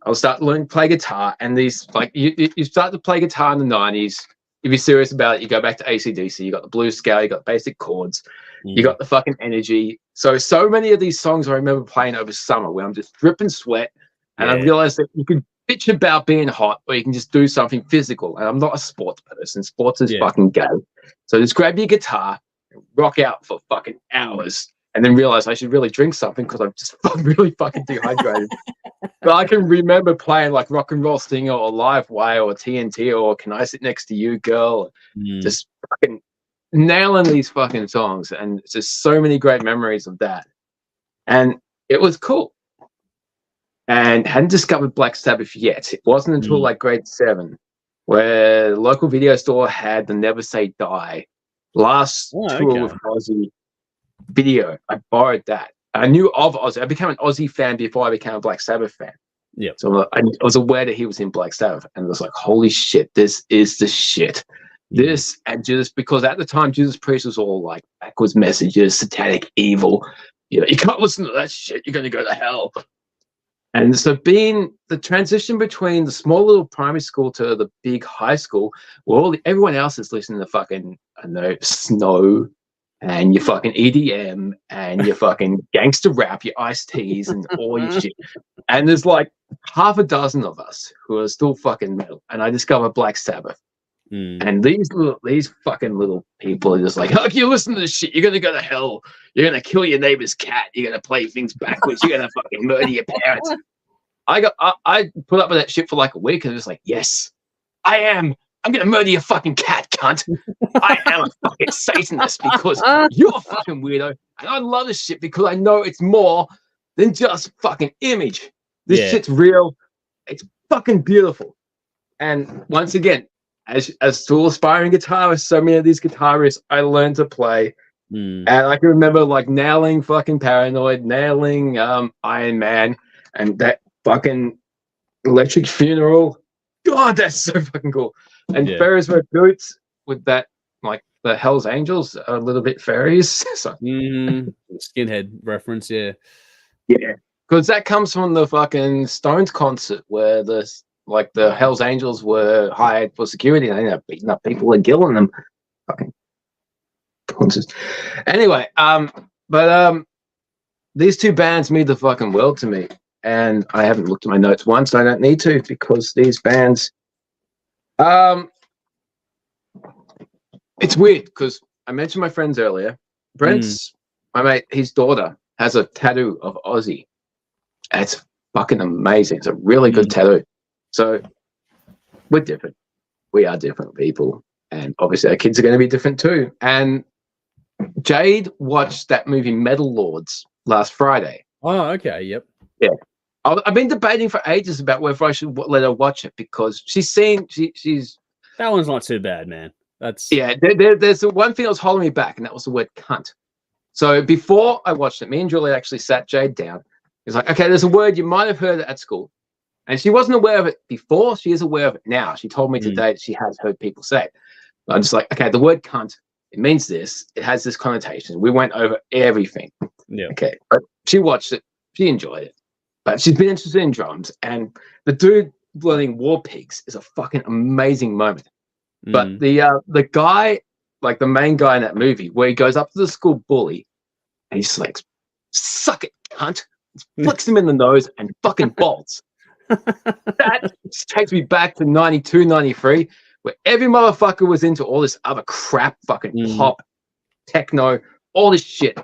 I'll start learning to play guitar. And these, like, you start to play guitar in the 90s. If you're serious about it, you go back to AC/DC. You got the blues scale. You got basic chords. You got the fucking energy. So many of these songs I remember playing over summer where I'm just dripping sweat. And I realized that you can bitch about being hot or you can just do something physical. And I'm not a sports person. Sports is fucking gay. So just grab your guitar, rock out for fucking hours, and then realize I should really drink something because I'm just really fucking dehydrated. But I can remember playing like Rock and Roll Singer or Live Wire or TNT or Can I Sit Next to You, Girl? Just fucking nailing these fucking songs. And it's just so many great memories of that. And it was cool. And hadn't discovered Black Sabbath yet. It wasn't until like grade 7 where the local video store had the Never Say Die last tour with Ozzy video. I borrowed that. I knew of Ozzy. I became an Ozzy fan before I became a Black Sabbath fan. Yeah. So I was aware that he was in Black Sabbath, and I was like, holy shit, this is the shit. This, and just because at the time Judas Priest was all like backwards messages, satanic evil. You know, you can't listen to that shit. You're going to go to hell. And so being the transition between the small little primary school to the big high school, where everyone else is listening to fucking, I know, Snow and your fucking EDM and your fucking gangster rap, your Ice-T's and all your shit. And there's like half a dozen of us who are still fucking metal. And I discovered Black Sabbath. And these fucking little people are just like, how can you listen to this shit? You're going to go to hell. You're going to kill your neighbor's cat. You're going to play things backwards. You're going to fucking murder your parents. I put up with that shit for like a week and was like, yes, I am. I'm going to murder your fucking cat, cunt. I am a fucking Satanist because you're a fucking weirdo. And I love this shit because I know it's more than just fucking image. This shit's real. It's fucking beautiful. And once again, as still aspiring guitarist, so many of these guitarists I learned to play. And I can remember like nailing fucking Paranoid, nailing Iron Man, and that fucking Electric Funeral. God, that's so fucking cool. And Ferris Red Boots with that, like the Hell's Angels, a little bit fairies. So, skinhead reference, yeah, because that comes from the fucking Stones concert where the Hell's Angels were hired for security and they ended up beating up people and killing them. Fucking concerts. Anyway, but these two bands mean the fucking world to me. And I haven't looked at my notes once. I don't need to because these bands. It's weird because I mentioned my friends earlier. Brent's my mate. His daughter has a tattoo of Ozzy. And it's fucking amazing. It's a really good tattoo. So we're different. We are different people, and obviously our kids are going to be different too. And Jade watched that movie Metal Lords last Friday. Oh, okay. Yep. Yeah. I've been debating for ages about whether I should let her watch it because she's that one's not too bad, man. That's there's the one thing that was holding me back, and that was the word cunt. So before I watched it, me and Julie actually sat Jade down. It's like, okay, there's a word you might have heard at school, and she wasn't aware of it before. She is aware of it now. She told me today that she has heard people say it. I'm just like, okay, the word cunt, it means this. It has this connotation. We went over everything. Yeah. Okay, but she watched it. She enjoyed it. But she's been interested in drums, and the dude learning War Pigs is a fucking amazing moment. But the guy, like the main guy in that movie, where he goes up to the school bully, and he's like, "Suck it, cunt!" Flicks him in the nose and fucking bolts. That takes me back to 92, 93, where every motherfucker was into all this other crap, fucking pop, techno, all this shit.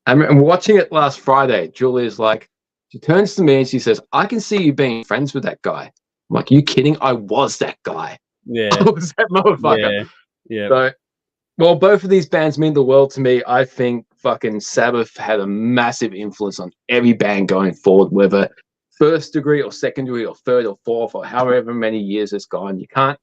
And watching it last Friday, Julia's like. She turns to me and she says, I can see you being friends with that guy. I'm like, you kidding? I was that guy. Yeah. I was that motherfucker. Yeah. So, well, both of these bands mean the world to me. I think fucking Sabbath had a massive influence on every band going forward, whether first degree or second degree or third or fourth or however many years it's gone. You can't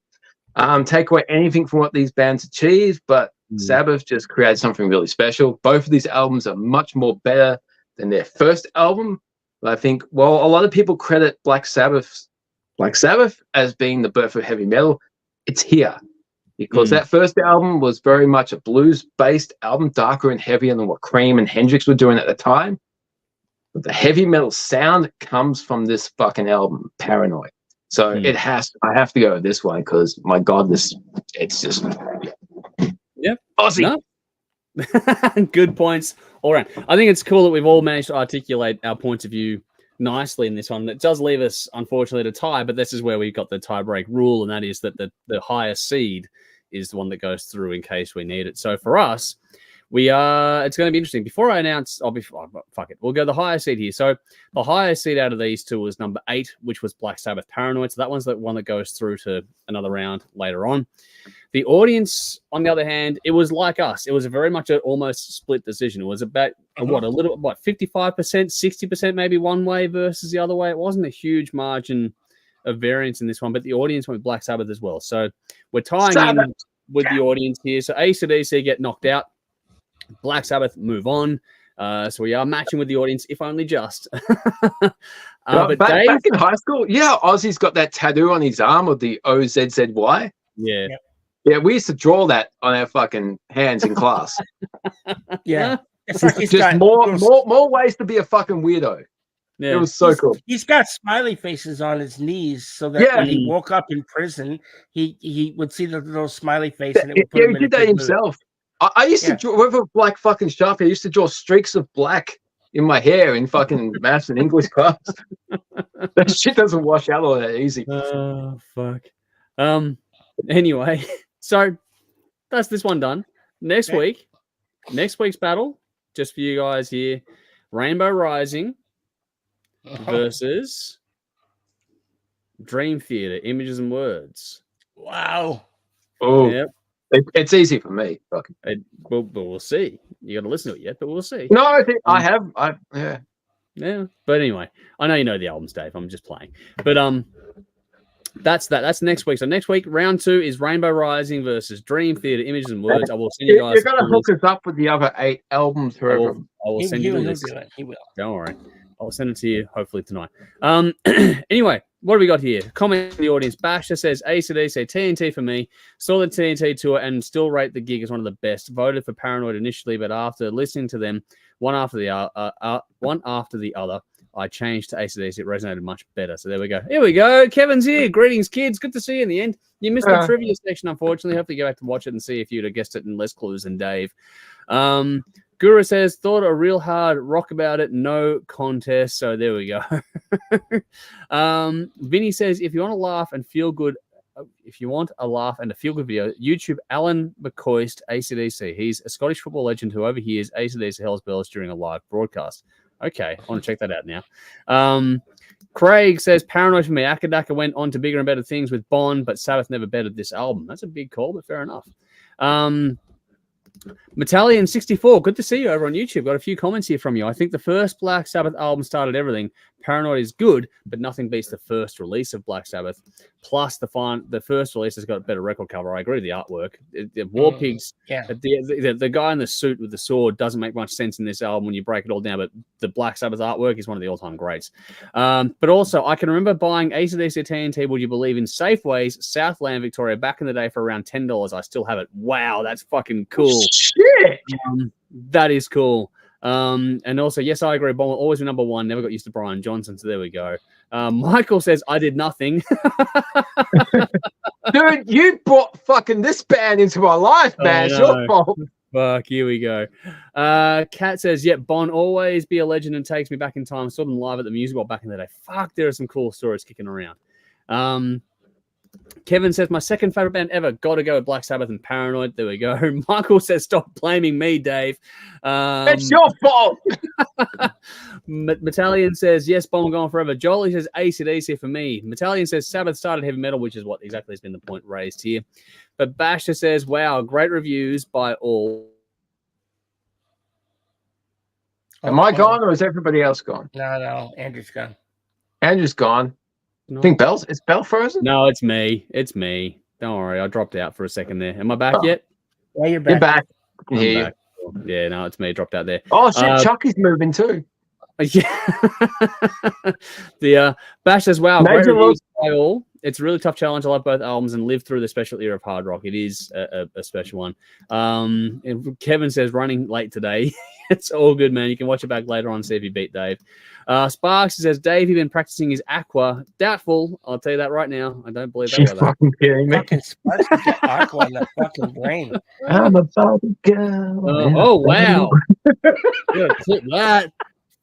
take away anything from what these bands achieved, but Sabbath just created something really special. Both of these albums are much more better than their first album. I think, well, a lot of people credit Black Sabbath as being the birth of heavy metal. It's here because that first album was very much a blues-based album, darker and heavier than what Cream and Hendrix were doing at the time. But the heavy metal sound comes from this fucking album, Paranoid. So I have to go with this one because, my God, it's just Aussie. No. Good points all around. I think it's cool that we've all managed to articulate our points of view nicely in this one. It does leave us, unfortunately, to tie, but this is where we've got the tie-break rule, and that is that the higher seed is the one that goes through in case we need it. So for us, it's going to be interesting. Before I announce, fuck it. We'll go the higher seed here. So the higher seed out of these two was number 8, which was Black Sabbath Paranoid. So that one's the one that goes through to another round later on. The audience, on the other hand, it was like us. It was very much an almost split decision. It was about, 55%, 60% maybe one way versus the other way. It wasn't a huge margin of variance in this one, but the audience went with Black Sabbath as well. So we're tying in with the audience here. So AC/DC get knocked out. Black Sabbath move on. So we are matching with the audience, if only just. But back Dave, in high school, Ozzy's got that tattoo on his arm of the OZZY. Yeah. Yeah, we used to draw that on our fucking hands in class. Yeah. It's like just more ways to be a fucking weirdo. Yeah. It was so cool. He's got smiley faces on his knees so that when he woke up in prison, he would see the little smiley face and it would put him in he did that himself. I used to draw with a black fucking Sharpie. I used to draw streaks of black in my hair in fucking maths and English class. That shit doesn't wash out all that easy. Oh, fuck. Anyway, so that's this one done. Next week's battle, just for you guys here, Rainbow Rising versus Dream Theater, Images and Words. Wow. Oh, yep. It's easy for me. But we'll see. You got to listen to it yet, but we'll see. No, I think I have. Yeah, but anyway, I know you know the albums, Dave. I'm just playing. But that's that. That's next week. So next week, round 2 is Rainbow Rising versus Dream Theater Images and Words. I will send you guys. You're gonna hook us up with the other 8 albums forever. I will send you the list. Do it. He will. Don't worry. I'll send it to you hopefully tonight. Anyway, what do we got here? Comment in the audience. Basher says AC/DC TNT for me. Saw the TNT tour and still rate the gig as one of the best. Voted for Paranoid initially, but after listening to them one after the other, I changed to AC/DC. It resonated much better. So there we go. Here we go. Kevin's here. Greetings, kids. Good to see you in the end. You missed the trivia section, unfortunately. Have to go back to watch it and see if you'd have guessed it in less clues than Dave. Guru says, thought a real hard rock about it. No contest. So there we go. Vinny says, if you want to laugh and feel good, if you want a laugh and a feel-good video, YouTube Alan McCoist, AC/DC. He's a Scottish football legend who overhears AC/DC Hell's Bells during a live broadcast. Okay, I want to check that out now. Craig says, Paranoid for me. Akadaka went on to bigger and better things with Bond, but Sabbath never bettered this album. That's a big call, but fair enough. Metallian64, good to see you over on YouTube. Got a few comments here from you. I think the first Black Sabbath album started everything. Paranoid is good, but nothing beats the first release of Black Sabbath. Plus, the first release has got a better record cover. I agree with the artwork. The War Pigs, the guy in the suit with the sword doesn't make much sense in this album when you break it all down, but the Black Sabbath artwork is one of the all-time greats. But also, I can remember buying AC/DC TNT, Would You Believe, in Safeways, Southland, Victoria, back in the day for around $10. I still have it. Wow, that's fucking cool. Shit! That is cool. And also, yes, I agree. Bond will always be number 1. Never got used to Brian Johnson, so there we go. Michael says, I did nothing. Dude, you brought fucking this band into my life, man. It's your fault. Fuck, here we go. Kat says, yep, Bond always be a legend and takes me back in time. Saw them live at the Music Box back in the day. Fuck, there are some cool stories kicking around. Kevin says, my second favorite band ever. Got to go with Black Sabbath and Paranoid. There we go. Michael says, stop blaming me, Dave. It's your fault. Metallian says, yes, Bomb gone forever. Jolie says, AC/DC for me. Metallian says, Sabbath started heavy metal, which is what exactly has been the point raised here. But Basher says, wow, great reviews by all. Am I gone or is everybody else gone? No, Andrew's gone. Andrew's gone. No. I think is Bell frozen? No, it's me. It's me. Don't worry. I dropped out for a second there. Am I back yet? Yeah, you're back. You're back. I can hear back. Yeah, no, it's me. Dropped out there. Oh, shit. Chucky's moving too. Yeah. The Bash says, wow, great reviews by all. It's a really tough challenge. I love both albums and lived through the special era of hard rock. It is a special one. And Kevin says, running late today. It's all good, man. You can watch it back later on and see if you beat Dave. Sparks says, Dave, you've been practicing his Aqua. Doubtful. I'll tell you that right now. I don't believe that. She's fucking kidding me. Fucking Sparks with Aqua in the fucking brain. I'm about to go. Oh, wow. Clip that.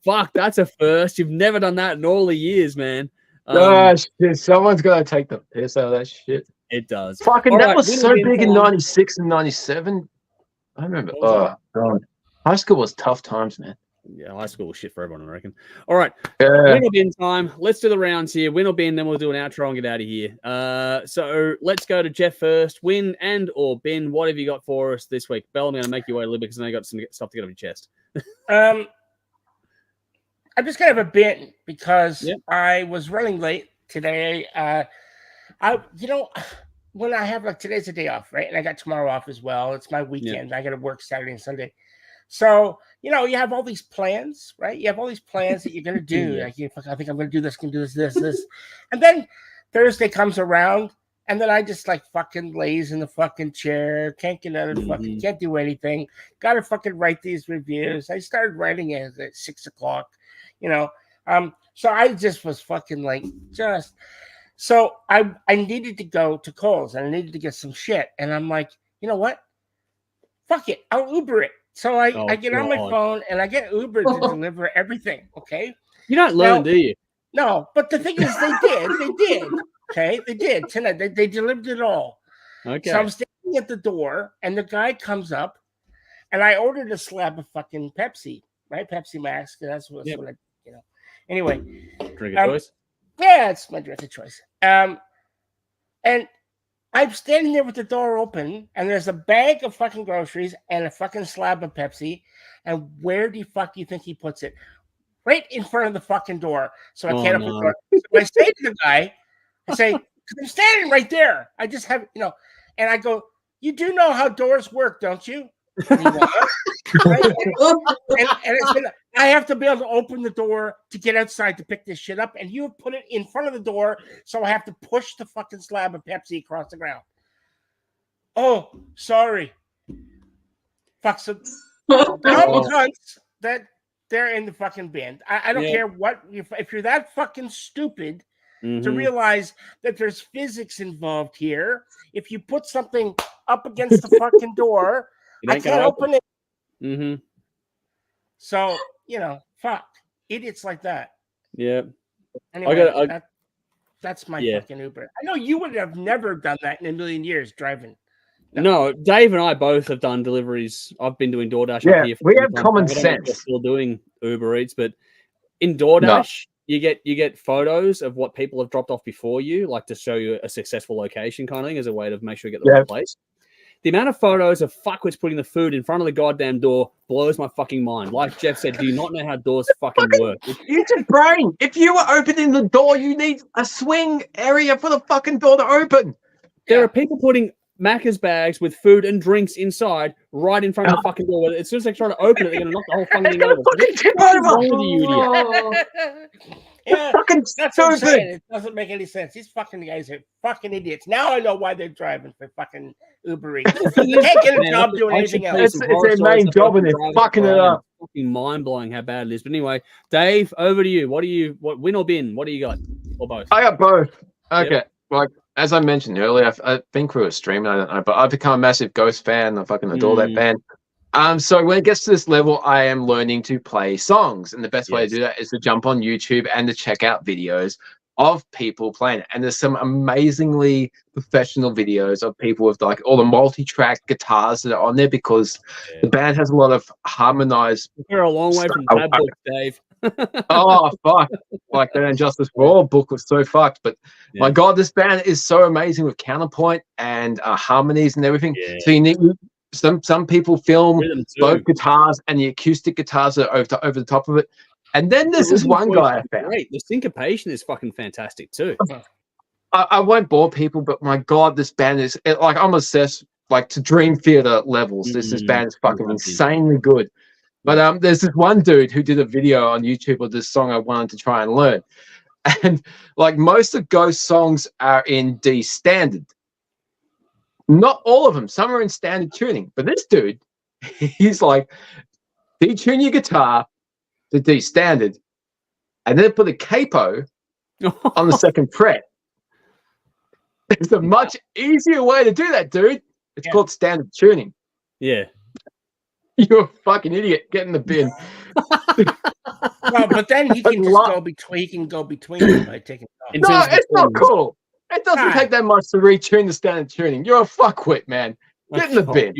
Fuck, that's a first. You've never done that in all the years, man. Shit. Someone's got to take the piss out of that shit. It does. Fucking, all that right, was so big in 96 and 97. I remember. Oh, God. High school was tough times, man. Yeah, high school was shit for everyone, I reckon. All right. Yeah. Win or bin time. Let's do the rounds here. Win or bin, then we'll do an outro and get out of here. So let's go to Jeff first. Win and or bin. What have you got for us this week? Bell, I'm going to make you wait a little bit because I know you got some stuff to get off your chest. I'm just going to have a bin because I was running late today. When I have, like, today's a day off, right? And I got tomorrow off as well. It's my weekend. I got to work Saturday and Sunday. So, you have all these plans, right? You have all these plans that you're going to do. Like, I think I'm going to do this, going to do this. And then Thursday comes around, and then I just, like, fucking lays in the fucking chair. Can't get out of fucking, can't do anything. Got to fucking write these reviews. I started writing it at 6 o'clock, So I just was fucking, like, So I needed to go to Kohl's, and I needed to get some shit. And I'm like, you know what? Fuck it. I'll Uber it. So I get on my phone and I get Uber to deliver everything. Okay. You don't learn, do you? No, but the thing is, they did. Okay. They did tonight. They delivered it all. Okay. So I'm standing at the door and the guy comes up and I ordered a slab of fucking Pepsi, right? Pepsi Max. That's what I, Anyway. Drink of choice? Yeah, it's my drink of choice. And I'm standing there with the door open, and there's a bag of fucking groceries and a fucking slab of Pepsi. And where the fuck do you think he puts it? right in front of the fucking door, so I can't open the door. So I say to the guy, I'm standing right there. I just have, and I go, you do know how doors work, don't you? And he went, right? and I said, I have to be able to open the door to get outside to pick this shit up, and you have put it in front of the door, so I have to push the fucking slab of Pepsi across the ground. Oh, sorry. Fuck some cunts that they're in the fucking band. I don't care what, if you're that fucking stupid to realize that there's physics involved here. If you put something up against the fucking door, I can't open it. Mm-hmm. So, fuck. Idiots like that. Yeah. Anyway, that's my fucking Uber. I know you would have never done that in a million years driving. No, Dave and I both have done deliveries. I've been doing DoorDash up here. We have common sense. We're still doing Uber Eats, but in DoorDash, you get photos of what people have dropped off before you, like to show you a successful location kind of thing as a way to make sure you get the right place. The amount of photos of fuckwits putting the food in front of the goddamn door blows my fucking mind. Like Jeff said, do you not know how doors fucking work? Use your brain. If you were opening the door, you need a swing area for the fucking door to open. There are people putting Macca's bags with food and drinks inside right in front of the fucking door. As soon as they try to open it, they're going to knock the whole fucking thing over. Yeah, that's what I'm saying. It doesn't make any sense. These fucking guys are fucking idiots. Now I know why they're driving for fucking Uber Eats. You can't get a job doing anything else. It's their main job and they're fucking it up. Fucking mind-blowing how bad it is. But anyway, Dave, over to you. What win or bin? What do you got? Or both? I got both. Okay. Like, as I mentioned earlier, I think we were streaming, I don't know, but I've become a massive Ghost fan. I fucking adore that band. So when it gets to this level, I am learning to play songs. And the best way to do that is to jump on YouTube and to check out videos of people playing it. And there's some amazingly professional videos of people with like all the multi-track guitars that are on there because the band has a lot of harmonized. We're a long way from tab book, Dave. Oh fuck! Like the Injustice for All book was so fucked, but my god, this band is so amazing with counterpoint and harmonies and everything. So you need some people film both guitars and the acoustic guitars are over the top of it. And then there's this one guy I found. Great. The syncopation is fucking fantastic too. I won't bore people, but my god, this band is like I'm obsessed, like to Dream Theater levels. This band is fucking insanely good. But there's this one dude who did a video on YouTube of this song I wanted to try and learn. And like most of Ghost songs are in D standard. Not all of them. Some are in standard tuning. But this dude, he's like, detune your guitar to D standard and then put a capo on the second fret. There's a much easier way to do that, dude. It's called standard tuning. Yeah. You're a fucking idiot. Get in the bin. Well, but then he can just go between. He can go between them by taking. No, it's not cool. It doesn't take that much to retune the standard tuning. You're a fuckwit, man. Get in the bin.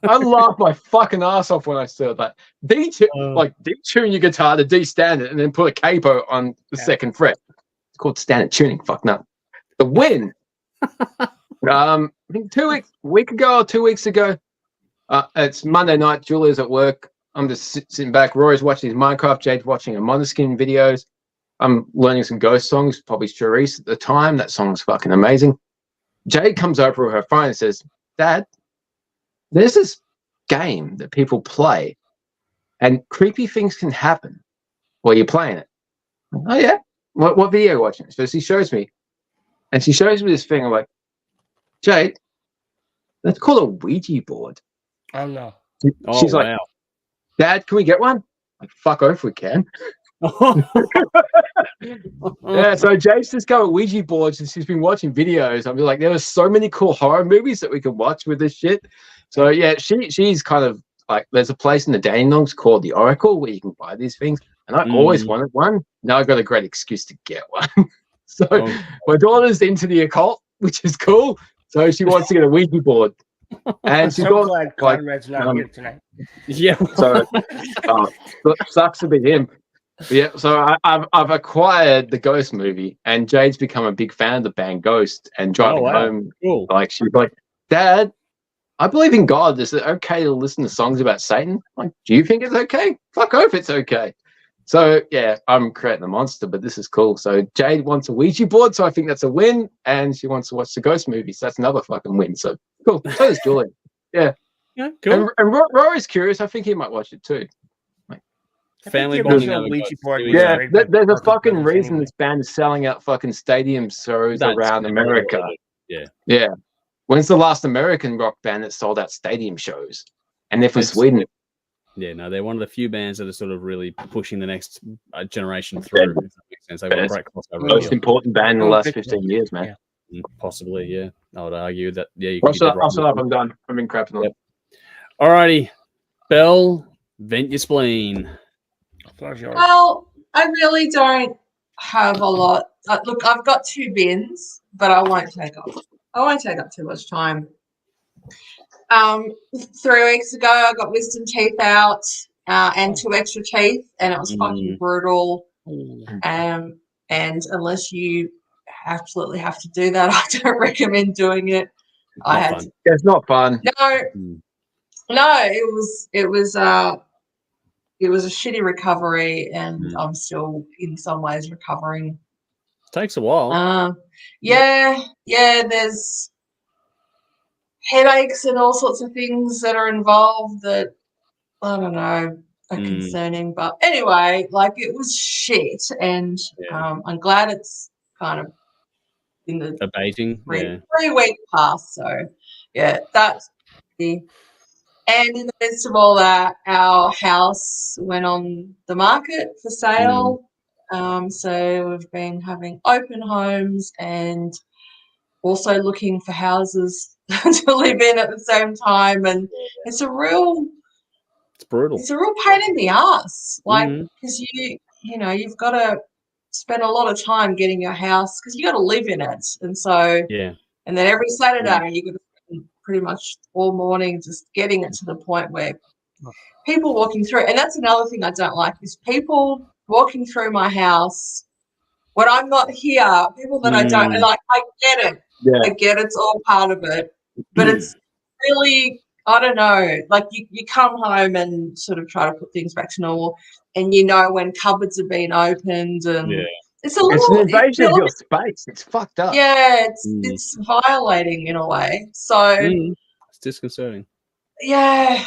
I laughed my fucking ass off when I saw that. Detune your guitar to D standard and then put a capo on the second fret. It's called standard tuning. Fuck no. The win. I think 2 weeks ago. It's Monday night. Julia's at work. I'm just sitting back. Rory's watching his Minecraft. Jade's watching a Måneskin videos. I'm learning some Ghost songs, probably Charisse at the time. That song's fucking amazing. Jade comes over with her phone and says, Dad, there's this game that people play and creepy things can happen while you're playing it. Oh, yeah? What video are you watching? So she shows me. And she shows me this thing. I'm like, Jade, that's called a Ouija board. Oh, no. She's like, Dad, can we get one? Like, fuck off, we can. Yeah, so Jade's just got Ouija boards and she's been watching videos. I'm like, there were so many cool horror movies that we could watch with this shit. So yeah, she's kind of like, there's a place in the Dandenongs called the Oracle where you can buy these things. And I always wanted one. Now I've got a great excuse to get one. So my daughter's into the occult, which is cool. So she wants to get a Ouija board. And she's so glad Conrad's not here tonight. Yeah. So sucks to be him. Yeah, so I've acquired the Ghost movie, and Jade's become a big fan of the band Ghost. And driving home, like she's like, Dad, I believe in God. Is it okay to listen to songs about Satan? Like, do you think it's okay? Fuck off, it's okay. So yeah, I'm creating the monster, but this is cool. So Jade wants a Ouija board, so I think that's a win, and she wants to watch the ghost movie, so that's another fucking win. So cool. So does Julian. Yeah. Yeah, cool. And Rory's curious. I think he might watch it too. Family bonding. Ouija board. Yeah, there's a fucking Brothers reason anyway. this band is selling out fucking stadium shows around America. Yeah. Yeah. When's the last American rock band that sold out stadium shows? And they're from Sweden. Yeah, no, they're one of the few bands that are sort of really pushing the next generation through. If that makes sense. They've got a great crossover. Most important band in the last 15 years, man. Yeah. Possibly, yeah. I would argue that. Yeah, you I'll shut up. I'm done. I've been crapping on. Yep. Alrighty, Belle, vent your spleen. Well, I really don't have a lot. Look, I've got 2 bins, but I won't take up too much time. 3 weeks ago, I got wisdom teeth out and 2 extra teeth, and it was fucking brutal. And unless you absolutely have to do that, I don't recommend doing it. It's not fun. No, it was a shitty recovery, and I'm still in some ways recovering. Takes a while. Yeah, there's headaches and all sorts of things that are involved that I don't know are concerning. But anyway, like it was shit, and I'm glad it's kind of in the abating. 3-week pass. So yeah, that's the. And in the midst of all that, our house went on the market for sale. So we've been having open homes and also looking for houses to live in at the same time. And it's brutal. It's a real pain in the ass. Like, because you've got to spend a lot of time getting your house because you got to live in it. And so, and then every Saturday you got to spend pretty much all morning just getting it to the point where people walking through, and that's another thing I don't like, is people walking through my house when I'm not here, people that I don't like. I get it. I get it's all part of it, but it's really, I don't know, like you come home and sort of try to put things back to normal, and when cupboards have been opened, and it's an invasion of your space. It's fucked up. Yeah, it's violating in a way. So it's disconcerting. Yeah.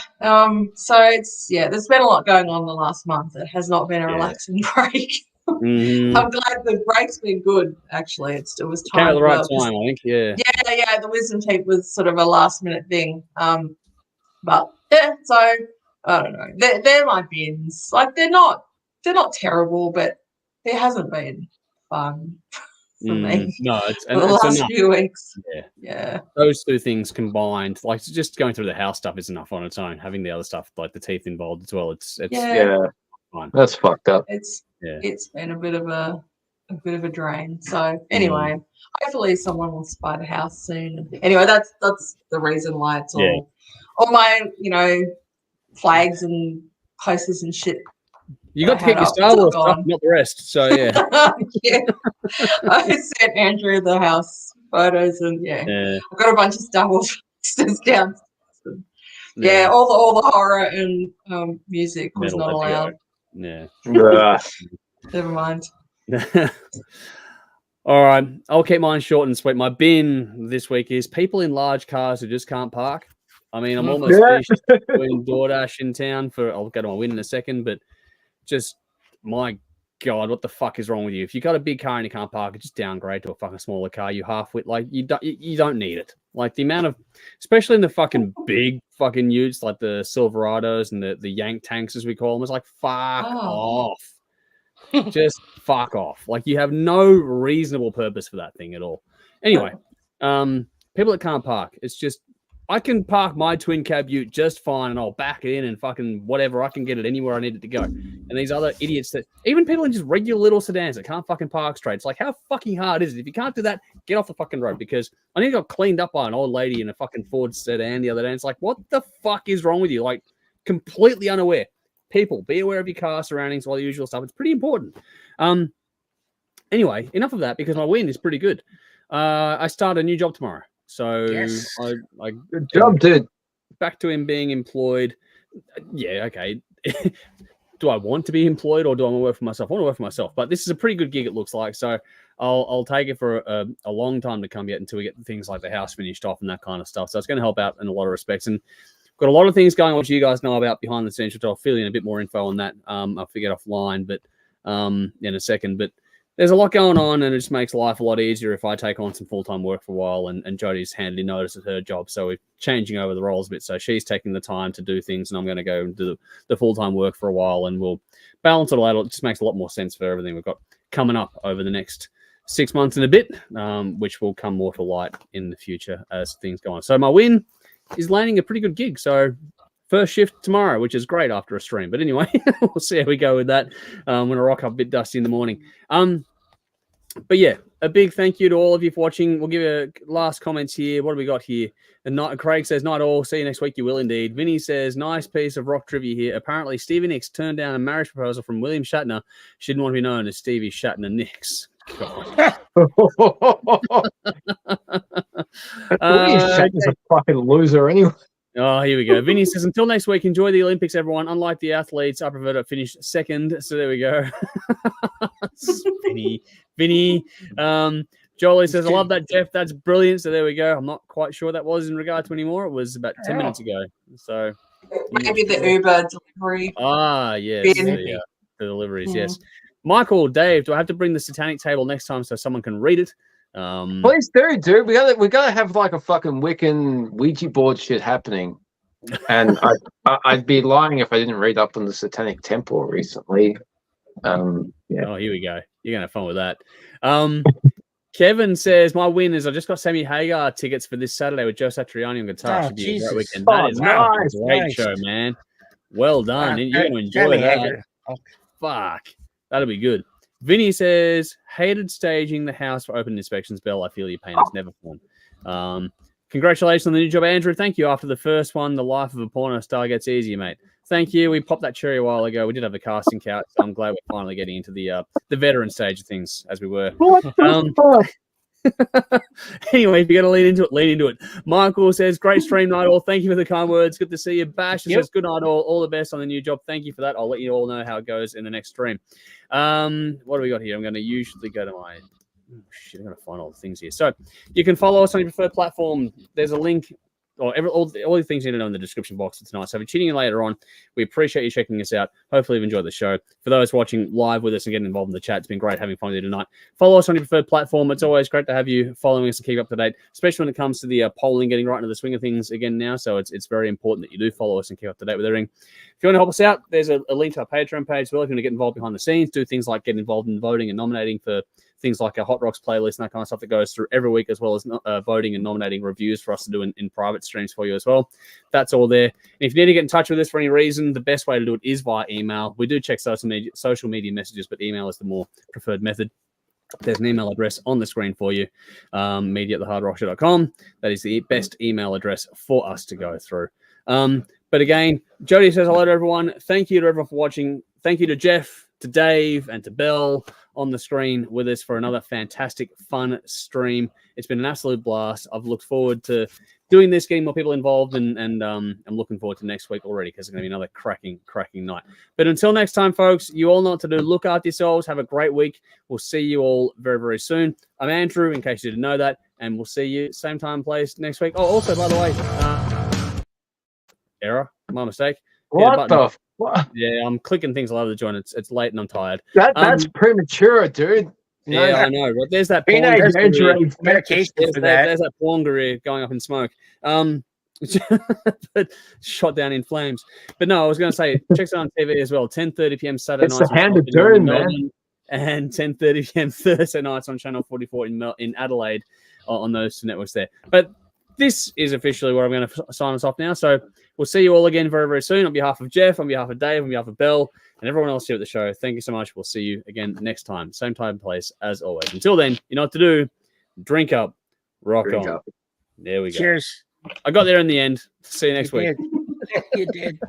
So there's been a lot going on the last month. It has not been a relaxing break. I'm glad the break's been good. Actually, it was time. Came at the right time, I think. Yeah. Yeah. The wisdom teeth was sort of a last minute thing. But yeah. So I don't know. They're my bins. Like they're not terrible, but it hasn't been fun for me. No, it's the last enough. Few weeks. Yeah. Those 2 things combined, like just going through the house stuff is enough on its own. Having the other stuff, like the teeth involved as well, it's fine. That's fucked up. It's been a bit of a drain. So anyway, hopefully someone will buy the house soon. Anyway, that's the reason why it's all my flags and posters and shit. You got to keep your Star Wars stuff, not the rest. So yeah. I sent Andrew the house photos, and I've got a bunch of Star Wars posters down. All the horror and music was not allowed. Yeah. Never mind. All right, I'll keep mine short and sweet. My bin this week is people in large cars who just can't park. I mean, I'm almost finished doing DoorDash in town I'll go to my win in a second, but just my God, what the fuck is wrong with you? If you got a big car and you can't park it, just downgrade to a fucking smaller car. You half-wit, like you don't need it. Like the amount of, especially in the fucking big fucking utes, like the Silverados and the Yank tanks as we call them, it's like fuck off. Just fuck off. Like you have no reasonable purpose for that thing at all. Anyway, people that can't park, it's just I can park my twin cab ute just fine and I'll back it in and fucking whatever. I can get it anywhere I need it to go. And these other idiots that even people in just regular little sedans that can't fucking park straight. It's like, how fucking hard is it? If you can't do that, get off the fucking road, because I nearly got cleaned up by an old lady in a fucking Ford sedan the other day. And it's like, what the fuck is wrong with you? Like completely unaware. People, be aware of your car surroundings, all the usual stuff. It's pretty important. Anyway, enough of that because my win is pretty good. I start a new job tomorrow. So yes. I good job, dude. Back to him being employed. Yeah, okay. do I want to be employed or do I want to work for myself? I want to work for myself, but this is a pretty good gig, it looks like. So I'll take it for a long time to come yet until we get things like the house finished off and that kind of stuff. So it's going to help out in a lot of respects. And got a lot of things going on which you guys know about behind the scenes, which I'll fill in a bit more info on that. I'll forget offline, but in a second. But there's a lot going on, and it just makes life a lot easier if I take on some full-time work for a while. And Jodie's handed in notice at her job, so we're changing over the roles a bit. So she's taking the time to do things, and I'm going to go and do the full-time work for a while, and we'll balance it all out. It just makes a lot more sense for everything we've got coming up over the next 6 months and a bit, which will come more to light in the future as things go on. So my win is landing a pretty good gig. So first shift tomorrow, which is great after a stream. But anyway, we'll see how we go with that. I'm going to rock up a bit dusty in the morning. But yeah, a big thank you to all of you for watching. We'll give you last comments here. What do we got here? And Craig says, not all. See you next week. You will indeed. Vinny says, nice piece of rock trivia here. Apparently, Stevie Nicks turned down a marriage proposal from William Shatner. She didn't want to be known as Stevie Shatner Nicks. Shatner's a fucking loser anyway. Oh, here we go. Vinny says, until next week, enjoy the Olympics, everyone. Unlike the athletes, I prefer to finish second. So there we go. Vinny. Jolie says, I love that, Jeff. That's brilliant. So there we go. I'm not quite sure what that was in regard to anymore. It was about 10 minutes ago. So maybe the Uber delivery. Ah, yes. The deliveries, yes. Michael, Dave, do I have to bring the satanic table next time so someone can read it? Please do, dude. We gotta have like a fucking Wiccan Ouija board shit happening. And I'd be lying if I didn't read up on the Satanic Temple recently. Yeah. Oh, here we go. You're gonna have fun with that. Kevin says, my win is I just got Sammy Hagar tickets for this Saturday with Joe Satriani on guitar. Oh, Should be a Jesus. great weekend. Oh, That is nice, a great nice. show, man. Well done. You're gonna enjoy Sammy that. Hagar. Fuck. That'll be good. Vinny says, hated staging the house for open inspections. Bell, I feel your pain. It's never fun. Congratulations on the new job, Andrew. Thank you. After the first one, the life of a porno star gets easier, mate. Thank you. We popped that cherry a while ago. We did have a casting couch. So I'm glad we're finally getting into the veteran stage of things as we were. What the fuck? Anyway, if you're going to lean into it. Michael says, great stream night all. Thank you for the kind words. Good to see you. Bash says, good night all the best on the new job. Thank you for that. I'll let you all know how it goes in the next stream. What do we got here? I'm going to usually go to my... Oh, shit, I'm going to find all the things here. So you can follow us on your preferred platform. There's a link... all the things you need to know in the description box for tonight. So if you're tuning in later on, we appreciate you checking us out. Hopefully you've enjoyed the show. For those watching live with us and getting involved in the chat, it's been great having fun with you tonight. Follow us on your preferred platform. It's always great to have you following us and keep up to date, especially when it comes to the polling, getting right into the swing of things again now. So it's very important that you do follow us and keep up to date with everything. If you want to help us out, there's a link to our Patreon page as well. If you want to get involved behind the scenes, do things like get involved in voting and nominating for things like a Hot Rocks playlist and that kind of stuff that goes through every week, as well as voting and nominating reviews for us to do in private streams for you as well. That's all there. And if you need to get in touch with us for any reason, the best way to do it is via email. We do check social media messages, but email is the more preferred method. There's an email address on the screen for you, media@thehardrockshow.com. That is the best email address for us to go through. But again, Jody says hello to everyone. Thank you to everyone for watching. Thank you to Jeff, to Dave, and to Bell on the screen with us for another fantastic, fun stream. It's been an absolute blast. I've looked forward to doing this, getting more people involved, and I'm looking forward to next week already because it's going to be another cracking night. But until next time, folks, you all know what to do. Look after yourselves. Have a great week. We'll see you all very, very soon. I'm Andrew, in case you didn't know that, and we'll see you same time, place next week. Oh, also, by the way, error, my mistake. What the fuck? Yeah, I'm clicking things all over the joint. It's late and I'm tired. That's premature, dude. Yeah, I know. But there's that there's that porn career going up in smoke. But shot down in flames. But no, I was going to say, check it on TV as well. 10:30 p.m. Saturday night. It's the hand of doom, man. And 10:30 p.m. Thursday nights on Channel 44 in Adelaide on those two networks there. But this is officially where I'm going to sign us off now. So we'll see you all again very, very soon. On behalf of Jeff, on behalf of Dave, on behalf of Bell, and everyone else here at the show, thank you so much. We'll see you again next time. Same time and place as always. Until then, you know what to do. Drink up. Rock on. There we go. Cheers. I got there in the end. See you next week. You did.